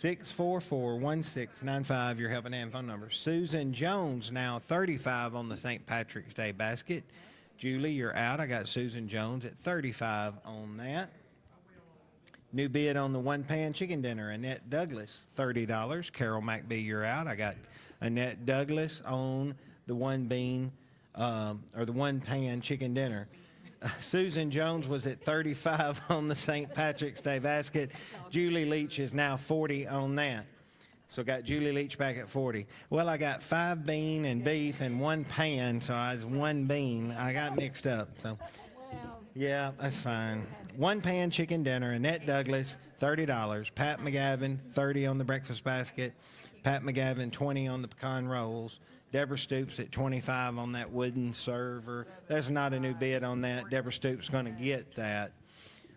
644-1695, your helping hand phone number. Susan Jones, now 35 on the St. Patrick's Day basket. Julie, you're out. I got Susan Jones at 35 on that. New bid on the one-pan chicken dinner, Annette Douglas, $30. Carol McBee, you're out. I got Annette Douglas on the one-pan chicken dinner. Susan Jones was at 35 on the St. Patrick's Day basket. Julie Leach is now 40 on that. So got Julie Leach back at 40. Well, I got 5 bean and beef and 1 pan, so I was 1 bean. I got mixed up. So yeah, that's fine. 1 pan chicken dinner, Annette Douglas, $30. Pat McGavin, 30 on the breakfast basket. Pat McGavin, 20 on the pecan rolls. Deborah Stoops at 25 on that wooden server. There's not a new bid on that. Deborah Stoops going to get that.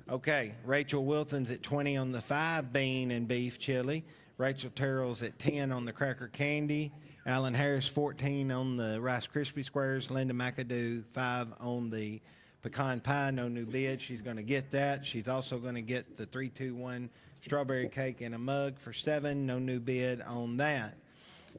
Okay, Rachel Wilton's at 20 on the 5 bean and beef chili. Rachel Terrell's at 10 on the cracker candy. Alan Harris, 14 on the Rice Krispie Squares. Linda McAdoo, 5 on the pecan pie. No new bid. She's going to get that. She's also going to get the 3-2-1 strawberry cake in a mug for 7. No new bid on that.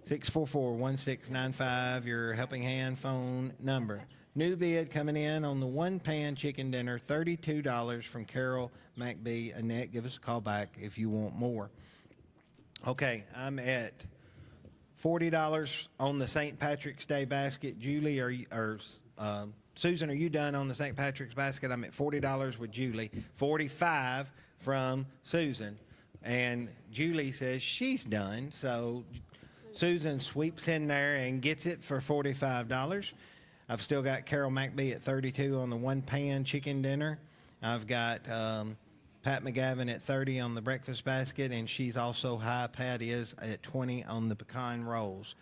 644-1695, your helping hand phone number. New bid coming in on the one-pan chicken dinner, $32 from Carol McBee. Annette, give us a call back if you want more. Okay, I'm at $40 on the St. Patrick's Day basket. Julie, Susan, are you done on the St. Patrick's basket? I'm at $40 with Julie, $45 from Susan. And Julie says she's done, so Susan sweeps in there and gets it for $45. I've still got Carol McBee at 32 on the one-pan chicken dinner. I've got Pat McGavin at 30 on the breakfast basket, and she's also high. Pat is at 20 on the pecan rolls.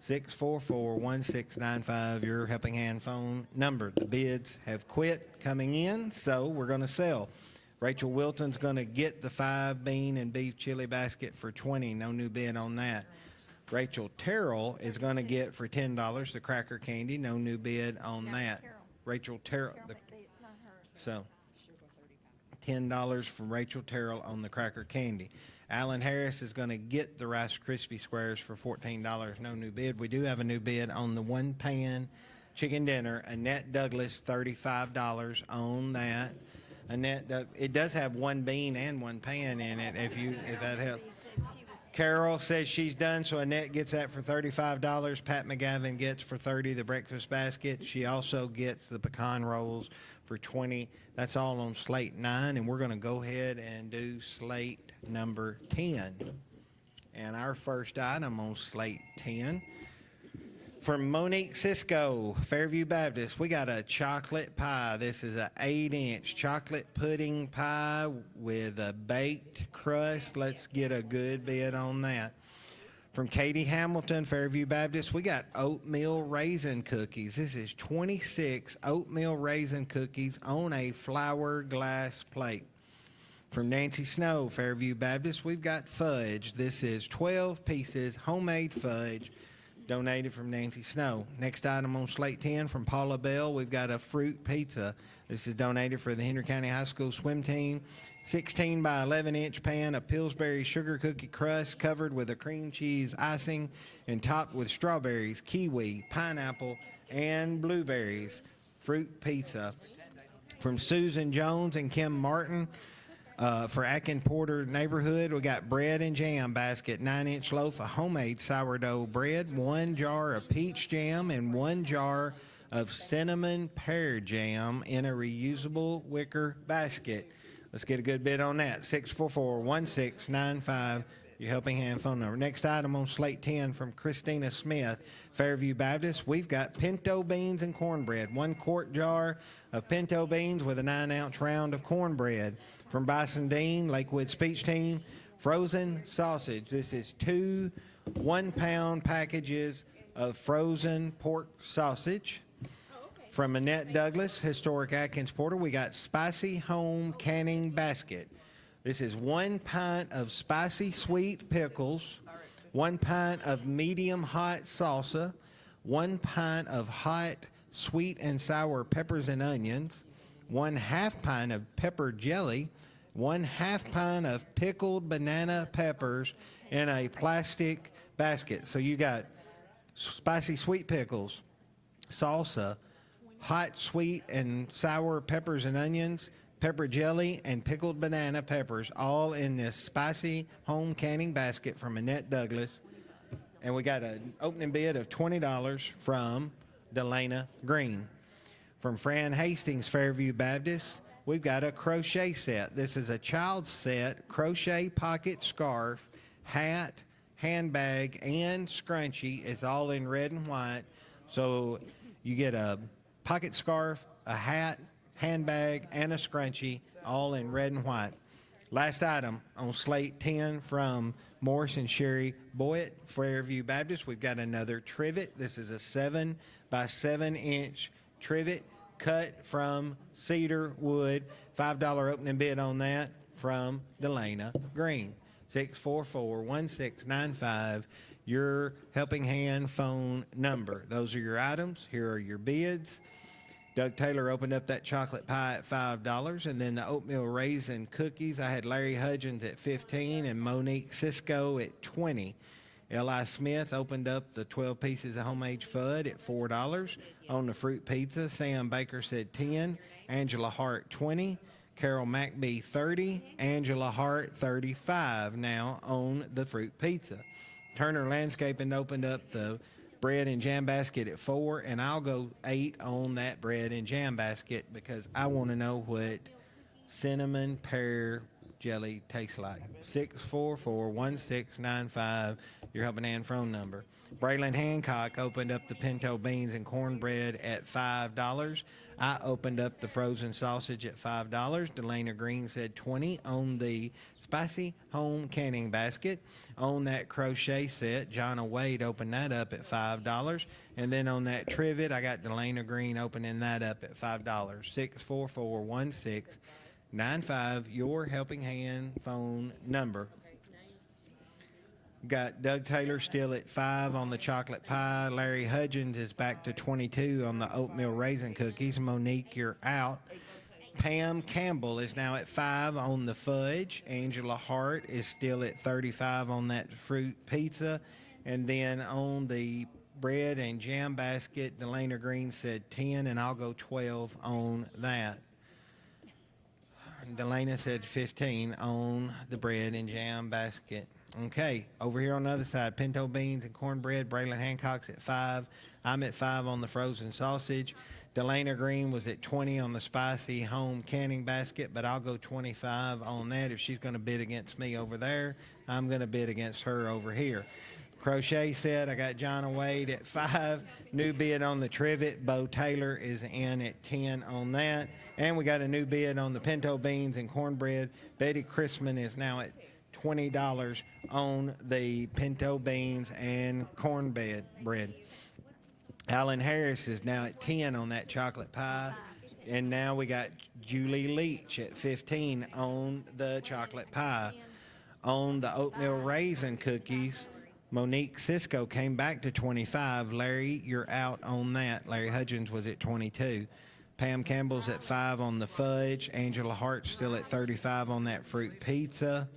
644-1695, your helping hand phone number. The bids have quit coming in, so we're going to sell. Rachel Wilton's going to get the 5 bean and beef chili basket for 20. No new bid on that. Rachel Terrell is going to get for $10 the cracker candy. No new bid on that. Rachel Terrell. So $10 from Rachel Terrell on the cracker candy. Alan Harris is going to get the Rice Krispie Squares for $14. No new bid. We do have a new bid on the one-pan chicken dinner. Annette Douglas, $35 on that. Annette, it does have 1 bean and 1 pan in it, if that helps. Carol says she's done, so Annette gets that for $35. Pat McGavin gets for $30 the breakfast basket. She also gets the pecan rolls for $20. That's all on Slate 9, and we're going to go ahead and do Slate number 10. And our first item on Slate 10, from Monique Cisco, Fairview Baptist, we got a chocolate pie. This is an 8-inch chocolate pudding pie with a baked crust. Let's get a good bid on that. From Katie Hamilton, Fairview Baptist, we got oatmeal raisin cookies. This is 26 oatmeal raisin cookies on a flower glass plate. From Nancy Snow, Fairview Baptist, we've got fudge. This is 12 pieces homemade fudge, donated from Nancy Snow. Next item on Slate 10 from Paula Bell, we've got a fruit pizza. This is donated for the Henry County High School swim team. 16 by 11-inch pan of Pillsbury sugar cookie crust covered with a cream cheese icing and topped with strawberries, kiwi, pineapple, and blueberries. Fruit pizza. From Susan Jones and Kim Martin, for Akin Porter neighborhood, we got bread and jam basket, 9-inch loaf of homemade sourdough bread, 1 jar of peach jam, and 1 jar of cinnamon pear jam in a reusable wicker basket. Let's get a good bid on that. 644-1695, your helping hand phone number. Next item on Slate 10 from Christina Smith, Fairview Baptist. We've got pinto beans and cornbread. 1 quart jar of pinto beans with a 9-ounce round of cornbread. From Bison Dean, Lakewood Speech Team, frozen sausage. This is 2 1-pound packages of frozen pork sausage. From Annette Douglas, Historic Atkins Porter, we got Spicy Home Canning Basket. This is 1 pint of spicy sweet pickles, 1 pint of medium hot salsa, 1 pint of hot sweet and sour peppers and onions, 1/2 pint of pepper jelly, 1/2 pint of pickled banana peppers in a plastic basket. So you got spicy sweet pickles, salsa, hot sweet and sour peppers and onions, pepper jelly, and pickled banana peppers, all in this spicy home canning basket from Annette Douglas. And we got an opening bid of $20 from Delana Green. From Fran Hastings, Fairview Baptist, we've got a crochet set. This is a child's set, crochet pocket scarf, hat, handbag, and scrunchie. It's all in red and white. So you get a pocket scarf, a hat, handbag, and a scrunchie, all in red and white. Last item on Slate 10 from Morris and Sherry Boyd, Fairview Baptist. We've got another trivet. This is a 7 by 7 inch trivet cut from cedar wood. $5 opening bid on that from Delana Green. 644-1695, your helping hand phone number. Those are your items. Here are your bids. Doug Taylor opened up that chocolate pie at $5, and then the oatmeal raisin cookies. I had Larry Hudgens at $15 and Monique Cisco at $20. L.I. Smith opened up the 12 pieces of homemade FUD at $4. On the fruit pizza, Sam Baker said $10, Angela Hart $20, Carol McBee $30, Angela Hart $35 now on the fruit pizza. Turner Landscaping opened up the bread and jam basket at $4, and I'll go $8 on that bread and jam basket because I want to know what cinnamon pear jelly tastes like. 644-1695, your helping hand phone number. Braylon Hancock opened up the pinto beans and cornbread at $5. I opened up the frozen sausage at $5. Delana Green said $20 on the spicy home canning basket. On that crochet set, Jonna Wade opened that up at $5. And then on that trivet, I got Delana Green opening that up at $5. 644-1695, your helping hand phone number. Got Doug Taylor still at $5 on the chocolate pie. Larry Hudgens is back to $22 on the oatmeal raisin cookies. Monique, you're out. Pam Campbell is now at $5 on the fudge. Angela Hart is still at $35 on that fruit pizza. And then on the bread and jam basket, Delana Green said $10, and I'll go $12 on that. Delana said $15 on the bread and jam basket. Okay, over here on the other side, pinto beans and cornbread. Braylon Hancock's at $5. I'm at $5 on the frozen sausage. Delana Green was at $20 on the spicy home canning basket, but I'll go $25 on that. If she's going to bid against me over there, I'm going to bid against her over here. Crochet set, I got Jonna Wade at $5. New bid on the trivet. Bo Taylor is in at $10 on that. And we got a new bid on the pinto beans and cornbread. Betty Chrisman is now at $20 on the pinto beans and cornbread. Alan Harris is now at $10 on that chocolate pie. And now we got Julie Leach at $15 on the chocolate pie. On the oatmeal raisin cookies, Monique Cisco came back to $25. Larry, you're out on that. Larry Hudgens was at $22. Pam Campbell's at $5 on the fudge. Angela Hart's still at $35 on that fruit pizza.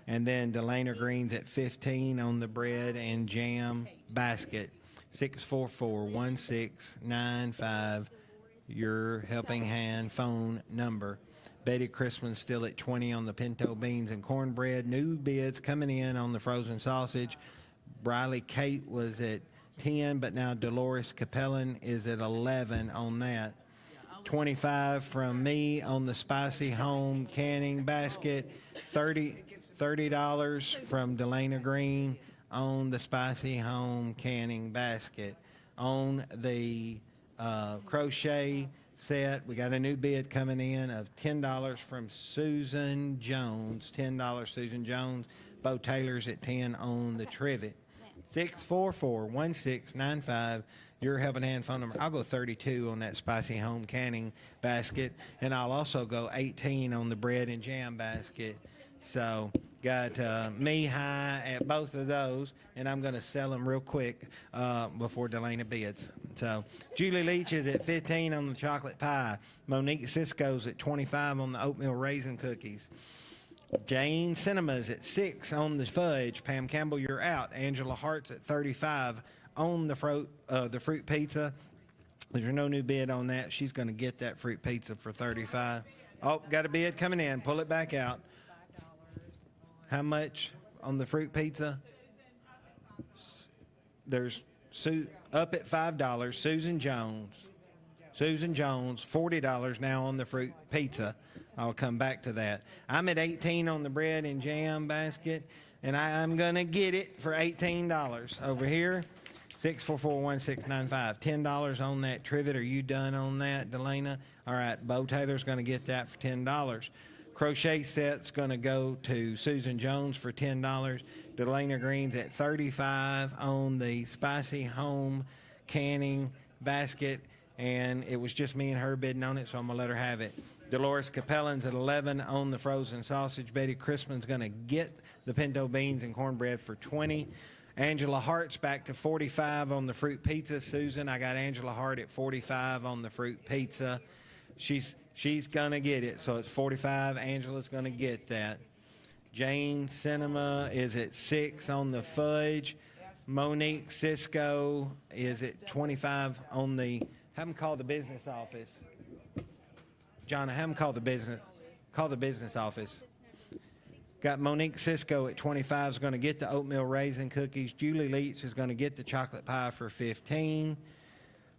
And then Delana Green's at $15 on the bread and jam basket. 644-1695, your helping hand phone number. Betty Chrisman's still at $20 on the pinto beans and cornbread. New bids coming in on the frozen sausage. Briley Kate was at $10, but now Dolores Capellan is at $11 on that. $25 from me on the spicy home canning basket. $30 from Delana Green on the spicy home canning basket. On the crochet set, we got a new bid coming in of $10 from Susan Jones. $10 Susan Jones. Bo Taylor's at $10 on the trivet. 644-1695, your helping hand phone number. I'll go $32 on that spicy home canning basket, and I'll also go $18 on the bread and jam basket. So got me high at both of those, and I'm going to sell them real quick before Delana bids. So Julie Leach is at $15 on the chocolate pie. Monique Cisco's at $25 on the oatmeal raisin cookies. Jane Cinema's at 6 on the fudge. Pam Campbell, you're out. Angela Hart's at 35 on the fruit pizza. There's no new bid on that. She's going to get that fruit pizza for 35. Oh, got a bid coming in. Pull it back out. How much on the fruit pizza? There's up at $5. Susan Jones, $40 now on the fruit pizza. I'll come back to that. I'm at 18 on the bread and jam basket, and I'm going to get it for $18 over here. 644-1695. $10 on that trivet. Are you done on that, Delana? All right, Bo Taylor's going to get that for $10. Crochet set's going to go to Susan Jones for $10. Delana Green's at 35 on the spicy home canning basket, and it was just me and her bidding on it, so I'm going to let her have it. Dolores Capellan's at 11 on the frozen sausage. Betty Crispin's going to get the pinto beans and cornbread for 20. Angela Hart's back to 45 on the fruit pizza. Susan, I got Angela Hart at 45 on the fruit pizza. She's going to get it, so it's 45. Angela's going to get that. Jane Cinema is at 6 on the fudge. Monique Cisco is at 25 on the, have them call the business office. John, have them call the business office. Got Monique Cisco at 25 is going to get the oatmeal raisin cookies. Julie Leach is going to get the chocolate pie for 15.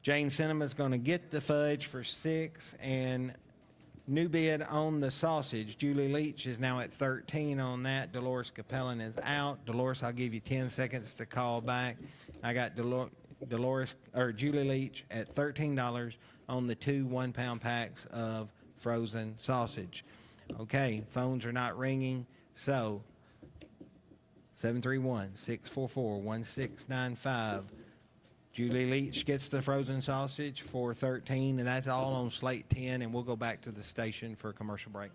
Jane Cinema is going to get the fudge for 6. And new bid on the sausage. Julie Leach is now at 13 on that. Dolores Capellan is out. Dolores, I'll give you 10 seconds to call back. I got Julie Leach at $13 on the 2 1-pound packs of frozen sausage. Okay, phones are not ringing. So, 731-644-1695. Julie Leach gets the frozen sausage for 13, and that's all on Slate 10, and we'll go back to the station for a commercial break.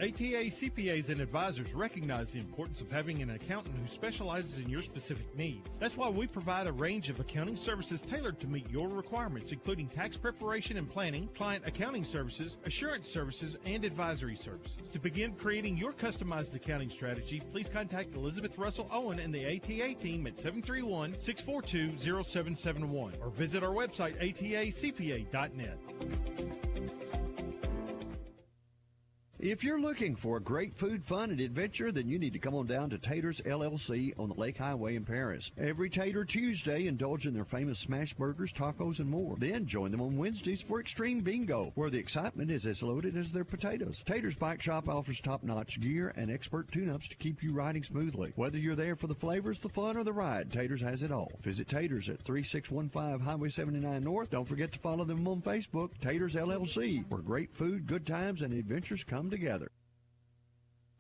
ATA CPAs and advisors recognize the importance of having an accountant who specializes in your specific needs. That's why we provide a range of accounting services tailored to meet your requirements, including tax preparation and planning, client accounting services, assurance services, and advisory services. To begin creating your customized accounting strategy, please contact Elizabeth Russell Owen and the ATA team at 731-642-0771 or visit our website atacpa.net. If you're looking for a great food, fun, and adventure, then you need to come on down to Tater's LLC on the Lake Highway in Paris. Every Tater Tuesday, indulge in their famous smash burgers, tacos, and more. Then join them on Wednesdays for Extreme Bingo, where the excitement is as loaded as their potatoes. Tater's Bike Shop offers top-notch gear and expert tune-ups to keep you riding smoothly. Whether you're there for the flavors, the fun, or the ride, Tater's has it all. Visit Tater's at 3615 Highway 79 North. Don't forget to follow them on Facebook, Tater's LLC, where great food, good times, and adventures come together.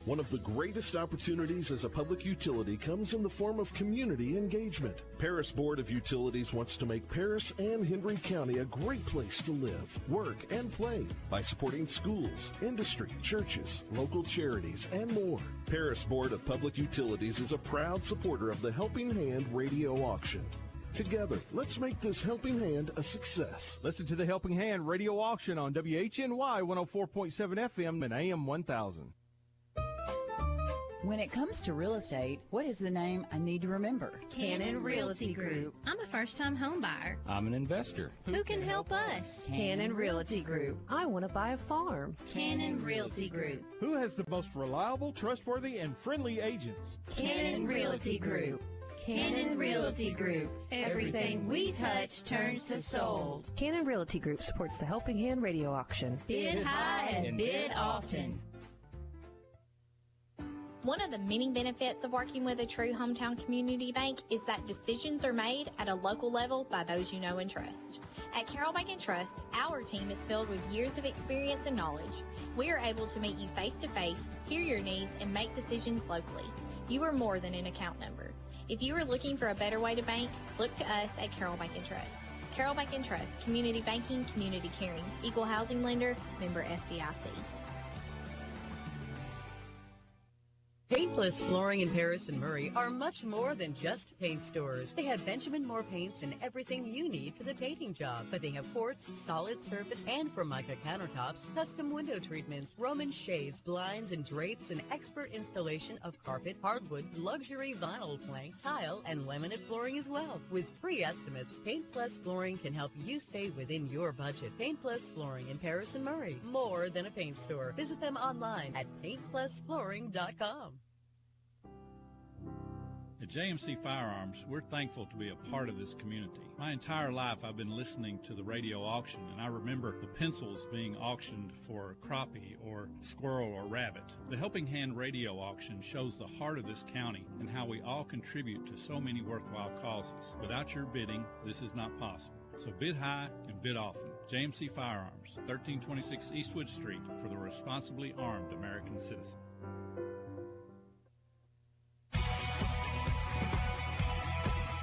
One of the greatest opportunities as a public utility comes in the form of community engagement. Paris Board of Utilities wants to make Paris and Henry County a great place to live, work, and play by supporting schools, industry, churches, local charities, and more. Paris Board of Public Utilities is a proud supporter of the Helping Hand radio auction. Together, let's make this Helping Hand a success. Listen to the Helping Hand radio auction on WHNY 104.7 FM and AM 1000. When it comes to real estate, what is the name I need to remember? Cannon Realty Group. I'm a first-time home buyer. I'm an investor. Who can help us? Cannon Realty Group. I want to buy a farm. Cannon Realty Group. Who has the most reliable, trustworthy, and friendly agents? Cannon Realty Group. Cannon Realty Group. Everything we touch turns to sold. Cannon Realty Group supports the Helping Hand radio auction. Bid high and bid often. One of the many benefits of working with a true hometown community bank is that decisions are made at a local level by those you know and trust. At Carroll Bank & Trust, our team is filled with years of experience and knowledge. We are able to meet you face to face, hear your needs, and make decisions locally. You are more than an account number. If you are looking for a better way to bank, look to us at Carroll Bank & Trust. Carroll Bank & Trust, community banking, community caring, equal housing lender, member FDIC. Paint Plus Flooring in Paris and Murray are much more than just paint stores. They have Benjamin Moore paints and everything you need for the painting job. But they have quartz, solid surface, and Formica countertops, custom window treatments, Roman shades, blinds, and drapes, and expert installation of carpet, hardwood, luxury vinyl plank, tile, and laminate flooring as well. With free estimates, Paint Plus Flooring can help you stay within your budget. Paint Plus Flooring in Paris and Murray. More than a paint store. Visit them online at paintplusflooring.com. At JMC Firearms, we're thankful to be a part of this community. My entire life I've been listening to the radio auction, and I remember the pencils being auctioned for crappie or squirrel or rabbit. The Helping Hand radio auction shows the heart of this county and how we all contribute to so many worthwhile causes. Without your bidding, this is not possible. So bid high and bid often. JMC Firearms, 1326 Eastwood Street, for the responsibly armed American citizen.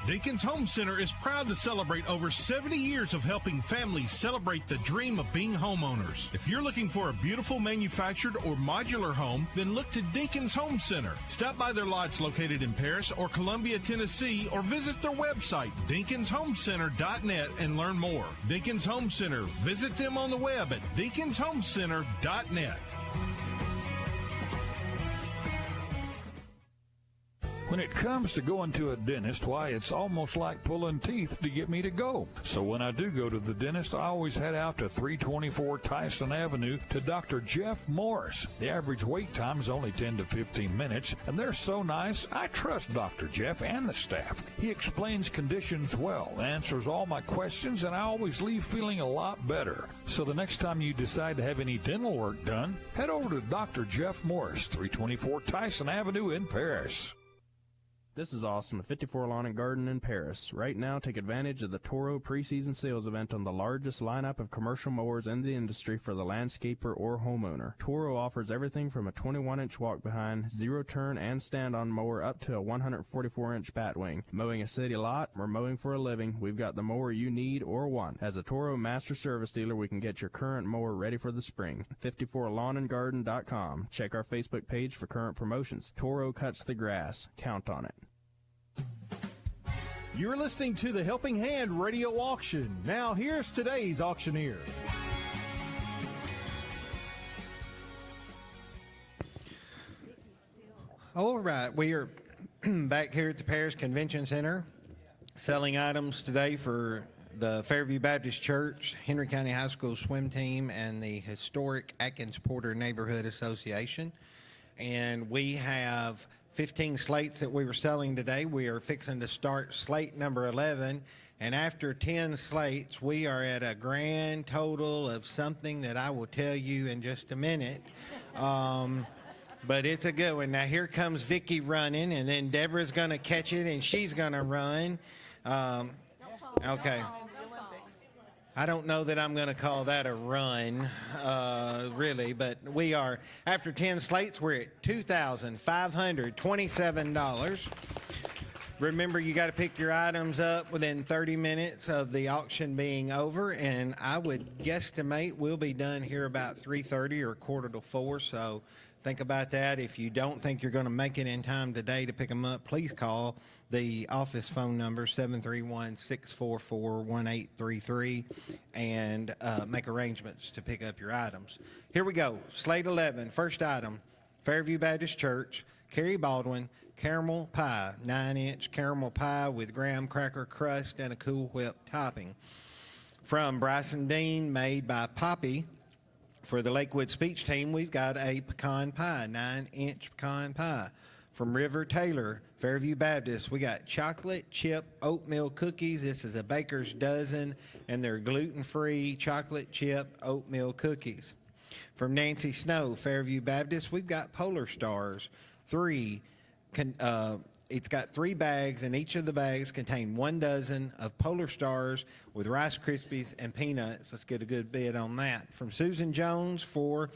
Dinkins Home Center is proud to celebrate over 70 years of helping families celebrate the dream of being homeowners. If you're looking for a beautiful manufactured or modular home, then look to Dinkins Home Center. Stop by their lots located in Paris or Columbia, Tennessee, or visit their website, DinkinsHomeCenter.net, and learn more. Dinkins Home Center. Visit them on the web at DinkinsHomeCenter.net. When it comes to going to a dentist, why, it's almost like pulling teeth to get me to go. So when I do go to the dentist, I always head out to 324 Tyson Avenue to Dr. Jeff Morris. The average wait time is only 10 to 15 minutes, and they're so nice, I trust Dr. Jeff and the staff. He explains conditions well, answers all my questions, and I always leave feeling a lot better. So the next time you decide to have any dental work done, head over to Dr. Jeff Morris, 324 Tyson Avenue in Paris. This is Austin, 54 Lawn & Garden in Paris. Right now, take advantage of the Toro preseason sales event on the largest lineup of commercial mowers in the industry for the landscaper or homeowner. Toro offers everything from a 21-inch walk-behind, zero-turn, and stand-on mower up to a 144-inch batwing. Mowing a city lot or mowing for a living, we've got the mower you need or want. As a Toro master service dealer, we can get your current mower ready for the spring. 54lawnandgarden.com. Check our Facebook page for current promotions. Toro cuts the grass. Count on it. You're listening to the Helping Hand radio auction. Now here's today's auctioneer. All right, we are back here at the Paris Convention Center selling items today for the Fairview Baptist Church, Henry County High School swim team, and the historic Atkins Porter Neighborhood Association. And we have 15 slates that we were selling today. We are fixing to start slate number 11. And after 10 slates, we are at a grand total of something that I will tell you in just a minute. But it's a good one. Now, here comes Vicky running, and then Deborah's going to catch it, and she's going to run. Okay. I don't know that I'm going to call that a run, really, but we are, after 10 slates, we're at $2,527. Remember, you got to pick your items up within 30 minutes of the auction being over, and I would guesstimate we'll be done here about 3:30 or 3:45, so think about that. If you don't think you're going to make it in time today to pick them up, please call the office phone number, 731-644-1833, and make arrangements to pick up your items. Here we go. Slate 11, first item, Fairview Baptist Church, Carrie Baldwin, caramel pie, 9-inch caramel pie with graham cracker crust and a Cool Whip topping. From Bryson Dean, made by Poppy. For the Lakewood speech team, we've got a pecan pie, 9-inch pecan pie. From River Taylor, Fairview Baptist, we got chocolate chip oatmeal cookies. This is a baker's dozen, and they're gluten-free chocolate chip oatmeal cookies. From Nancy Snow, Fairview Baptist, we've got Polar Stars, it's got 3 bags, and each of the bags contain 1 dozen of Polar Stars with Rice Krispies and peanuts. Let's get a good bid on that. From Susan Jones for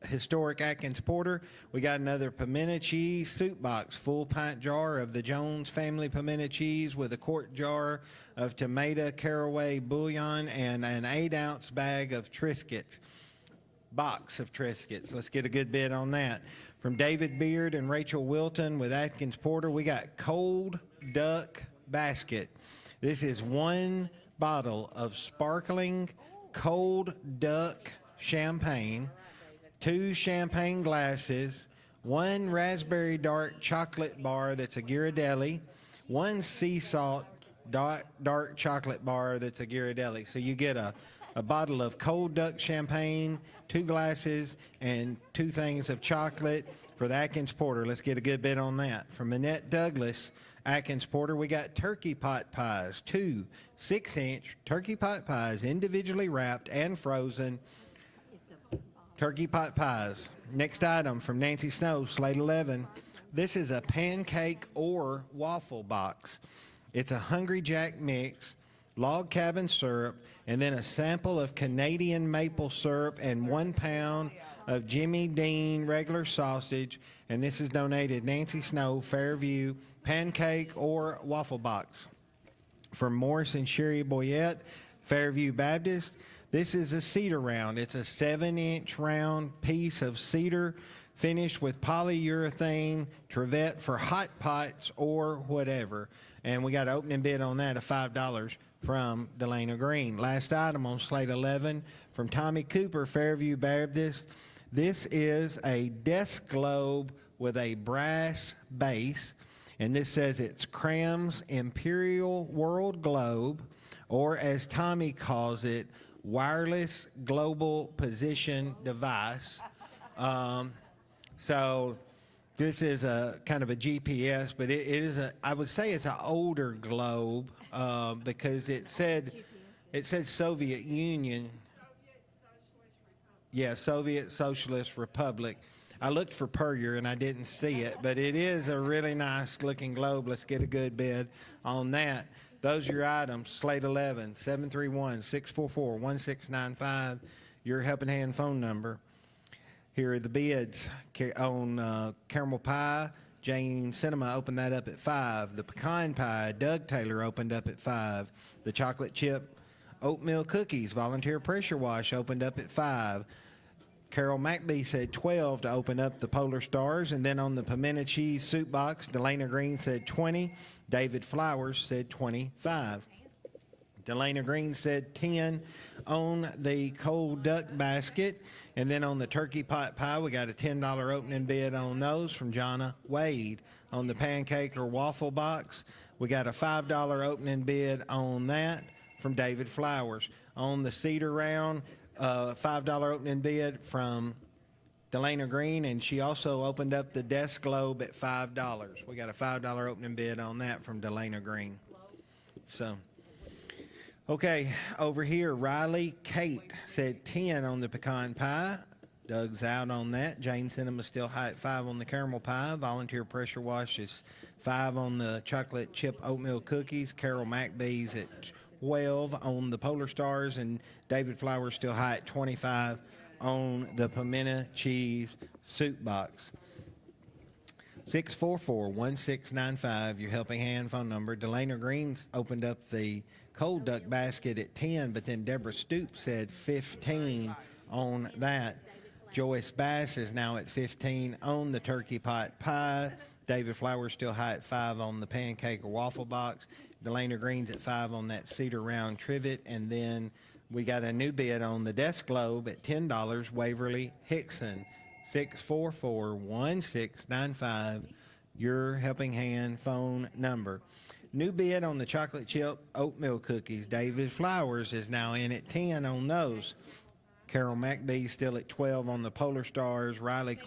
historic Atkins Porter, we got another pimento cheese soup box, full pint jar of the Jones family pimento cheese with a quart jar of tomato caraway bouillon and an 8-ounce bag of Triscuits. Box of Triscuits. Let's get a good bid on that. From David Beard and Rachel Wilton with Atkins Porter, we got Cold Duck Basket. This is one bottle of sparkling Cold Duck champagne, 2 champagne glasses, 1 raspberry dark chocolate bar that's a Ghirardelli, 1 sea salt dark chocolate bar that's a Ghirardelli. So you get a bottle of Cold Duck champagne, 2 glasses, and 2 things of chocolate for the Atkins Porter. Let's get a good bit on that. From Annette Douglas, Atkins Porter, we got turkey pot pies, 2 6-inch turkey pot pies, individually wrapped and frozen. Turkey pot pies. Next item from Nancy Snow, Slate 11. This is a pancake or waffle box. It's a Hungry Jack mix, log cabin syrup, and then a sample of Canadian maple syrup and 1 pound of Jimmy Dean regular sausage. And this is donated Nancy Snow, Fairview, pancake or waffle box. From Morris and Sherry Boyette, Fairview Baptist, this is a cedar round. It's a 7-inch round piece of cedar finished with polyurethane trivet for hot pots or whatever. And we got an opening bid on that of $5 from Delana Green. Last item on Slate 11 from Tommy Cooper, Fairview Baptist. This is a desk globe with a brass base, and this says it's Cram's Imperial World Globe, or as Tommy calls it, wireless global position device. So this is a kind of a GPS, but it is I would say it's an older globe because it said Soviet Union. Yeah, Soviet Socialist Republic. I looked for Puryear and I didn't see it, but it is a really nice looking globe. Let's get a good bid on that. Those are your items. Slate 11, 731-644-1695, your Helping Hand phone number. Here are the bids on caramel pie. Jane Cinema opened that up at 5. The pecan pie, Doug Taylor opened up at 5. The chocolate chip oatmeal cookies, volunteer pressure wash opened up at 5. Carol McBee said 12 to open up the Polar Stars. And then on the pimento cheese soup box, Delana Green said 20. David Flowers said 25. Delana Green said 10 on the cold duck basket. And then on the turkey pot pie, we got a $10 opening bid on those from Jonna Wade. On the pancake or waffle box, we got a $5 opening bid on that from David Flowers. On the cedar round, $5 opening bid from Delana Green, and she also opened up the desk globe at $5. We got a $5 opening bid on that from Delana Green. So, okay, over here, Riley Kate said 10 on the pecan pie. Doug's out on that. Jane Cinema still high at 5 on the caramel pie. Volunteer pressure wash is 5 on the chocolate chip oatmeal cookies. Carol McBee's at 12 on the Polar Stars, and David Flowers still high at 25 on the pimento cheese soup box. 644-1695, your Helping Hand phone number. Delana Green's opened up the cold duck basket at 10, but then Deborah Stoops said 15 on that. Joyce Bass is now at 15 on the turkey pot pie. David Flowers still high at 5 on the pancake or waffle box. Delana Green's at 5 on that cedar round trivet. And then we got a new bid on the desk globe at $10, Waverly Hickson. 644-1695, your Helping Hand phone number. New bid on the chocolate chip oatmeal cookies. David Flowers is now in at 10 on those. Carol McBee still at 12 on the Polar Stars. Riley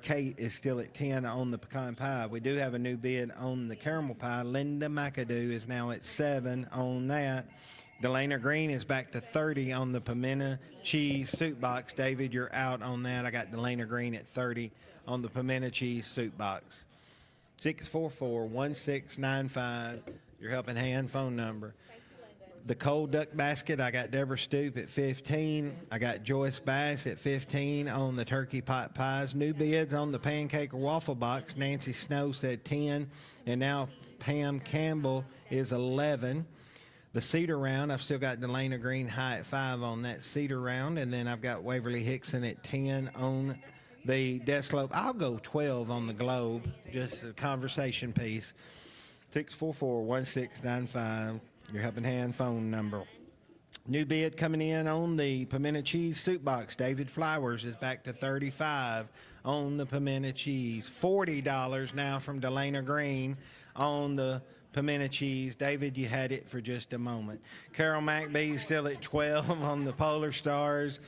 Kate is still at 10 on the pecan pie. We do have a new bid on the caramel pie. Linda McAdoo is now at 7 on that. Delana Green is back to 30 on the pimento cheese soup box. David, you're out on that. I got Delana Green at 30 on the pimento cheese soup box. 644-1695, your Helping Hand phone number. The cold duck basket, I got Deborah Stoop at 15. I got Joyce Bass at 15 on the turkey pot pies. New bids on the pancake or waffle box. Nancy Snow said 10. And now Pam Campbell is 11. The cedar round, I've still got Delana Green high at 5 on that cedar round. And then I've got Waverly Hickson at 10 on The desk globe, I'll go 12 on the globe, just a conversation piece. 644-1695, your helping hand phone number. New bid coming in on the pimento cheese soup box. David Flowers is back to 35 on the pimento cheese. $40 now from Delana Green on the pimento cheese. David, you had it for just a moment. Carol McBee still at 12 on the Polar Stars.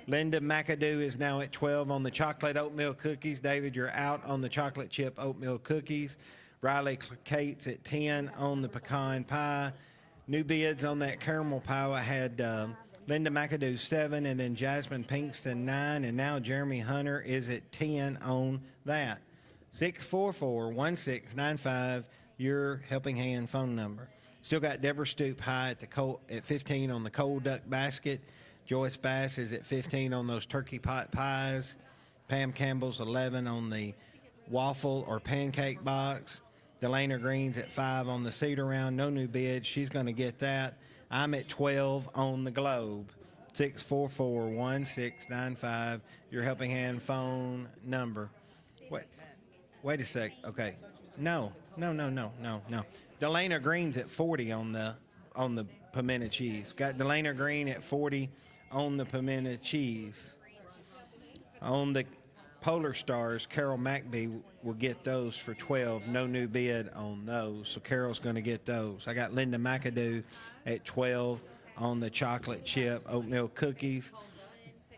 Linda McAdoo is now at 12 on the chocolate oatmeal cookies. David, you're out on the chocolate chip oatmeal cookies. Riley Cates at 10 on the pecan pie. New bids on that caramel pie. I had Linda McAdoo 7 and then Jasmine Pinkston 9, and now Jeremy Hunter is at 10 on that. 644-1695, your helping hand phone number. Still got Deborah Stoop high at 15 on the cold duck basket. Joyce Bass is at 15 on those turkey pot pies. Pam Campbell's 11 on the waffle or pancake box. Delana Green's at 5 on the cedar round. No new bids. She's going to get that. I'm at 12 on the globe. 644-1695, your helping hand phone number. Wait a sec. Okay. No. Delana Green's at 40 on the pimento cheese. Got Delana Green at 40 on the pimento cheese. On the Polar Stars, Carol McBee will get those for 12. No new bid on those, so Carol's going to get those. I got Linda McAdoo at 12 on the chocolate chip oatmeal cookies.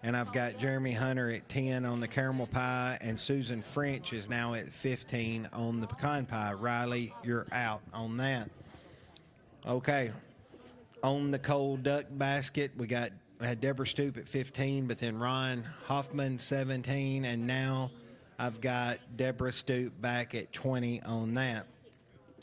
And I've got Jeremy Hunter at 10 on the caramel pie, and Susan French is now at 15 on the pecan pie. Riley, you're out on that. Okay. On the cold duck basket, we had Deborah Stoop at 15, but then Ron Hoffman 17, and now I've got Deborah Stoop back at 20 on that.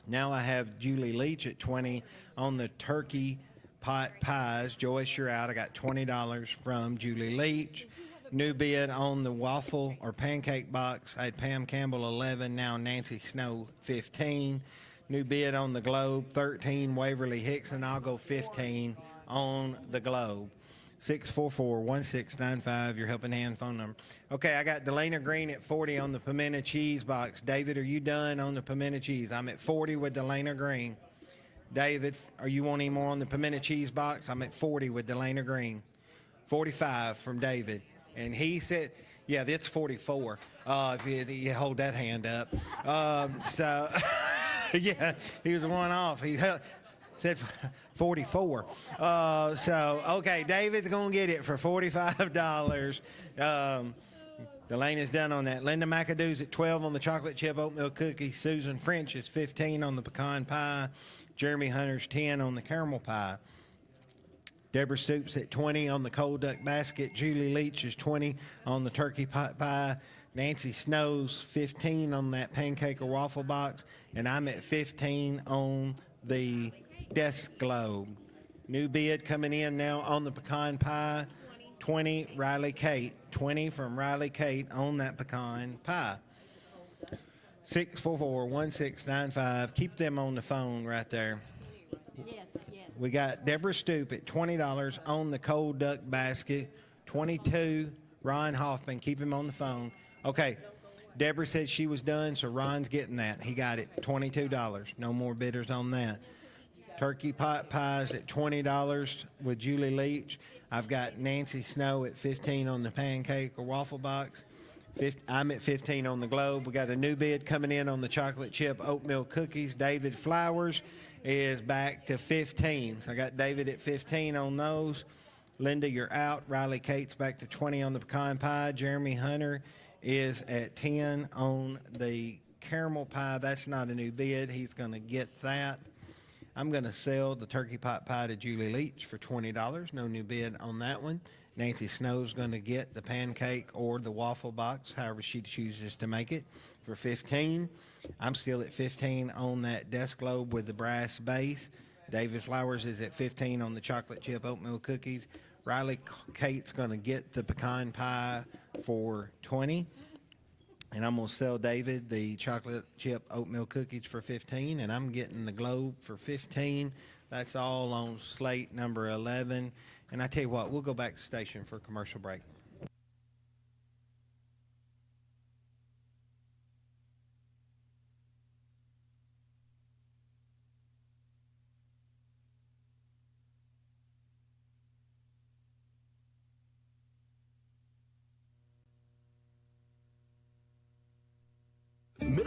Now I have Julie Leach at 20 on the turkey pot pies. Joyce, you're out. I got $20 from Julie Leach. New bid on the waffle or pancake box. I had Pam Campbell 11, now Nancy Snow 15. New bid on the globe, 13, Waverly Hickson. I'll go 15 on the globe. 644-1695, your helping hand phone number. Okay, I got Delana Green at 40 on the pimento cheese box. David, are you done on the pimento cheese? I'm at 40 with Delana Green. David, are you wanting more on the pimento cheese box? I'm at 40 with Delana Green. 45 from David. And he said, yeah, that's 44. If you hold that hand up. Yeah, he was one off. He said 44. Okay, David's going to get it for $45. Delana's done on that. Linda McAdoo's at 12 on the chocolate chip oatmeal cookie. Susan French is 15 on the pecan pie. Jeremy Hunter's 10 on the caramel pie. Deborah Stoops at 20 on the cold duck basket. Julie Leach is 20 on the turkey pot pie. Nancy Snow's 15 on that pancake or waffle box. And I'm at 15 on the desk globe. New bid coming in now on the pecan pie. 20, Riley Kate. 20 from Riley Kate on that pecan pie. 644-1695. Keep them on the phone right there. Yes. We got Deborah Stoop at $20 on the cold duck basket. 22, Ron Hoffman. Keep him on the phone. Okay. Deborah said she was done, so Ron's getting that. He got it. $22. No more bidders on that. Turkey pot pies at $20 with Julie Leach. I've got Nancy Snow at 15 on the pancake or waffle box. I'm at 15 on the globe. We got a new bid coming in on the chocolate chip oatmeal cookies. David Flowers is back to 15. So I got David at 15 on those. Linda, you're out. Riley Cates back to 20 on the pecan pie. Jeremy Hunter is at 10 on the caramel pie. That's not a new bid. He's going to get that. I'm going to sell the turkey pot pie to Julie Leach for $20. No new bid on that one. Nancy Snow's going to get the pancake or the waffle box, however she chooses to make it, for $15. I'm still at 15 on that desk globe with the brass base. David Flowers is at 15 on the chocolate chip oatmeal cookies. Riley Cate's going to get the pecan pie for $20. And I'm going to sell David the chocolate chip oatmeal cookies for $15. And I'm getting the globe for $15. That's all on slate number 11. And I tell you what, we'll go back to the station for a commercial break.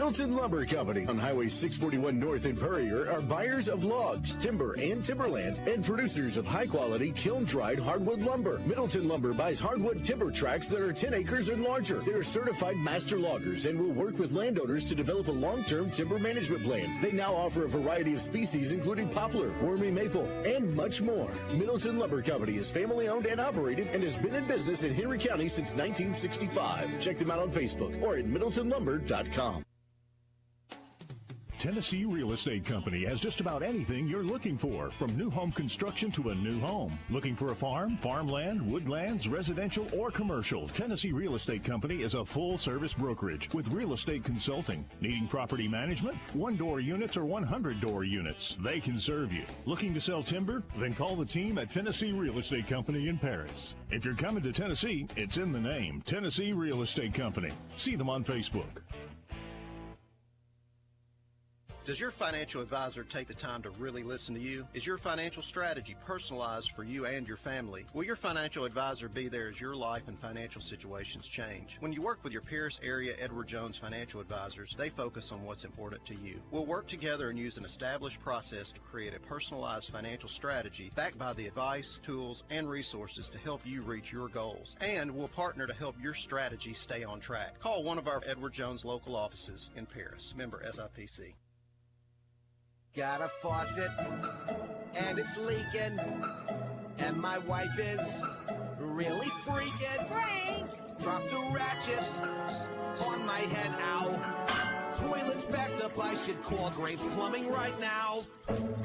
Middleton Lumber Company on Highway 641 North in Purrier are buyers of logs, timber, and timberland, and producers of high-quality kiln-dried hardwood lumber. Middleton Lumber buys hardwood timber tracts that are 10 acres and larger. They are certified master loggers and will work with landowners to develop a long-term timber management plan. They now offer a variety of species, including poplar, wormy maple, and much more. Middleton Lumber Company is family-owned and operated and has been in business in Henry County since 1965. Check them out on Facebook or at middletonlumber.com. Tennessee Real Estate Company has just about anything you're looking for, from new home construction to a new home. Looking for a farm, farmland, woodlands, residential, or commercial? Tennessee Real Estate Company is a full-service brokerage with real estate consulting. Needing property management? One-door units or 100-door units? They can serve you. Looking to sell timber? Then call the team at Tennessee Real Estate Company in Paris. If you're coming to Tennessee, it's in the name, Tennessee Real Estate Company. See them on Facebook. Does your financial advisor take the time to really listen to you? Is your financial strategy personalized for you and your family? Will your financial advisor be there as your life and financial situations change? When you work with your Pierce area Edward Jones financial advisors, they focus on what's important to you. We'll work together and use an established process to create a personalized financial strategy backed by the advice, tools, and resources to help you reach your goals. And we'll partner to help your strategy stay on track. Call one of our Edward Jones local offices in Paris. Member SIPC. Got a faucet, and it's leaking, and my wife is really freaking. Frank! Dropped a ratchet on my head, ow. Toilet's backed up, I should call Graves Plumbing right now.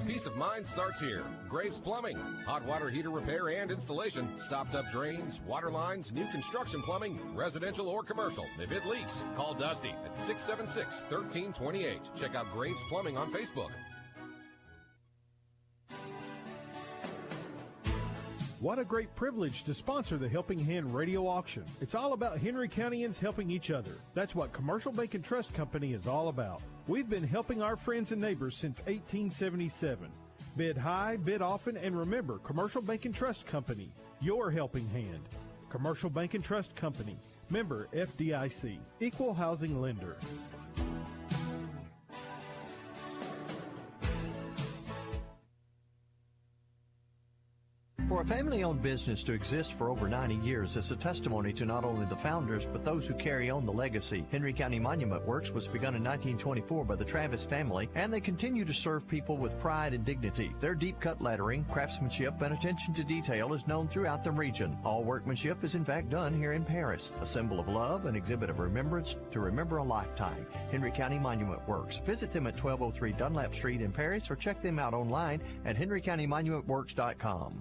Peace of mind starts here. Graves Plumbing. Hot water heater repair and installation. Stopped up drains, water lines, new construction plumbing, residential or commercial. If it leaks, call Dusty at 676-1328. Check out Graves Plumbing on Facebook. What a great privilege to sponsor the Helping Hand Radio Auction. It's all about Henry Countyans helping each other. That's what Commercial Bank and Trust Company is all about. We've been helping our friends and neighbors since 1877. Bid high, bid often, and remember, Commercial Bank and Trust Company, your helping hand. Commercial Bank and Trust Company, member FDIC, equal housing lender. For a family-owned business to exist for over 90 years is a testimony to not only the founders, but those who carry on the legacy. Henry County Monument Works was begun in 1924 by the Travis family, and they continue to serve people with pride and dignity. Their deep-cut lettering, craftsmanship, and attention to detail is known throughout the region. All workmanship is in fact done here in Paris, a symbol of love, an exhibit of remembrance to remember a lifetime. Henry County Monument Works. Visit them at 1203 Dunlap Street in Paris or check them out online at henrycountymonumentworks.com.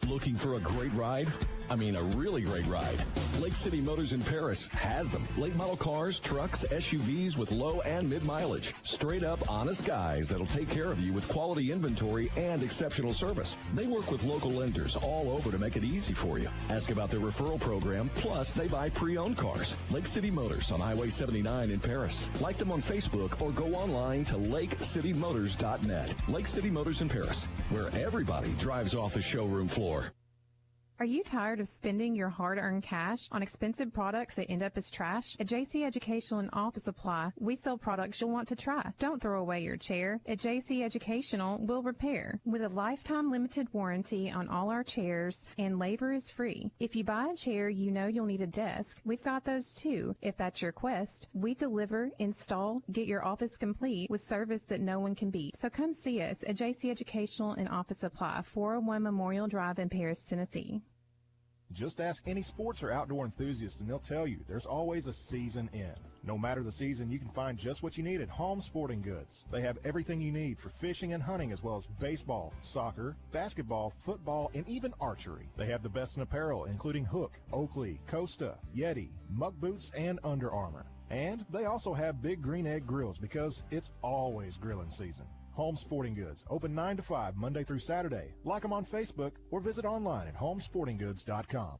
Looking for a great ride? I mean, a really great ride. Lake City Motors in Paris has them. Late model cars, trucks, SUVs with low and mid mileage. Straight up honest guys that'll take care of you with quality inventory and exceptional service. They work with local lenders all over to make it easy for you. Ask about their referral program, plus they buy pre-owned cars. Lake City Motors on Highway 79 in Paris. Like them on Facebook or go online to lakecitymotors.net. Lake City Motors in Paris, where everybody drives off the showroom floor. Are you tired of spending your hard-earned cash on expensive products that end up as trash? At JC Educational and Office Supply, we sell products you'll want to try. Don't throw away your chair. At JC Educational, we'll repair. With a lifetime limited warranty on all our chairs, and labor is free. If you buy a chair you know you'll need a desk, we've got those too, if that's your quest. We deliver, install, get your office complete with service that no one can beat. So come see us at JC Educational and Office Supply, 401 Memorial Drive in Paris, Tennessee. Just ask any sports or outdoor enthusiast and they'll tell you there's always a season in. No matter the season, you can find just what you need at Home Sporting Goods. They have everything you need for fishing and hunting, as well as baseball, soccer, basketball, football, and even archery. They have the best in apparel, including Hook, Oakley, Costa, Yeti, Muck Boots, and Under Armour. And they also have Big Green Egg Grills because it's always grilling season. Home Sporting Goods, open 9 to 5 Monday through Saturday. Like them on Facebook or visit online at homesportinggoods.com.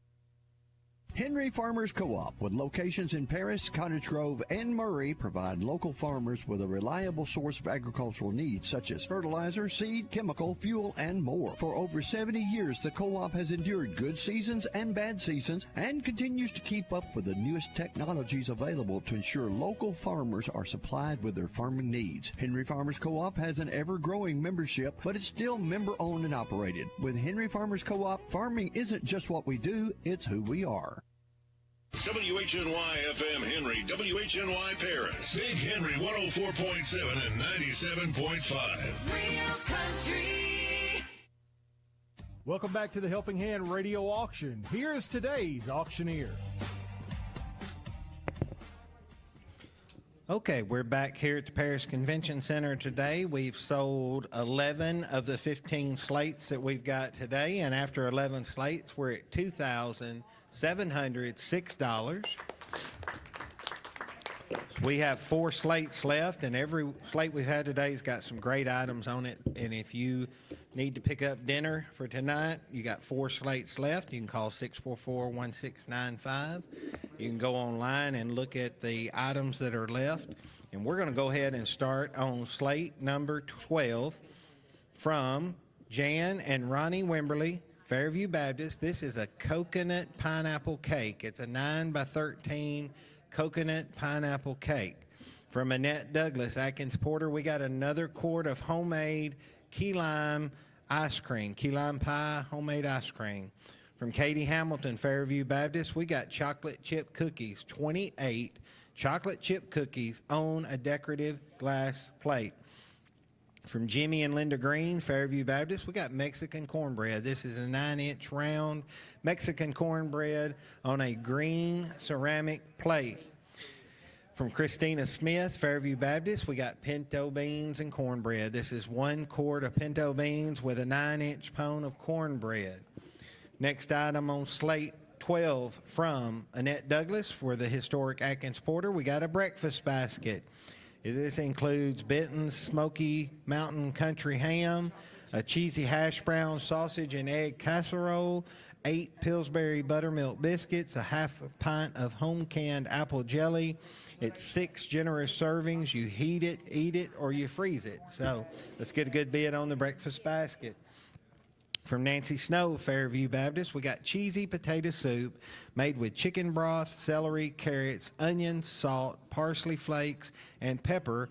Henry Farmers Co-op, with locations in Paris, Cottage Grove, and Murray, provide local farmers with a reliable source of agricultural needs such as fertilizer, seed, chemical, fuel, and more. For over 70 years, the co-op has endured good seasons and bad seasons and continues to keep up with the newest technologies available to ensure local farmers are supplied with their farming needs. Henry Farmers Co-op has an ever-growing membership, but it's still member-owned and operated. With Henry Farmers Co-op, farming isn't just what we do, it's who we are. WHNY FM Henry, WHNY Paris, Big Henry 104.7 and 97.5. Real country. Welcome back to the Helping Hand Radio Auction. Here is today's auctioneer. Okay, we're back here at the Paris Convention Center today. We've sold 11 of the 15 slates that we've got today, and after 11 slates, we're at $2,706. We have 4 slates left, and every slate we've had today has got some great items on it. And if you need to pick up dinner for tonight, you got 4 slates left. You can call 644-1695. You can go online and look at the items that are left. And we're going to go ahead and start on slate number 12 from Jan and Ronnie Wimberly, Fairview Baptist. This is a coconut pineapple cake. It's a 9 by 13 coconut pineapple cake. From Annette Douglas, Atkins Porter, we got another quart of homemade key lime ice cream, key lime pie, homemade ice cream. From Katie Hamilton, Fairview Baptist, we got chocolate chip cookies, 28 chocolate chip cookies on a decorative glass plate. From Jimmy and Linda Green, Fairview Baptist, we got Mexican cornbread. This is a 9-inch round Mexican cornbread on a green ceramic plate. From Christina Smith, Fairview Baptist, we got pinto beans and cornbread. This is 1 quart of pinto beans with a 9-inch pone of cornbread. Next item on slate 12 from Annette Douglas for the historic Atkins Porter, we got a breakfast basket. This includes Benton's Smoky Mountain Country Ham, a cheesy hash brown sausage and egg casserole, 8 Pillsbury buttermilk biscuits, a half a pint of home canned apple jelly. It's 6 generous servings. You heat it, eat it, or you freeze it. So let's get a good bid on the breakfast basket. From Nancy Snow, Fairview Baptist, we got cheesy potato soup made with chicken broth, celery, carrots, onions, salt, parsley flakes, and pepper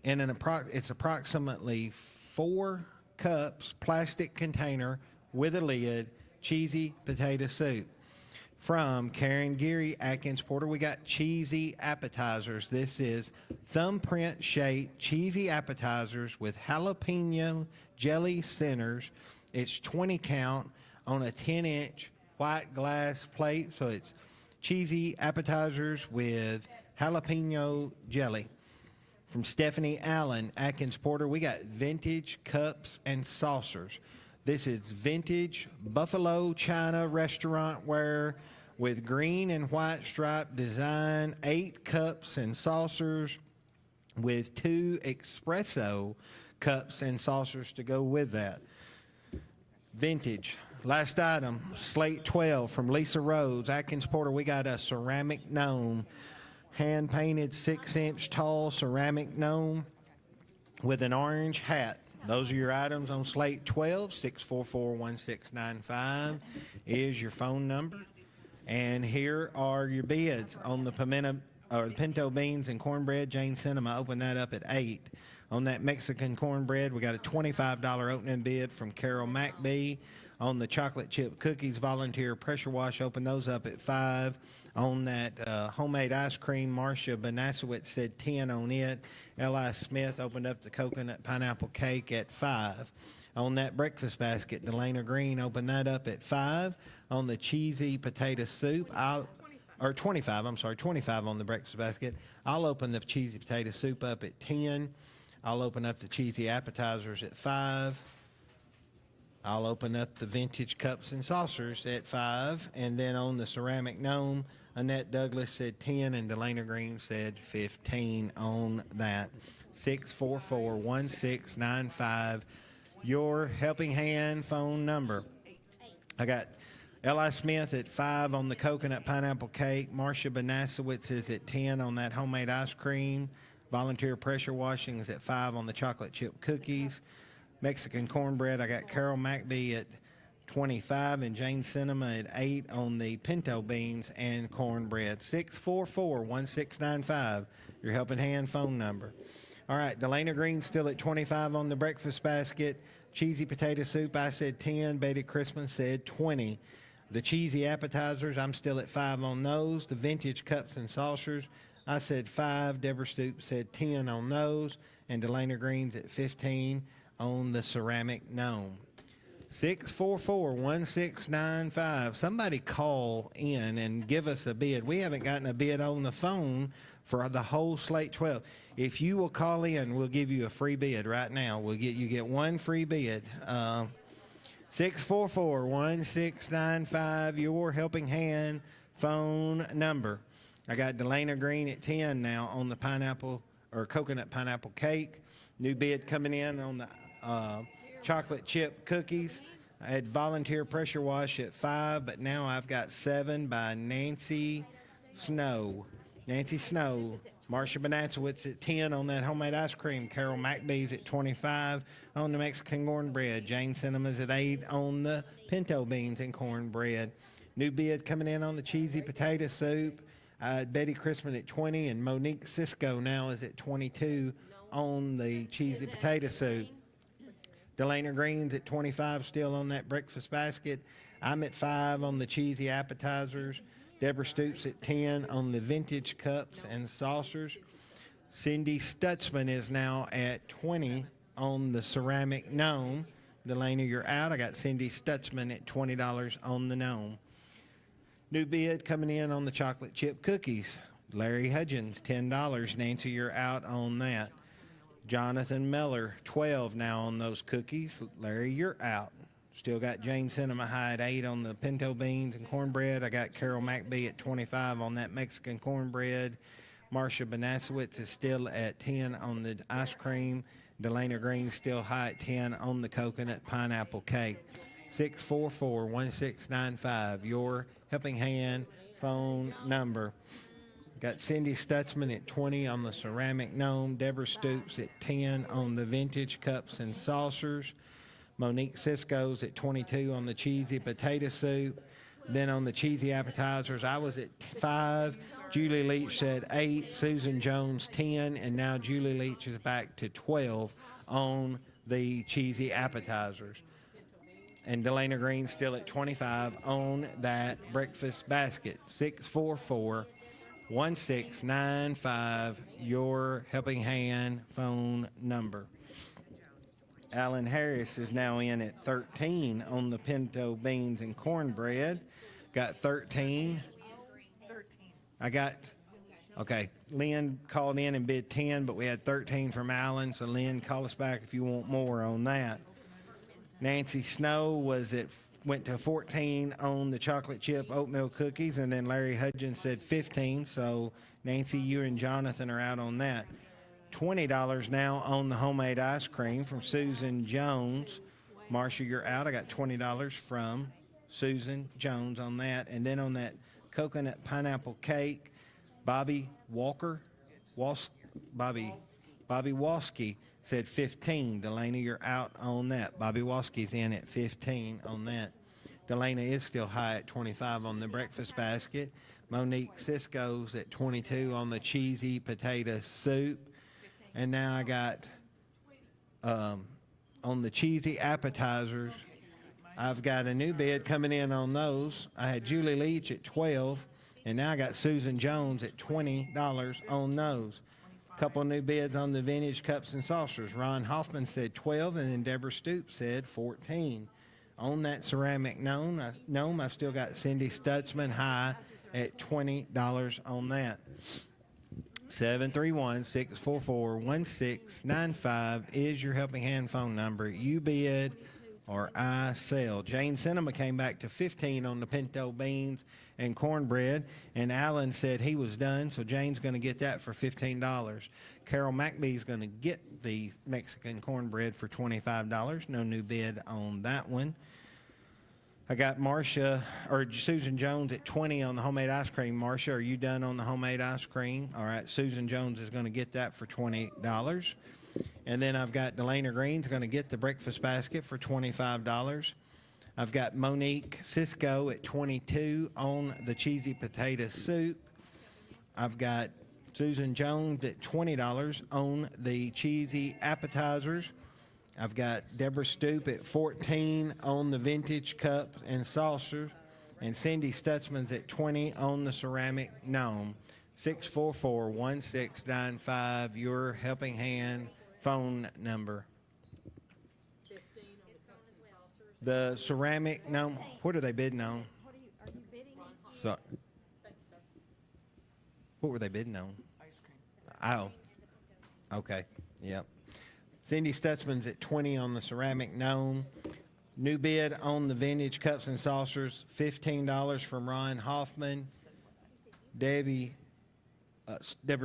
in it's approximately 4 cups plastic container with a lid, cheesy potato soup. From Karen Geary, Atkins Porter, we got cheesy appetizers. This is thumbprint shaped cheesy appetizers with jalapeno jelly centers. It's 20 count on a 10-inch white glass plate. So it's cheesy appetizers with jalapeno jelly. From Stephanie Allen, Atkins Porter, we got vintage cups and saucers. This is vintage Buffalo China restaurant ware with green and white striped design, 8 cups and saucers with 2 espresso cups and saucers to go with that. Vintage. Last item, slate 12 from Lisa Rhodes, Atkins Porter. We got a ceramic gnome, hand-painted 6-inch tall ceramic gnome with an orange hat. Those are your items on slate 12. 644-1695 is your phone number. And here are your bids on the pinto beans and cornbread. Jane Cinema opened that up at 8. On that Mexican cornbread, we got a $25 opening bid from Carol McBee. On the chocolate chip cookies, volunteer pressure wash, open those up at 5. On that homemade ice cream, Marcia Banasowitz said 10 on it. L.I. Smith opened up the coconut pineapple cake at 5. On that breakfast basket, Delana Green opened that up at 5. On the cheesy potato soup, 25 on the breakfast basket. I'll open the cheesy potato soup up at 10. I'll open up the cheesy appetizers at 5. I'll open up the vintage cups and saucers at 5. And then on the ceramic gnome, Annette Douglas said 10 and Delana Green said 15 on that. 644-1695, your Helping Hand phone number. I got L.I. Smith at 5 on the coconut pineapple cake. Marcia Banasowitz is at 10 on that homemade ice cream. Volunteer pressure washing is at 5 on the chocolate chip cookies. Mexican cornbread, I got Carol McBee at 25 and Jane Cinema at 8 on the pinto beans and cornbread. 644-1695, your helping hand phone number. All right, Delana Green still at 25 on the breakfast basket. Cheesy potato soup, I said 10. Betty Christmas said 20. The cheesy appetizers, I'm still at 5 on those. The vintage cups and saucers, I said 5. Deborah Stoops said 10 on those. And Delana Green's at 15 on the ceramic gnome. 644-1695. Somebody call in and give us a bid. We haven't gotten a bid on the phone for the whole Slate 12. If you will call in, we'll give you a free bid right now. You get one free bid. 644-1695, your helping hand phone number. I got Delana Green at 10 now on the pineapple or coconut pineapple cake. New bid coming in on the chocolate chip cookies. I had volunteer pressure wash at 5, but now I've got 7 by Nancy Snow. Nancy Snow. Marcia Banasowitz at 10 on that homemade ice cream. Carol McBee's at 25 on the Mexican cornbread. Jane Cinema's at 8 on the pinto beans and cornbread. New bid coming in on the cheesy potato soup. Betty Christmas at 20 and Monique Cisco now is at 22 on the cheesy potato soup. Delana Green's at 25 still on that breakfast basket. I'm at 5 on the cheesy appetizers. Deborah Stoops at 10 on the vintage cups and saucers. Cindy Stutzman is now at 20 on the ceramic gnome. Delana, you're out. I got Cindy Stutzman at $20 on the gnome. New bid coming in on the chocolate chip cookies. Larry Hudgens, $10. Nancy, you're out on that. Jonathan Miller, 12 now on those cookies. Larry, you're out. Still got Jane Cinema High at 8 on the pinto beans and cornbread. I got Carol McBee at 25 on that Mexican cornbread. Marcia Banasowitz is still at 10 on the ice cream. Delana Green still high at 10 on the coconut pineapple cake. 644-1695, your helping hand phone number. Got Cindy Stutzman at 20 on the ceramic gnome. Deborah Stoops at 10 on the vintage cups and saucers. Monique Cisco's at 22 on the cheesy potato soup. Then on the cheesy appetizers, I was at 5. Julie Leach said 8. Susan Jones, 10. And now Julie Leach is back to 12 on the cheesy appetizers. And Delana Green still at 25 on that breakfast basket. 644-1695, your helping hand phone number. Alan Harris is now in at 13 on the pinto beans and cornbread. Got 13. Okay, Lynn called in and bid 10, but we had 13 from Alan, so Lynn, call us back if you want more on that. Nancy Snow went to 14 on the chocolate chip oatmeal cookies, and then Larry Hudgens said 15, so Nancy, you and Jonathan are out on that. $20 now on the homemade ice cream from Susan Jones. Marcia, you're out. I got $20 from Susan Jones on that. And then on that coconut pineapple cake, Bobby Waskey said 15. Delana, you're out on that. Bobby Waskey's in at 15 on that. Delana is still high at 25 on the breakfast basket. Monique Cisco's at 22 on the cheesy potato soup. And now I got, on the cheesy appetizers, I've got a new bid coming in on those. I had Julie Leach at 12, and now I got Susan Jones at $20 on those. A couple of new bids on the vintage cups and saucers. Ron Hoffman said 12, and then Deborah Stoops said 14. On that ceramic gnome, I've still got Cindy Stutzman high at $20 on that. 731-644-1695 is your helping hand phone number. You bid or I sell. Jane Cinema came back to 15 on the pinto beans and cornbread, and Alan said he was done, so Jane's going to get that for $15. Carol McBee's going to get the Mexican cornbread for $25. No new bid on that one. I got Marcia or Susan Jones at 20 on the homemade ice cream. Marcia, are you done on the homemade ice cream? All right, Susan Jones is going to get that for $20. And then I've got Delana Green's going to get the breakfast basket for $25. I've got Monique Cisco at 22 on the cheesy potato soup. I've got Susan Jones at $20 on the cheesy appetizers. I've got Deborah Stoop at 14 on the vintage cups and saucers. And Cindy Stutzman's at 20 on the ceramic gnome. 644-1695, your helping hand phone number. The ceramic gnome, what are they bidding on? Are you bidding? So, what were they bidding on? Ice cream. Oh, okay, yep. Cindy Stutzman's at 20 on the ceramic gnome. New bid on the vintage cups and saucers, $15 from Ron Hoffman. Deborah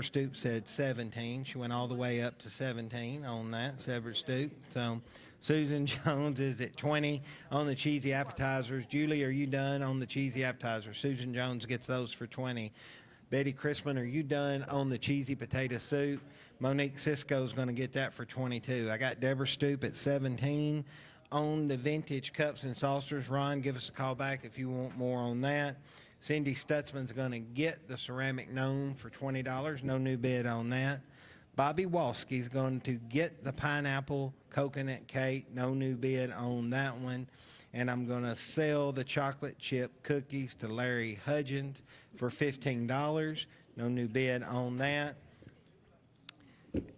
Stoop said 17. She went all the way up to 17 on that, Deborah Stoop. So Susan Jones is at 20 on the cheesy appetizers. Julie, are you done on the cheesy appetizers? Susan Jones gets those for 20. Betty Crispin, are you done on the cheesy potato soup? Monique Cisco's going to get that for 22. I got Deborah Stoop at 17 on the vintage cups and saucers. Ron, give us a call back if you want more on that. Cindy Stutzman's going to get the ceramic gnome for $20. No new bid on that. Bobby Walski's going to get the pineapple coconut cake. No new bid on that one. And I'm going to sell the chocolate chip cookies to Larry Hudgens for $15. No new bid on that.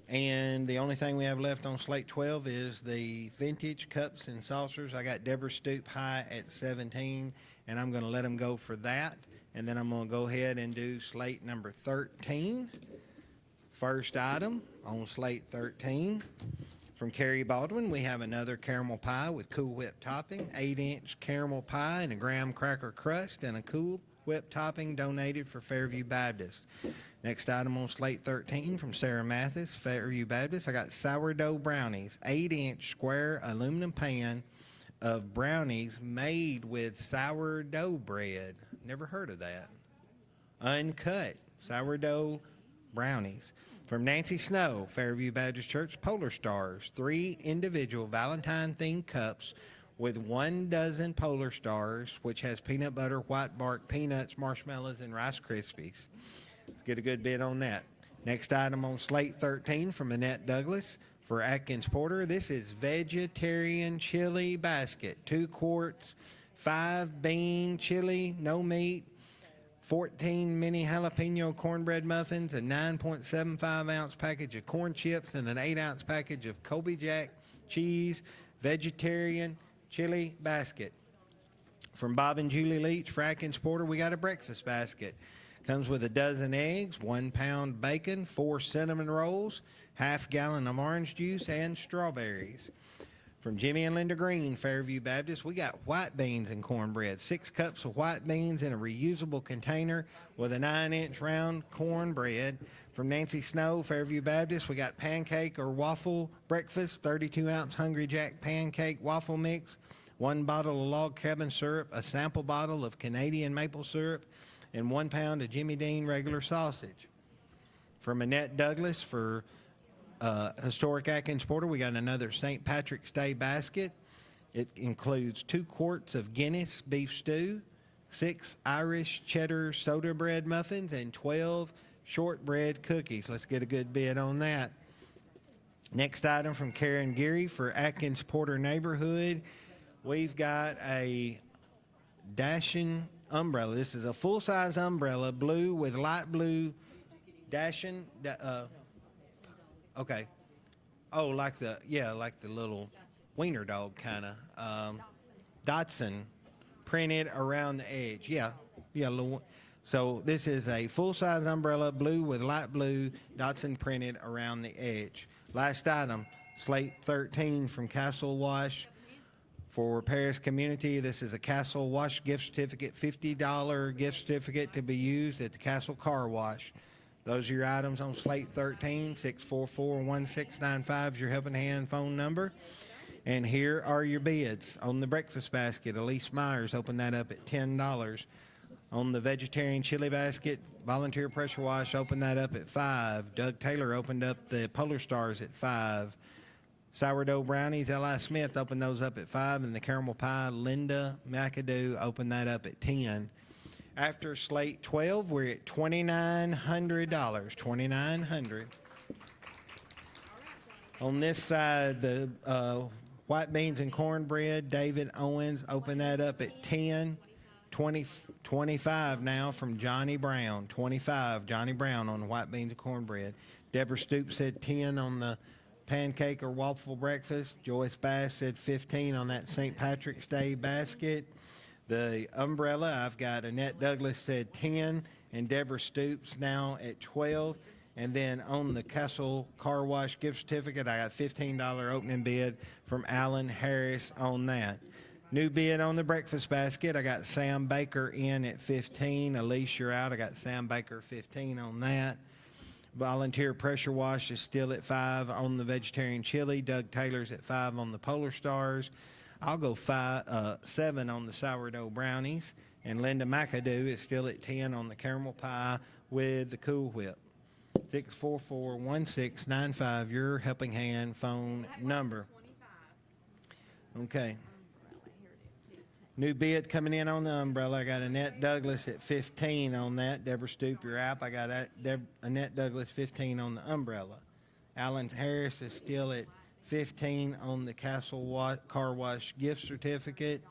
And the only thing we have left on Slate 12 is the vintage cups and saucers. I got Deborah Stoop high at 17, and I'm going to let them go for that. And then I'm going to go ahead and do Slate number 13. First item on Slate 13. From Carrie Baldwin, we have another caramel pie with Cool Whip topping, 8-inch caramel pie and a graham cracker crust and a Cool Whip topping donated for Fairview Baptist. Next item on Slate 13 from Sarah Mathis, Fairview Baptist. I got sourdough brownies, 8-inch square aluminum pan of brownies made with sourdough bread. Never heard of that. Uncut sourdough brownies. From Nancy Snow, Fairview Baptist Church, Polar Stars, 3 individual Valentine-themed cups with 1 dozen Polar Stars, which has peanut butter, white bark, peanuts, marshmallows, and Rice Krispies. Let's get a good bid on that. Next item on Slate 13 from Annette Douglas for Atkins Porter. This is vegetarian chili basket. 2 quarts, 5 bean chili, no meat, 14 mini jalapeno cornbread muffins, a 9.75 ounce package of corn chips, and an 8 ounce package of Colby Jack cheese, vegetarian chili basket. From Bob and Julie Leach for Atkins Porter, we got a breakfast basket. Comes with a dozen eggs, 1 pound bacon, 4 cinnamon rolls, half gallon of orange juice, and strawberries. From Jimmy and Linda Green, Fairview Baptist, we got white beans and cornbread. 6 cups of white beans in a reusable container with a 9-inch round cornbread. From Nancy Snow, Fairview Baptist, we got pancake or waffle breakfast, 32-ounce Hungry Jack pancake waffle mix, 1 bottle of log cabin syrup, a sample bottle of Canadian maple syrup, and 1 pound of Jimmy Dean regular sausage. From Annette Douglas for Historic Atkins Porter, we got another St. Patrick's Day basket. It includes 2 quarts of Guinness beef stew, 6 Irish cheddar soda bread muffins, and 12 shortbread cookies. Let's get a good bid on that. Next item from Karen Geary for Atkins Porter Neighborhood. We've got a dashing umbrella. This is a full-size umbrella, blue with light blue dashing. Okay. Oh, like the little wiener dog kind of. Dotson printed around the edge. Yeah. So this is a full-size umbrella, blue with light blue Dotson printed around the edge. Last item, Slate 13 from Castle Wash. For Paris Community, this is a Castle Wash gift certificate, $50 gift certificate to be used at the Castle Car Wash. Those are your items on Slate 13. 644-1695 is your helping hand phone number. And here are your bids. On the breakfast basket, Elise Myers opened that up at $10. On the vegetarian chili basket, Volunteer Pressure Wash opened that up at $5. Doug Taylor opened up the Polar Stars at $5. Sourdough brownies, L.I. Smith opened those up at $5. And the caramel pie, Linda McAdoo opened that up at $10. After Slate 12, we're at $2,900. $2,900. On this side, the white beans and cornbread, David Owens opened that up at $10. 25 now from Johnny Brown. 25, Johnny Brown on the white beans and cornbread. Deborah Stoops said 10 on the pancake or waffle breakfast. Joyce Bass said 15 on that St. Patrick's Day basket. The umbrella, I've got Annette Douglas said 10, and Deborah Stoops now at 12. And then on the Castle Car Wash gift certificate, I got $15 opening bid from Alan Harris on that. New bid on the breakfast basket, I got Sam Baker in at 15. Elise, you're out. I got Sam Baker 15 on that. Volunteer Pressure Wash is still at 5 on the vegetarian chili. Doug Taylor's at 5 on the Polar Stars. I'll go 7 on the sourdough brownies. And Linda McAdoo is still at 10 on the caramel pie with the Cool Whip. 644-1695, your helping hand phone number. Okay. New bid coming in on the umbrella. I got Annette Douglas at 15 on that. Deborah Stoop, you're out. I got Annette Douglas 15 on the umbrella. Alan Harris is still at 15 on the Castle Car Wash gift certificate.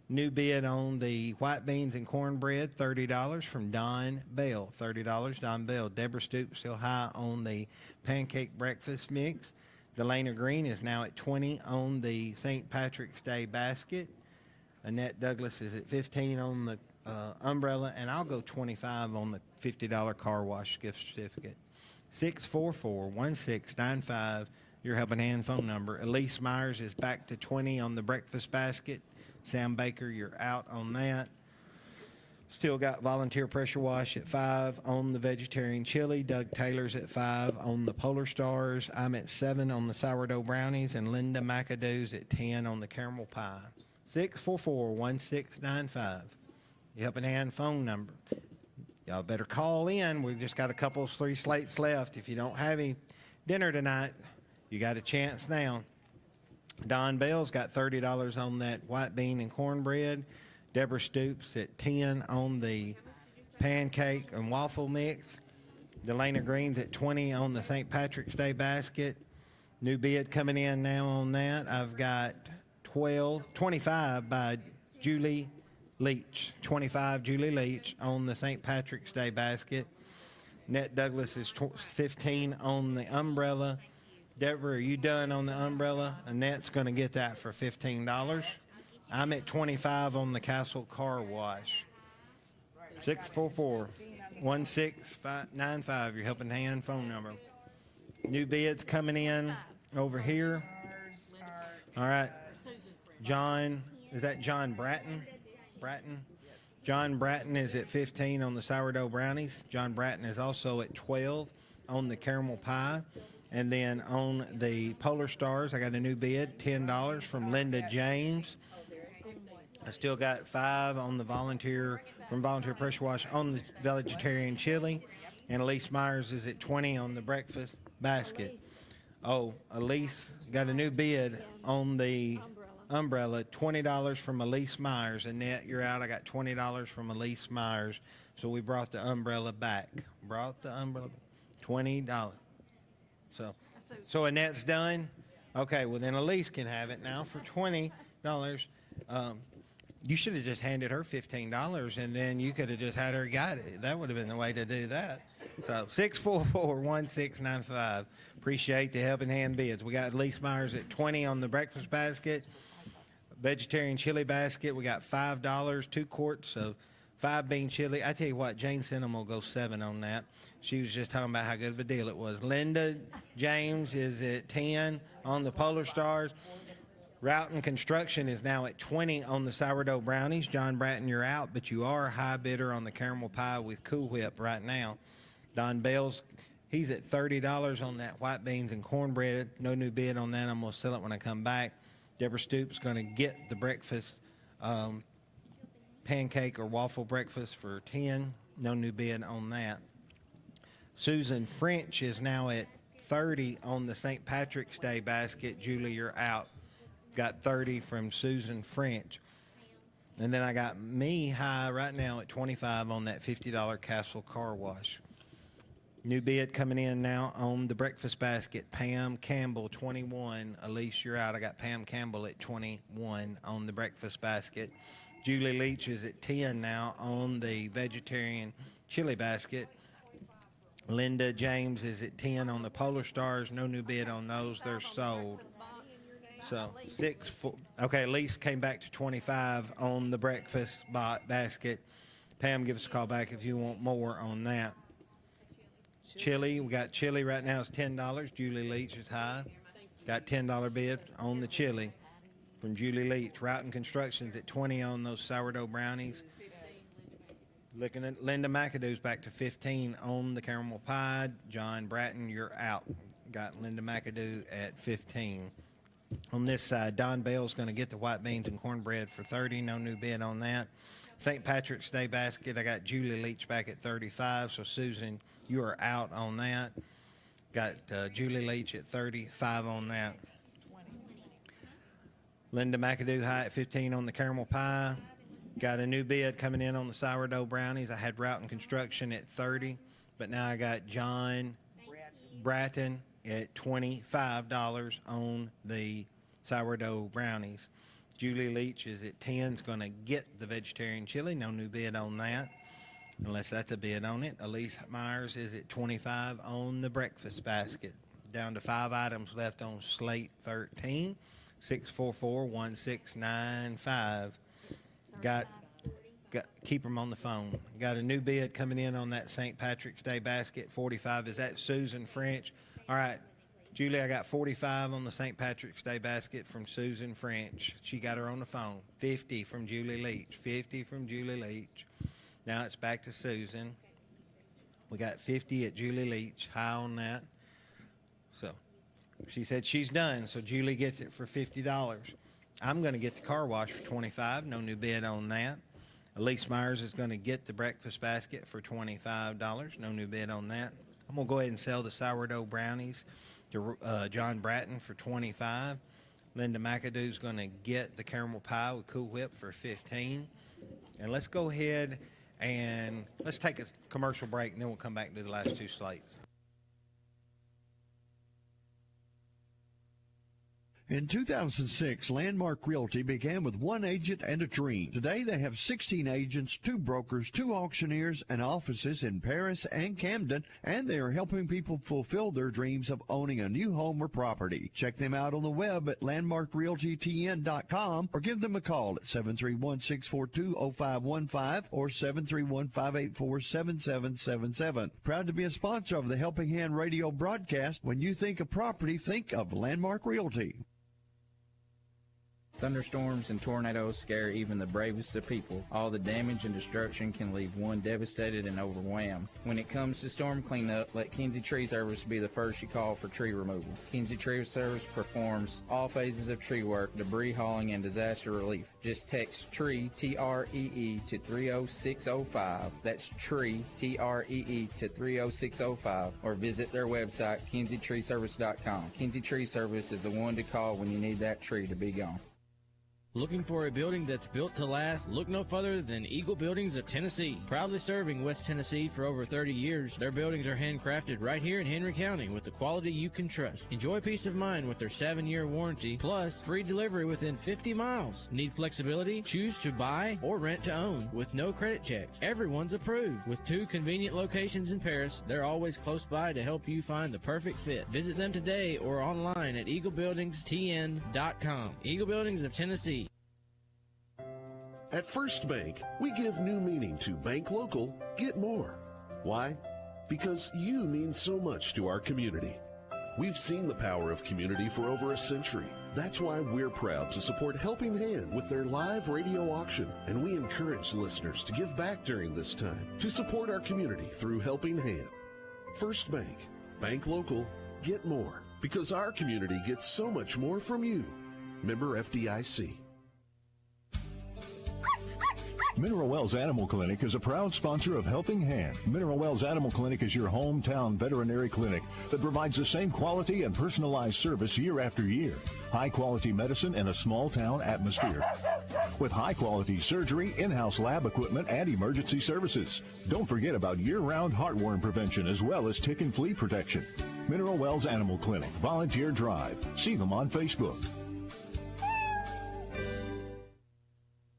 New bid on the white beans and cornbread, $30 from Don Bell. $30, Don Bell. Deborah Stoop still high on the pancake breakfast mix. Delana Green is now at 20 on the St. Patrick's Day basket. Annette Douglas is at 15 on the umbrella, and I'll go 25 on the $50 car wash gift certificate. 644-1695, your helping hand phone number. Elise Myers is back to 20 on the breakfast basket. Sam Baker, you're out on that. Still got Volunteer Pressure Wash at 5 on the vegetarian chili. Doug Taylor's at 5 on the Polar Stars. I'm at 7 on the sourdough brownies, and Linda McAdoo's at 10 on the caramel pie. 644-1695. Your helping hand phone number. Y'all better call in. We've just got a couple of 3 slates left. If you don't have any dinner tonight, you got a chance now. Don Bell's got $30 on that white bean and cornbread. Deborah Stoops at 10 on the pancake and waffle mix. Delana Green's at 20 on the St. Patrick's Day basket. New bid coming in now on that. I've got 25 by Julie Leach. 25 Julie Leach on the St. Patrick's Day basket. Annette Douglas is 15 on the umbrella. Deborah, are you done on the umbrella? Annette's going to get that for $15. I'm at 25 on the Castle Car Wash. 644-1695, your helping hand phone number. New bids coming in over here. All right. John, is that John Bratton? John Bratton is at 15 on the sourdough brownies. John Bratton is also at 12 on the caramel pie. And then on the Polar Stars, I got a new bid, $10 from Linda James. I still got 5 on the Volunteer Pressure Wash on the vegetarian chili. And Elise Myers is at 20 on the breakfast basket. Oh, Elise got a new bid on the umbrella, $20 from Elise Myers. Annette, you're out. I got $20 from Elise Myers. So we brought the umbrella back. $20. So Annette's done? Okay, well then Elise can have it now for $20. You should have just handed her $15 and then you could have just had her got it. That would have been the way to do that. So 644-1695. Appreciate the helping hand bids. We got Elise Myers at 20 on the breakfast basket. Vegetarian chili basket, we got $5, 2 quarts of 5-bean chili. I tell you what, Jane Sinham will go 7 on that. She was just talking about how good of a deal it was. Linda James is at 10 on the Polar Stars. Roughton Construction is now at 20 on the sourdough brownies. John Bratton, you're out, but you are a high bidder on the caramel pie with Cool Whip right now. Don Bell's, he's at $30 on that white beans and cornbread. No new bid on that. I'm going to sell it when I come back. Deborah Stoops going to get the breakfast pancake or waffle breakfast for 10. No new bid on that. Susan French is now at 30 on the St. Patrick's Day basket. Julie, you're out. Got 30 from Susan French. And then I got me high right now at 25 on that $50 Castle Car Wash. New bid coming in now on the breakfast basket. Pam Campbell, 21. Elise, you're out. I got Pam Campbell at 21 on the breakfast basket. Julie Leach is at 10 now on the vegetarian chili basket. Linda James is at 10 on the Polar Stars. No new bid on those. They're sold. So 6, 4. Okay, Elise came back to 25 on the breakfast basket. Pam, give us a call back if you want more on that. Chili, we got chili right now is $10. Julie Leach is high. Got $10 bid on the chili from Julie Leach. Routing Construction's at 20 on those sourdough brownies. Looking at Linda McAdoo's back to 15 on the caramel pie. John Bratton, you're out. Got Linda McAdoo at 15. On this side, Don Bell's going to get the white beans and cornbread for 30. No new bid on that. St. Patrick's Day basket, I got Julie Leach back at 35. So, Susan, you are out on that. Got Julie Leach at 35 on that. Linda McAdoo high at 15 on the caramel pie. Got a new bid coming in on the sourdough brownies. I had Routing Construction at 30, but now I got John Bratton at $25 on the sourdough brownies. Julie Leach is at 10, is going to get the vegetarian chili. No new bid on that, unless that's a bid on it. Elise Myers is at 25 on the breakfast basket. Down to 5 items left on Slate 13, 644-1695. Got keep them on the phone. Got a new bid coming in on that St. Patrick's Day basket, 45. Is that Susan French? All right, Julie, I got 45 on the St. Patrick's Day basket from Susan French. She got her on the phone. 50 from Julie Leach. 50 from Julie Leach. Now it's back to Susan. We got 50 at Julie Leach. High on that. So she said she's done, so Julie gets it for $50. I'm going to get the car wash for 25. No new bid on that. Elise Myers is going to get the breakfast basket for $25. No new bid on that. I'm going to go ahead and sell the sourdough brownies to John Bratton for $25. Linda McAdoo's going to get the caramel pie with Cool Whip for $15. And let's go ahead and let's take a commercial break, and then we'll come back and do the last two slates. In 2006, Landmark Realty began with one agent and a dream. Today, they have 16 agents, 2 brokers, 2 auctioneers, and offices in Paris and Camden, and they are helping people fulfill their dreams of owning a new home or property. Check them out on the web at landmarkrealtytn.com or give them a call at 731-642-0515 or 731-584-7777. Proud to be a sponsor of the Helping Hand radio broadcast. When you think of property, think of Landmark Realty. Thunderstorms and tornadoes scare even the bravest of people. All the damage and destruction can leave one devastated and overwhelmed. When it comes to storm cleanup, let Kinsey Tree Service be the first you call for tree removal. Kinsey Tree Service performs all phases of tree work, debris hauling, and disaster relief. Just text TREE, T-R-E-E, to 30605. That's TREE, T-R-E-E, to 30605. Or visit their website, KinseyTreeService.com. Kinsey Tree Service is the one to call when you need that tree to be gone. Looking for a building that's built to last? Look no further than Eagle Buildings of Tennessee. Proudly serving West Tennessee for over 30 years, their buildings are handcrafted right here in Henry County with the quality you can trust. Enjoy peace of mind with their 7-year warranty, plus free delivery within 50 miles. Need flexibility? Choose to buy or rent to own with no credit checks. Everyone's approved. With 2 convenient locations in Paris, they're always close by to help you find the perfect fit. Visit them today or online at eaglebuildingstn.com. Eagle Buildings of Tennessee. At First Bank, we give new meaning to bank local, get more. Why? Because you mean so much to our community. We've seen the power of community for over a century. That's why we're proud to support Helping Hand with their live radio auction, and we encourage listeners to give back during this time to support our community through Helping Hand. First Bank, bank local, get more, because our community gets so much more from you. Member FDIC. Mineral Wells Animal Clinic is a proud sponsor of Helping Hand. Mineral Wells Animal Clinic is your hometown veterinary clinic that provides the same quality and personalized service year after year. High-quality medicine in a small-town atmosphere. With high-quality surgery, in-house lab equipment, and emergency services. Don't forget about year-round heartworm prevention as well as tick and flea protection. Mineral Wells Animal Clinic, Volunteer Drive. See them on Facebook.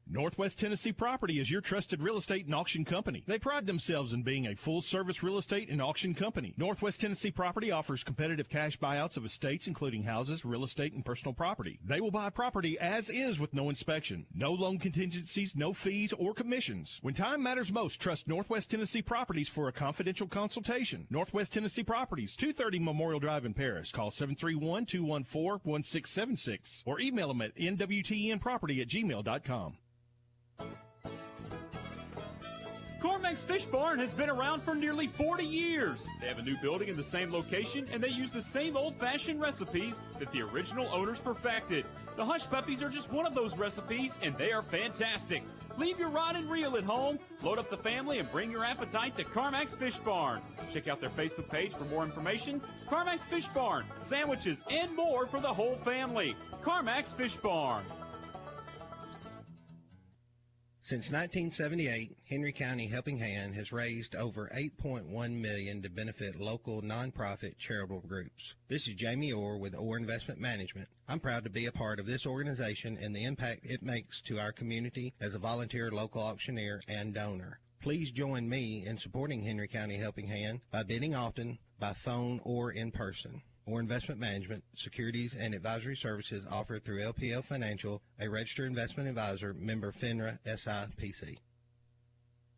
Northwest Tennessee Property is your trusted real estate and auction company. They pride themselves in being a full-service real estate and auction company. Northwest Tennessee Property offers competitive cash buyouts of estates, including houses, real estate, and personal property. They will buy property as is with no inspection, no loan contingencies, no fees or commissions. When time matters most, trust Northwest Tennessee Properties for a confidential consultation. Northwest Tennessee Properties, 230 Memorial Drive in Paris. Call 731-214-1676 or email them at nwtnproperty@gmail.com. Cormac's Fish Barn has been around for nearly 40 years. They have a new building in the same location, and they use the same old-fashioned recipes that the original owners perfected. The Hush Puppies are just one of those recipes, and they are fantastic. Leave your rod and reel at home, load up the family, and bring your appetite to Cormac's Fish Barn. Check out their Facebook page for more information. Cormac's Fish Barn, sandwiches, and more for the whole family. Cormac's Fish Barn. Since 1978, Henry County Helping Hand has raised over $8.1 million to benefit local nonprofit charitable groups. This is Jamie Orr with Orr Investment Management. I'm proud to be a part of this organization and the impact it makes to our community as a volunteer local auctioneer and donor. Please join me in supporting Henry County Helping Hand by bidding often, by phone, or in person. Or Investment Management, securities and advisory services offered through LPL Financial, a registered investment advisor, member FINRA SIPC.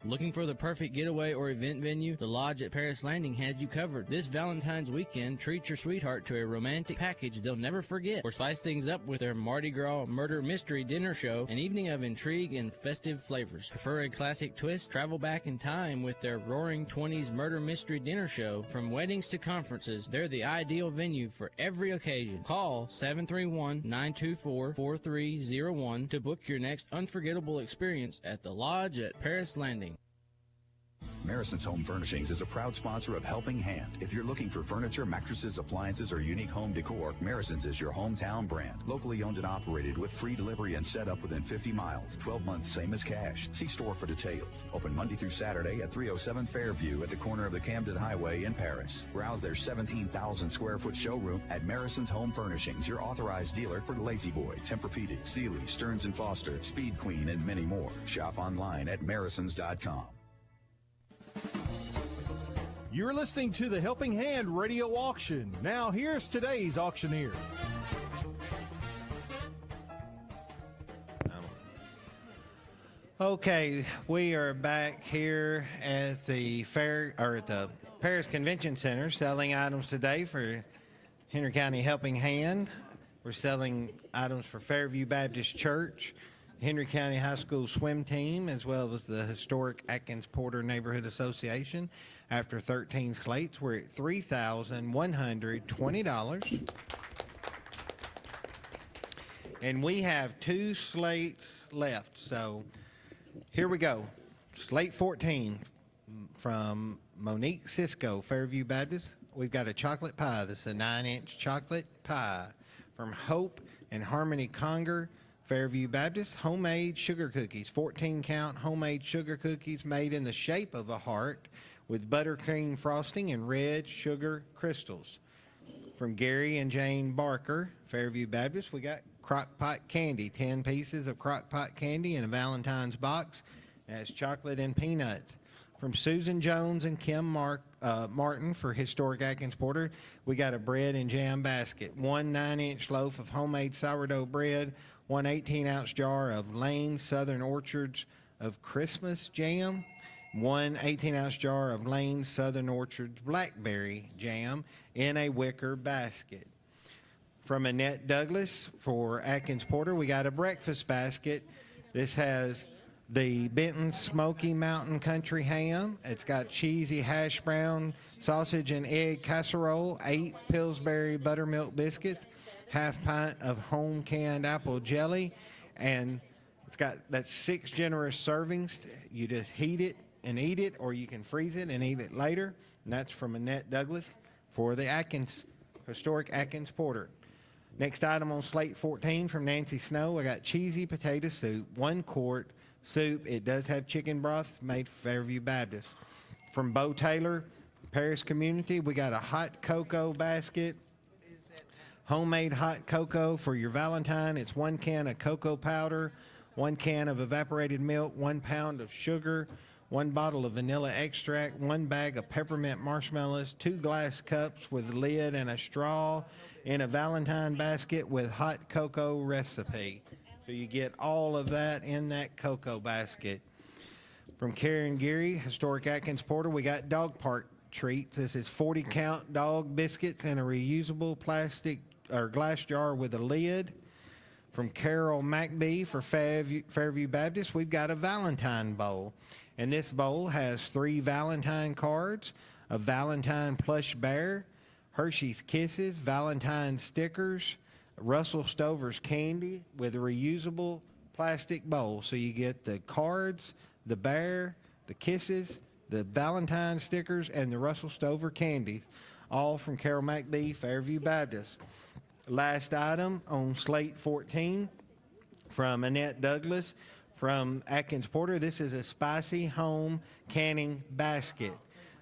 Looking for the perfect getaway or event venue? The Lodge at Paris Landing has you covered. This Valentine's weekend, treat your sweetheart to a romantic package they'll never forget. Or spice things up with their Mardi Gras murder mystery dinner show, an evening of intrigue and festive flavors. Prefer a classic twist? Travel back in time with their Roaring 20s murder mystery dinner show. From weddings to conferences, they're the ideal venue for every occasion. Call 731-924-4301 to book your next unforgettable experience at the Lodge at Paris Landing. Marison's Home Furnishings is a proud sponsor of Helping Hand. If you're looking for furniture, mattresses, appliances, or unique home decor, Marison's is your hometown brand. Locally owned and operated with free delivery and setup within 50 miles. 12 months, same as cash. See store for details. Open Monday through Saturday at 307 Fairview at the corner of the Camden Highway in Paris. Browse their 17,000 square foot showroom at Marison's Home Furnishings, your authorized dealer for Lazy Boy, Tempur-Pedic, Sealy, Stearns & Foster, Speed Queen, and many more. Shop online at marisons.com. You're listening to the Helping Hand Radio Auction. Now, here's today's auctioneer. Okay, we are back here at the at the Paris Convention Center selling items today for Henry County Helping Hand. We're selling items for Fairview Baptist Church, Henry County High School swim team, as well as the historic Atkins Porter Neighborhood Association. After 13 slates, we're at $3,120. And we have 2 slates left. So here we go. Slate 14 from Monique Cisco, Fairview Baptist. We've got a chocolate pie. This is a 9-inch chocolate pie. From Hope and Harmony Conger, Fairview Baptist, homemade sugar cookies, 14-count homemade sugar cookies made in the shape of a heart with buttercream frosting and red sugar crystals. From Gary and Jane Barker, Fairview Baptist, we got crock pot candy, 10 pieces of crock pot candy in a Valentine's box. That's chocolate and peanuts. From Susan Jones and Kim Martin for historic Atkins Porter, we got a bread and jam basket, 1 9-inch loaf of homemade sourdough bread, 1 18-ounce jar of Lane's Southern Orchards of Christmas jam, 1 18-ounce jar of Lane's Southern Orchards blackberry jam in a wicker basket. From Annette Douglas for Atkins Porter, we got a breakfast basket. This has the Benton Smoky Mountain Country Ham. It's got cheesy hash brown, sausage and egg casserole, 8 Pillsbury buttermilk biscuits, half pint of home canned apple jelly, and that's 6 generous servings. You just heat it and eat it, or you can freeze it and eat it later. And that's from Annette Douglas for the historic Atkins Porter. Next item on Slate 14 from Nancy Snow, I got cheesy potato soup, 1 quart soup. It does have chicken broth, made for Fairview Baptist. From Bo Taylor, Paris Community, we got a hot cocoa basket. Homemade hot cocoa for your Valentine. It's 1 can of cocoa powder, 1 can of evaporated milk, 1 pound of sugar, 1 bottle of vanilla extract, 1 bag of peppermint marshmallows, 2 glass cups with a lid and a straw in a Valentine basket with hot cocoa recipe. So you get all of that in that cocoa basket. From Karen Geary, Historic Atkins Porter, we got dog park treats. This is 40-count dog biscuits in a reusable plastic or glass jar with a lid. From Carol McBee for Fairview Baptist, we've got a Valentine bowl. And this bowl has 3 Valentine cards, a Valentine plush bear, Hershey's Kisses, Valentine stickers, Russell Stover's candy with a reusable plastic bowl. So you get the cards, the bear, the kisses, the Valentine stickers, and the Russell Stover candies, all from Carol McBee, Fairview Baptist. Last item on Slate 14 from Annette Douglas from Atkins Porter. This is a spicy home canning basket.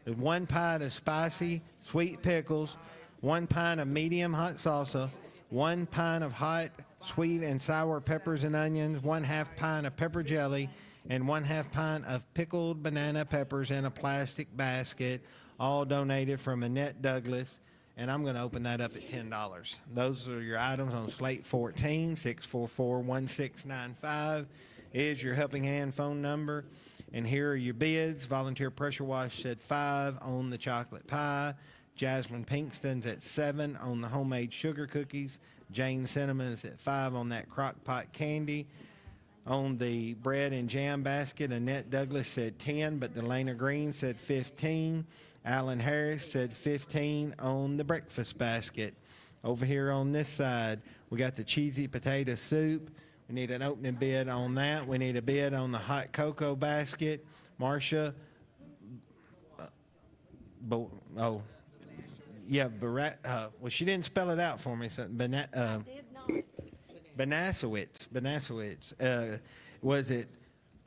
There's 1 pint of spicy sweet pickles, 1 pint of medium hot salsa, 1 pint of hot sweet and sour peppers and onions, 1/2 pint of pepper jelly, and 1/2 pint of pickled banana peppers in a plastic basket, all donated from Annette Douglas. And I'm going to open that up at $10. Those are your items on Slate 14. 644-1695 is your Helping Hand phone number. And here are your bids. Volunteer Pressure Wash said 5 on the chocolate pie. Jasmine Pinkston's at 7 on the homemade sugar cookies. Jane Cinnamon's at 5 on that crock pot candy. On the bread and jam basket, Annette Douglas said 10, but Delana Green said 15. Alan Harris said 15 on the breakfast basket. Over here on this side, we got the cheesy potato soup. We need an opening bid on that. We need a bid on the hot cocoa basket. Marcia, well, she didn't spell it out for me. So, Banasowitz. Was it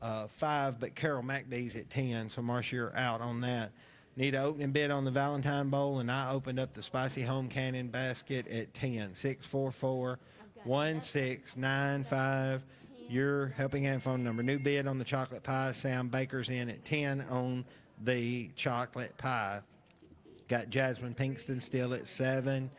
5, but Carol McBee's at 10, so Marcia, you're out on that. Need an opening bid on the Valentine Bowl, and I opened up the spicy home canning basket at 10. 644-1695, your Helping Hand phone number. New bid on the chocolate pie. Sam Baker's in at 10 on the chocolate pie. Got Jasmine Pinkston still at 7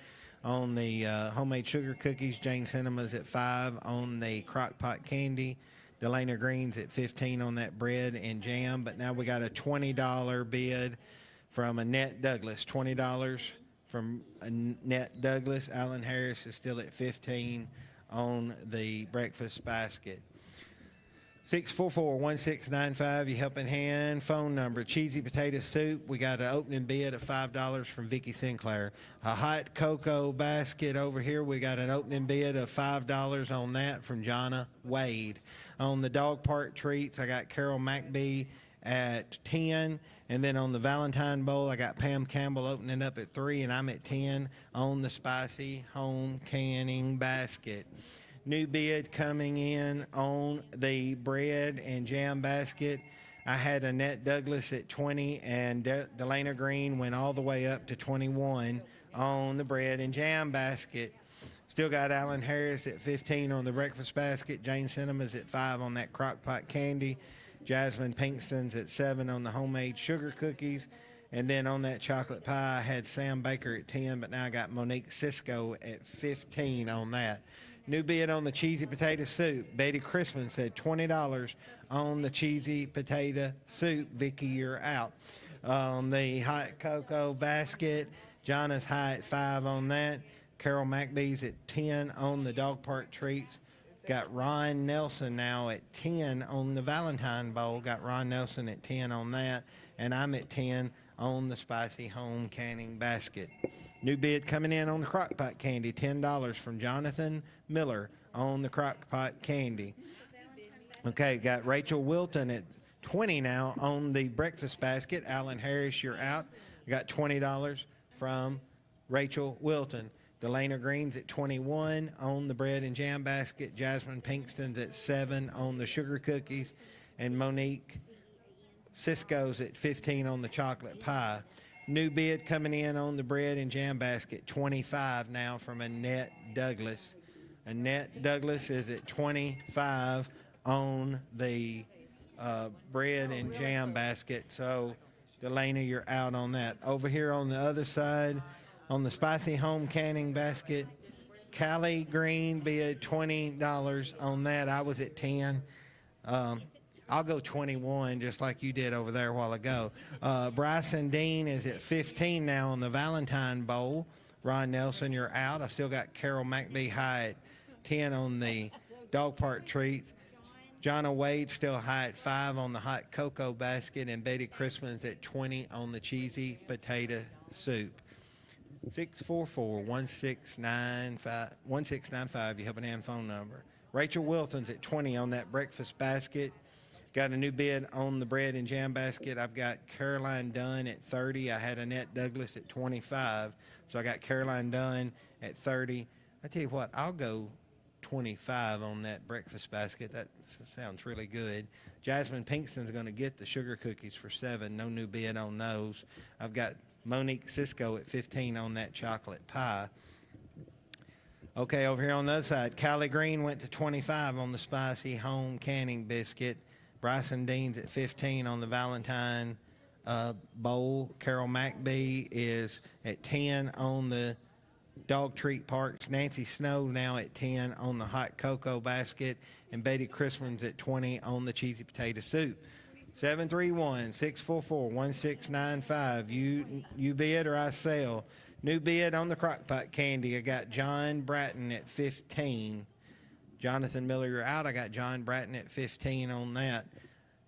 on the homemade sugar cookies. Jane Cinema's at 5 on the crock pot candy. Delana Green's at 15 on that bread and jam. But now we got a $20 bid from Annette Douglas. $20 from Annette Douglas. Alan Harris is still at 15 on the breakfast basket. 644-1695, your Helping Hand phone number. Cheesy potato soup, we got an opening bid of $5 from Vicki Sinclair. A hot cocoa basket over here, we got an opening bid of $5 on that from Jonna Wade. On the dog park treats, I got Carol McBee at 10. And then on the Valentine Bowl, I got Pam Campbell opening up at 3, and I'm at 10 on the spicy home canning basket. New bid coming in on the bread and jam basket. I had Annette Douglas at 20, and Delana Green went all the way up to 21 on the bread and jam basket. Still got Alan Harris at 15 on the breakfast basket. Jane Cinema's at 5 on that crock pot candy. Jasmine Pinkston's at 7 on the homemade sugar cookies. And then on that chocolate pie, I had Sam Baker at 10, but now I got Monique Cisco at 15 on that. New bid on the cheesy potato soup. Betty Christman said $20 on the cheesy potato soup. Vicki, you're out. On the hot cocoa basket, Jonna's high at 5 on that. Carol McBee's at 10 on the dog park treats. Got Ron Nelson now at 10 on the Valentine Bowl. Got Ron Nelson at 10 on that. And I'm at 10 on the spicy home canning basket. New bid coming in on the Crock-Pot candy, $10 from Jonathan Miller on the Crock-Pot candy. Okay, got Rachel Wilton at $20 now on the breakfast basket. Alan Harris, you're out. Got $20 from Rachel Wilton. Delana Green's at $21 on the bread and jam basket. Jasmine Pinkston's at $7 on the sugar cookies. And Monique Cisco's at $15 on the chocolate pie. New bid coming in on the bread and jam basket, $25 now from Annette Douglas. Annette Douglas is at $25 on the bread and jam basket. So, Delana, you're out on that. Over here on the other side, on the spicy home canning basket, Callie Green bid $20 on that. I was at 10. I'll go 21, just like you did over there a while ago. Bryson Dean is at 15 now on the Valentine Bowl. Ron Nelson, you're out. I still got Carol McBee high at 10 on the dog park treats. Jonna Wade still high at 5 on the hot cocoa basket, and Betty Christman's at 20 on the cheesy potato soup. 644-1695, you have an hand phone number. Rachel Wilton's at 20 on that breakfast basket. Got a new bid on the bread and jam basket. I've got Caroline Dunn at 30. I had Annette Douglas at 25. So I got Caroline Dunn at 30. I tell you what, I'll go 25 on that breakfast basket. That sounds really good. Jasmine Pinkston's going to get the sugar cookies for $7. No new bid on those. I've got Monique Cisco at 15 on that chocolate pie. Okay, over here on the other side, Callie Green went to 25 on the spicy home canning biscuit. Bryson Dean's at 15 on the Valentine bowl. Carol McBee is at 10 on the dog treat parts. Nancy Snow now at 10 on the hot cocoa basket. And Betty Christman's at 20 on the cheesy potato soup. 731-644-1695. You bid or I sell. New bid on the Crock-Pot candy. I got John Bratton at 15. Jonathan Miller, you're out. I got John Bratton at 15 on that.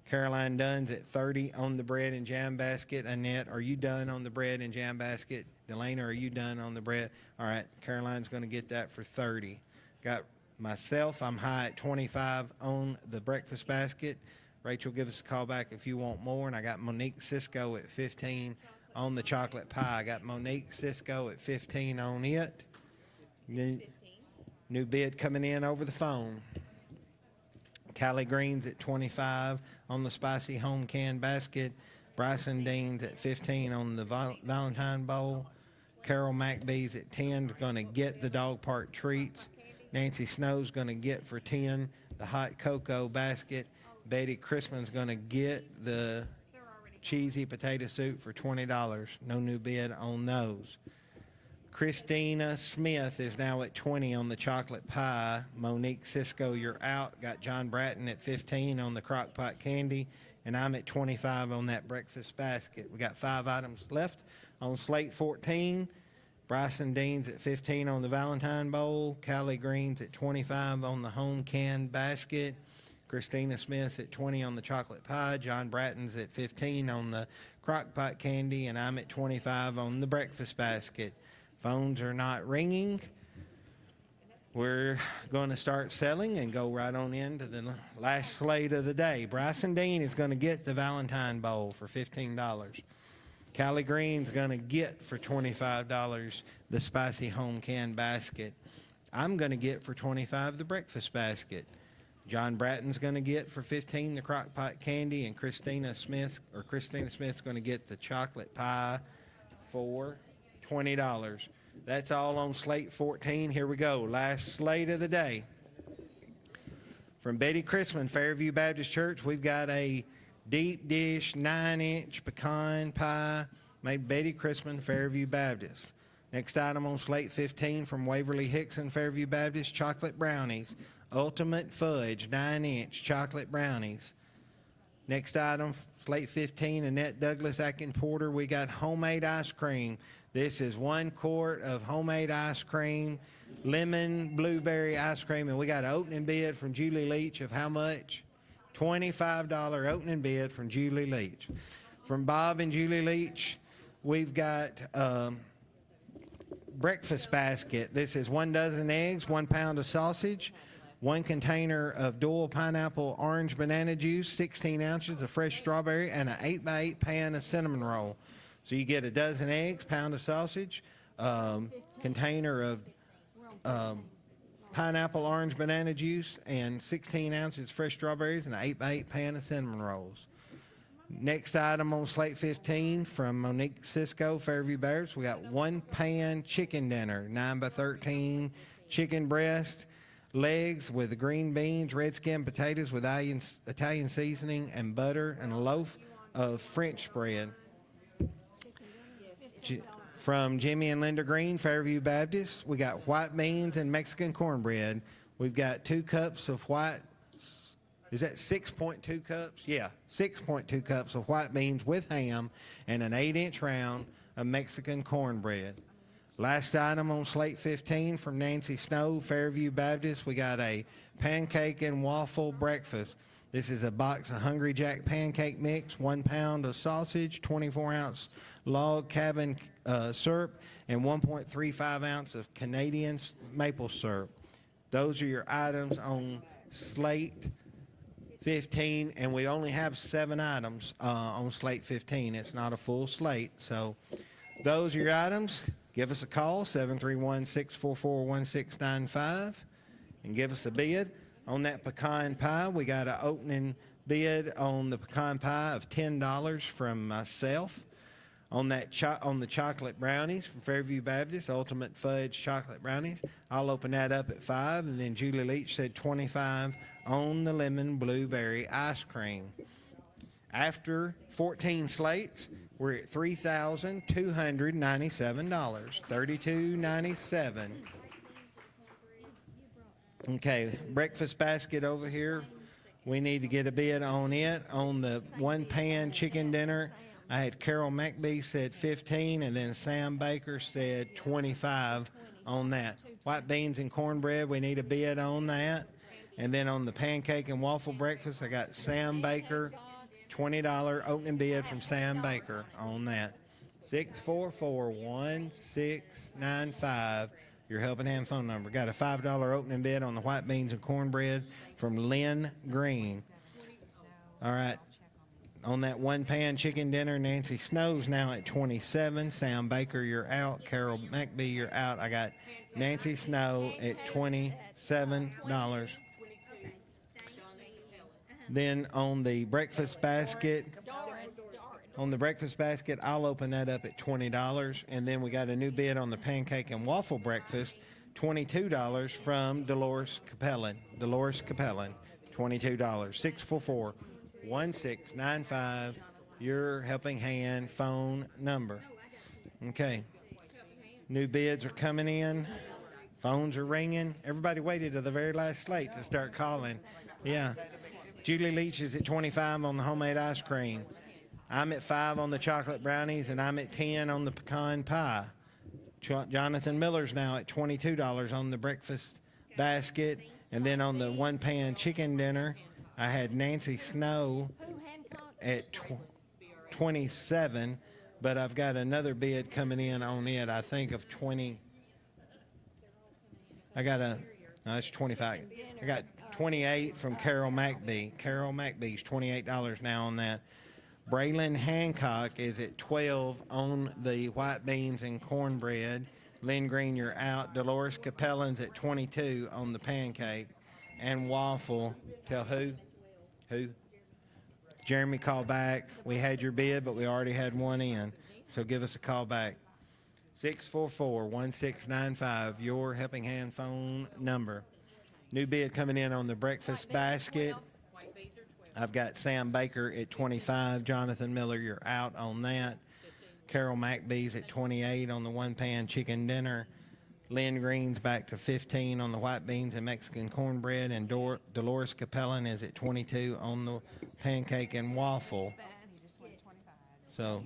Caroline Dunn's at 30 on the bread and jam basket. Annette, are you done on the bread and jam basket? Delana, are you done on the bread? All right, Caroline's going to get that for 30. Got myself, I'm high at 25 on the breakfast basket. Rachel, give us a call back if you want more. And I got Monique Cisco at 15 on the chocolate pie. I got Monique Cisco at 15 on it. New bid coming in over the phone. Callie Green's at 25 on the spicy home canned basket. Bryson Dean's at 15 on the Valentine Bowl. Carol McBee's at 10, going to get the dog park treats. Nancy Snow's going to get for 10 the hot cocoa basket. Betty Christman's going to get the cheesy potato soup for $20. No new bid on those. Christina Smith is now at 20 on the chocolate pie. Monique Cisco, you're out. Got John Bratton at 15 on the Crock-Pot candy. And I'm at 25 on that breakfast basket. We got 5 items left on Slate 14. Bryson Dean's at 15 on the Valentine Bowl. Callie Green's at 25 on the home canned basket. Christina Smith's at 20 on the chocolate pie. John Bratton's at 15 on the Crock-Pot candy. And I'm at 25 on the breakfast basket. Phones are not ringing. We're going to start selling and go right on into the last slate of the day. Bryson Dean is going to get the Valentine Bowl for $15. Callie Green's going to get for $25 the spicy home canned basket. I'm going to get for $25 the breakfast basket. John Bratton's going to get for $15 the Crock-Pot candy, and Christina Smith's going to get the chocolate pie for $20. That's all on Slate 14. Here we go. Last slate of the day. From Betty Christman, Fairview Baptist Church, we've got a deep dish 9-inch pecan pie made Betty Christman, Fairview Baptist. Next item on Slate 15 from Waverly Hickson, Fairview Baptist, chocolate brownies. Ultimate Fudge 9-inch chocolate brownies. Next item, Slate 15, Annette Douglas, Atkins Porter. We got homemade ice cream. This is 1 quart of homemade ice cream, lemon blueberry ice cream, and we got an opening bid from Julie Leach of how much? $25 opening bid from Julie Leach. From Bob and Julie Leach, we've got breakfast basket. This is 1 dozen eggs, 1 pound of sausage, 1 container of Doyle pineapple orange banana juice, 16 ounces of fresh strawberry, and an 8x8 pan of cinnamon roll. So you get a dozen eggs, pound of sausage, container of pineapple orange banana juice, and 16 ounces fresh strawberries, and an 8x8 pan of cinnamon rolls. Next item on Slate 15 from Monique Cisco, Fairview Bears. We got 1 pan chicken dinner, 9x13 chicken breast, legs with green beans, red skin potatoes with Italian seasoning and butter, and a loaf of French bread. From Jimmy and Linda Green, Fairview Baptist, we got white beans and Mexican cornbread. We've got 2 cups of white. Is that 6.2 cups? Yeah, 6.2 cups of white beans with ham and an 8-inch round of Mexican cornbread. Last item on Slate 15 from Nancy Snow, Fairview Baptist. We got a pancake and waffle breakfast. This is a box of Hungry Jack pancake mix, 1 pound of sausage, 24-ounce log cabin syrup, and 1.35 ounce of Canadian maple syrup. Those are your items on Slate 15, and we only have 7 items on Slate 15. It's not a full slate. So those are your items. Give us a call, 731-644-1695, and give us a bid. On that pecan pie, we got an opening bid on the pecan pie of $10 from myself. On the chocolate brownies from Fairview Baptist, Ultimate Fudge Chocolate Brownies, I'll open that up at $5, and then Julie Leach said $25 on the lemon blueberry ice cream. After 14 slates, we're at $3,297, $32.97. Okay, breakfast basket over here. We need to get a bid on it. On the 1 pan chicken dinner, I had Carol McBee said 15, and then Sam Baker said 25 on that. White beans and cornbread, we need a bid on that. And then on the pancake and waffle breakfast, I got Sam Baker, $20 opening bid from Sam Baker on that. 644-1695, your helping hand phone number. Got a $5 opening bid on the white beans and cornbread from Lynn Green. All right. On that 1 pan chicken dinner, Nancy Snow's now at 27. Sam Baker, you're out. Carol McBee, you're out. I got Nancy Snow at $27. Then on the breakfast basket, I'll open that up at $20. And then we got a new bid on the pancake and waffle breakfast, $22 from Dolores Capellan. $22. 644-1695, your helping hand phone number. Okay. New bids are coming in. Phones are ringing. Everybody waited to the very last slate to start calling. Yeah. Julie Leach is at 25 on the homemade ice cream. I'm at 5 on the chocolate brownies, and I'm at 10 on the pecan pie. Jonathan Miller's now at $22 on the breakfast basket. And then on the 1 pan chicken dinner, I had Nancy Snow at 27, but I've got another bid coming in on it, I think, of 20. That's 25. I got 28 from Carol McBee. Carol McBee's $28 now on that. Braylon Hancock is at 12 on the white beans and cornbread. Lynn Green, you're out. Dolores Capellan's at 22 on the pancake and waffle. Tell who? Who? Jeremy, call back. We had your bid, but we already had one in. So give us a call back. 644-1695, your helping hand phone number. New bid coming in on the breakfast basket. I've got Sam Baker at 25. Jonathan Miller, you're out on that. Carol McBee's at 28 on the 1 pan chicken dinner. Lynn Green's back to 15 on the white beans and Mexican cornbread. And Dolores Capellan is at 22 on the pancake and waffle. So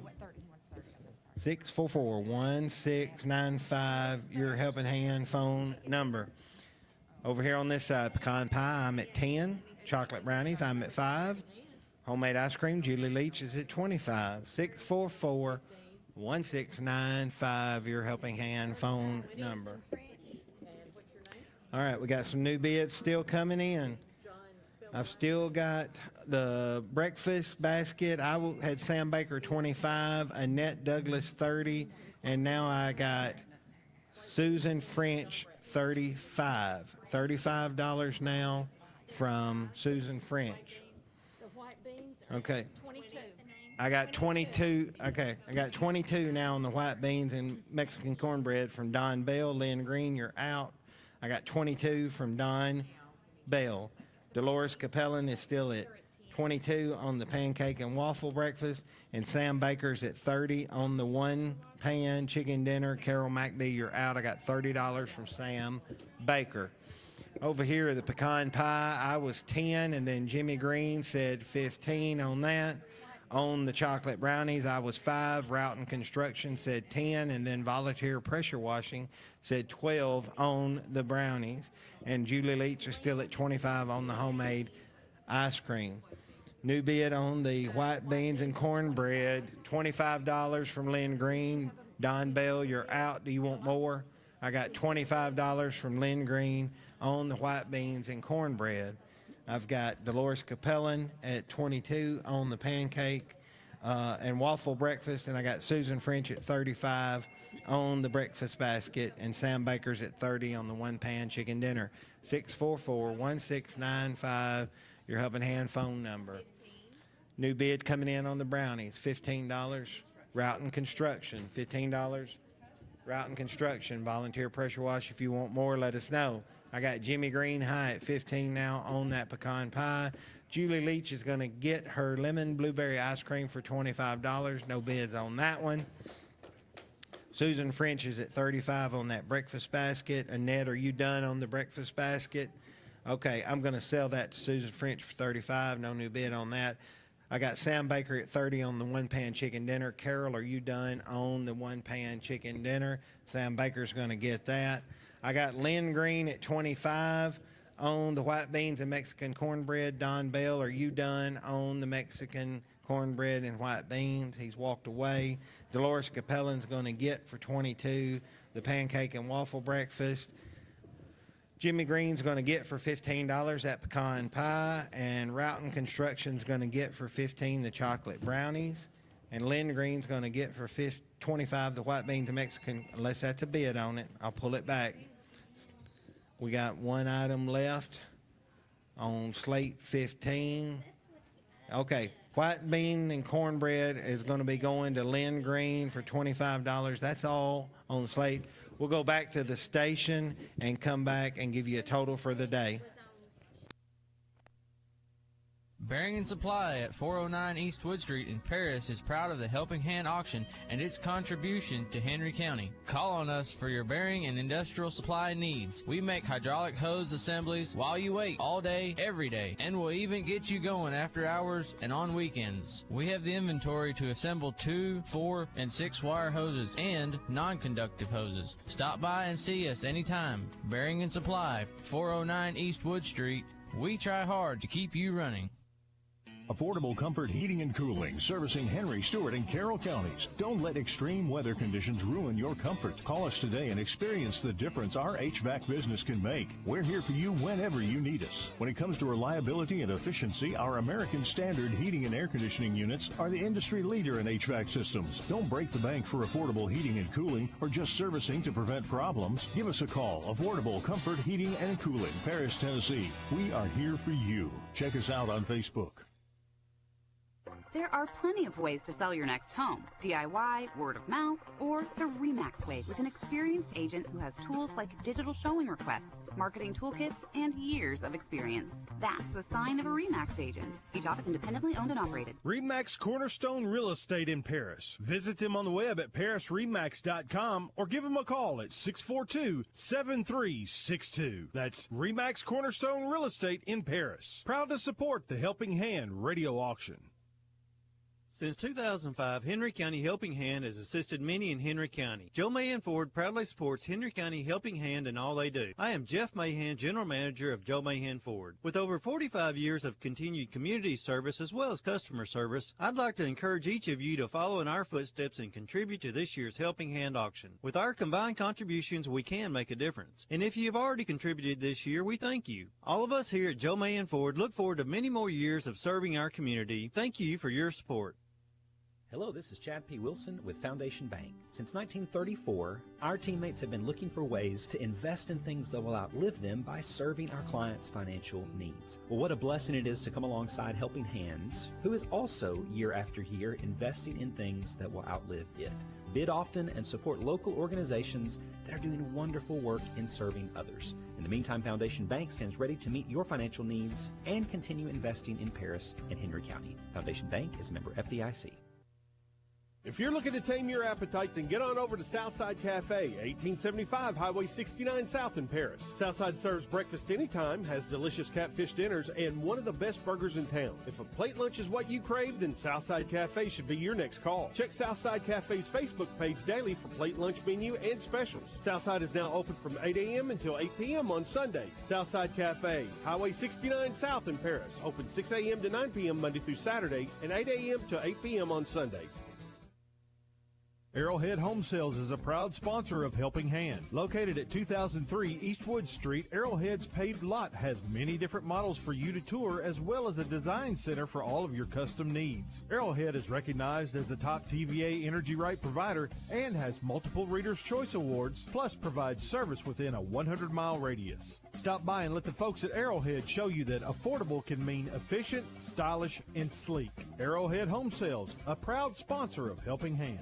644-1695, your helping hand phone number. Over here on this side, pecan pie, I'm at 10. Chocolate brownies, I'm at 5. Homemade ice cream, Julie Leach is at 25. 1695, your helping hand phone number. All right, we got some new bids still coming in. I've still got the breakfast basket. Had Sam Baker 25, Annette Douglas 30, and now I got Susan French 35. $35 now from Susan French. The white beans are Okay. 22. I got 22. Okay, I got 22 now on the white beans and Mexican cornbread from Don Bell. Lynn Green, you're out. I got 22 from Don Bell. Dolores Capellan is still at 22 on the pancake and waffle breakfast, and Sam Baker's at 30 on the one-pan chicken dinner. Carol McBee, you're out. I got $30 from Sam Baker. Over here, the pecan pie, I was 10, and then Jimmy Green said 15 on that. On the chocolate brownies, I was 5. Roughton Construction said 10, and then Volunteer Pressure Washing said 12 on the brownies. And Julie Leach is still at 25 on the homemade ice cream. New bid on the white beans and cornbread, $25 from Lynn Green. Don Bell, you're out. Do you want more? I got $25 from Lynn Green on the white beans and cornbread. I've got Dolores Capellan at 22 on the pancake and waffle breakfast, and I got Susan French at 35 on the breakfast basket, and Sam Baker's at 30 on the one-pan chicken dinner. 644-1695, your helping hand phone number. New bid coming in on the brownies, $15. Roughton Construction, $15. Roughton Construction, volunteer pressure wash. If you want more, let us know. I got Jimmy Green high at 15 now on that pecan pie. Julie Leach is going to get her lemon blueberry ice cream for $25. No bids on that one. Susan French is at 35 on that breakfast basket. Annette, are you done on the breakfast basket? Okay, I'm going to sell that to Susan French for 35. No new bid on that. I got Sam Baker at 30 on the one-pan chicken dinner. Carol, are you done on the one-pan chicken dinner? Sam Baker's going to get that. I got Lynn Green at 25 on the white beans and Mexican cornbread. Don Bell, are you done on the Mexican cornbread and white beans? He's walked away. Dolores Capellan's going to get for 22 the pancake and waffle breakfast. Jimmy Green's going to get for $15 that pecan pie, and Roughton Construction's going to get for 15 the chocolate brownies, and Lynn Green's going to get for 25 the white beans and Mexican, unless that's a bid on it. I'll pull it back. We got one item left on Slate 15. Okay, white bean and cornbread is going to be going to Lynn Green for $25. That's all on the Slate. We'll go back to the station and come back and give you a total for the day. Bearing & Supply at 409 East Wood Street in Paris is proud of the Helping Hand auction and its contribution to Henry County. Call on us for your bearing and industrial supply needs. We make hydraulic hose assemblies while you wait, all day, every day, and we'll even get you going after hours and on weekends. We have the inventory to assemble 2, 4, and 6 wire hoses and non-conductive hoses. Stop by and see us anytime. Bearing & Supply, 409 East Wood Street. We try hard to keep you running. Affordable Comfort Heating and Cooling, servicing Henry, Stewart, and Carroll counties. Don't let extreme weather conditions ruin your comfort. Call us today and experience the difference our HVAC business can make. We're here for you whenever you need us. When it comes to reliability and efficiency, our American Standard heating and air conditioning units are the industry leader in HVAC systems. Don't break the bank for affordable heating and cooling or just servicing to prevent problems. Give us a call. Affordable Comfort Heating and Cooling, Paris, Tennessee. We are here for you. Check us out on Facebook. There are plenty of ways to sell your next home. DIY, word of mouth, or the RE/MAX way with an experienced agent who has tools like digital showing requests, marketing toolkits, and years of experience. That's the sign of a RE/MAX agent. Each office independently owned and operated. RE/MAX Cornerstone Real Estate in Paris. Visit them on the web at parisremax.com or give them a call at 642-7362. That's RE/MAX Cornerstone Real Estate in Paris. Proud to support the Helping Hand radio auction. Since 2005, Henry County Helping Hand has assisted many in Henry County. Joe Mahan Ford proudly supports Henry County Helping Hand in all they do. I am Jeff Mahan, General Manager of Joe Mahan Ford. With over 45 years of continued community service as well as customer service, I'd like to encourage each of you to follow in our footsteps and contribute to this year's Helping Hand auction. With our combined contributions, we can make a difference. And if you've already contributed this year, we thank you. All of us here at Joe Mahan Ford look forward to many more years of serving our community. Thank you for your support. Hello, this is Chad P. Wilson with Foundation Bank. Since 1934, our teammates have been looking for ways to invest in things that will outlive them by serving our clients' financial needs. Well, what a blessing it is to come alongside Helping Hands, who is also year after year investing in things that will outlive it. Bid often and support local organizations that are doing wonderful work in serving others. In the meantime, Foundation Bank stands ready to meet your financial needs and continue investing in Paris and Henry County. Foundation Bank is a member FDIC. If you're looking to tame your appetite, then get on over to Southside Cafe, 1875 Highway 69 South in Paris. Southside serves breakfast anytime, has delicious catfish dinners, and one of the best burgers in town. If a plate lunch is what you crave, then Southside Cafe should be your next call. Check Southside Cafe's Facebook page daily for plate lunch menu and specials. Southside is now open from 8 a.m. until 8 p.m. on Sundays. Southside Cafe, Highway 69 South in Paris. Open 6 a.m. to 9 p.m. Monday through Saturday and 8 a.m. to 8 p.m. on Sundays. Arrowhead Home Sales is a proud sponsor of Helping Hand. Located at 2003 Eastwood Street, Arrowhead's paved lot has many different models for you to tour, as well as a design center for all of your custom needs. Arrowhead is recognized as a top TVA Energy Right provider and has multiple Reader's Choice Awards, plus provides service within a 100-mile radius. Stop by and let the folks at Arrowhead show you that affordable can mean efficient, stylish, and sleek. Arrowhead Home Sales, a proud sponsor of Helping Hand.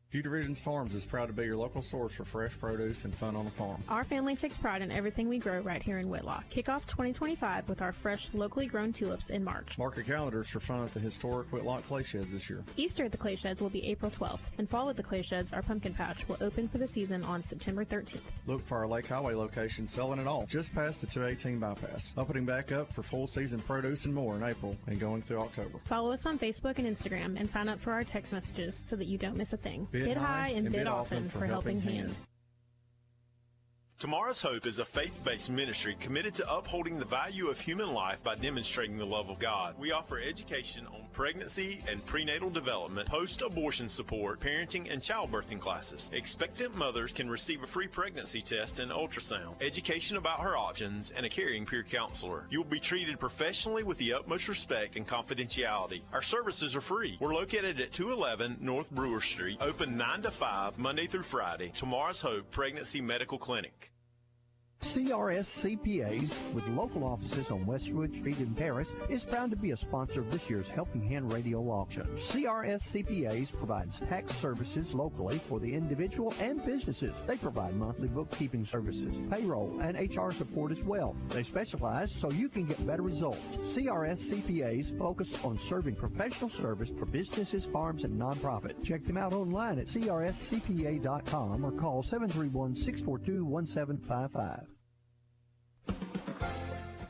Few Divisions Farms is proud to be your local source for fresh produce and fun on the farm. Our family takes pride in everything we grow right here in Whitlock. Kick off 2025 with our fresh, locally grown tulips in March. Mark your calendars for fun at the historic Whitlock Clay Sheds this year. Easter at the Clay Sheds will be April 12th, and Fall at the Clay Sheds, our pumpkin patch, will open for the season on September 13th. Look for our Lake Highway location selling it all, just past the 218 bypass. Opening back up for full season produce and more in April and going through October. Follow us on Facebook and Instagram and sign up for our text messages so that you don't miss a thing. Bid high and bid often for Helping Hand. Tomorrow's Hope is a faith-based ministry committed to upholding the value of human life by demonstrating the love of God. We offer education on pregnancy and prenatal development, post-abortion support, parenting, and childbirthing classes. Expectant mothers can receive a free pregnancy test and ultrasound, education about her options, and a caring peer counselor. You'll be treated professionally with the utmost respect and confidentiality. Our services are free. We're located at 211 North Brewer Street, open 9 to 5, Monday through Friday. Tomorrow's Hope Pregnancy Medical Clinic. CRS CPAs, with local offices on Westwood Street in Paris, is proud to be a sponsor of this year's Helping Hand radio auction. CRS CPAs provides tax services locally for the individual and businesses. They provide monthly bookkeeping services, payroll, and HR support as well. They specialize so you can get better results. CRS CPAs focus on serving professional service for businesses, farms, and nonprofits. Check them out online at crscpa.com or call 731-642-1755.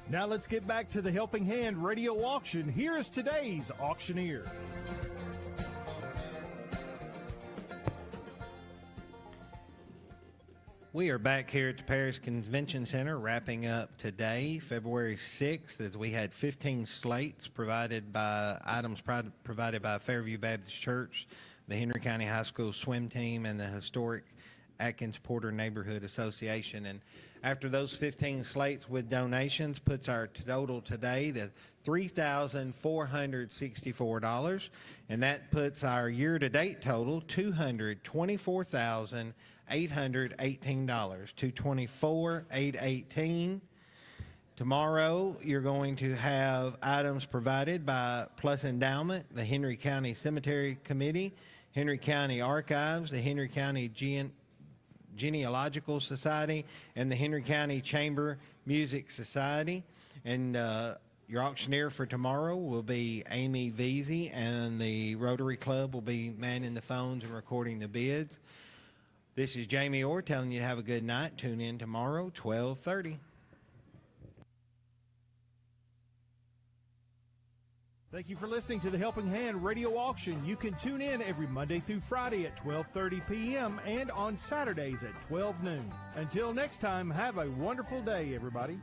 Now let's get back to the Helping Hand radio auction. Here is today's auctioneer. We are back here at the Paris Convention Center wrapping up today, February 6th, as we had 15 slates provided by Fairview Baptist Church, the Henry County High School swim team, and the historic Atkins Porter Neighborhood Association. And after those 15 slates with donations puts our total today to $3,464, and that puts our year-to-date total $224,818, $224,818. Tomorrow, you're going to have items provided by Plus Endowment, the Henry County Cemetery Committee, Henry County Archives, the Henry County Genealogical Society, and the Henry County Chamber Music Society. And your auctioneer for tomorrow will be Amy Veazey, and the Rotary Club will be manning the phones and recording the bids. This is Jamie Orr telling you to have a good night. Tune in tomorrow, 12:30. Thank you for listening to the Helping Hand Radio Auction. You can tune in every Monday through Friday at 12:30 p.m. and on Saturdays at 12 noon. Until next time, have a wonderful day, everybody.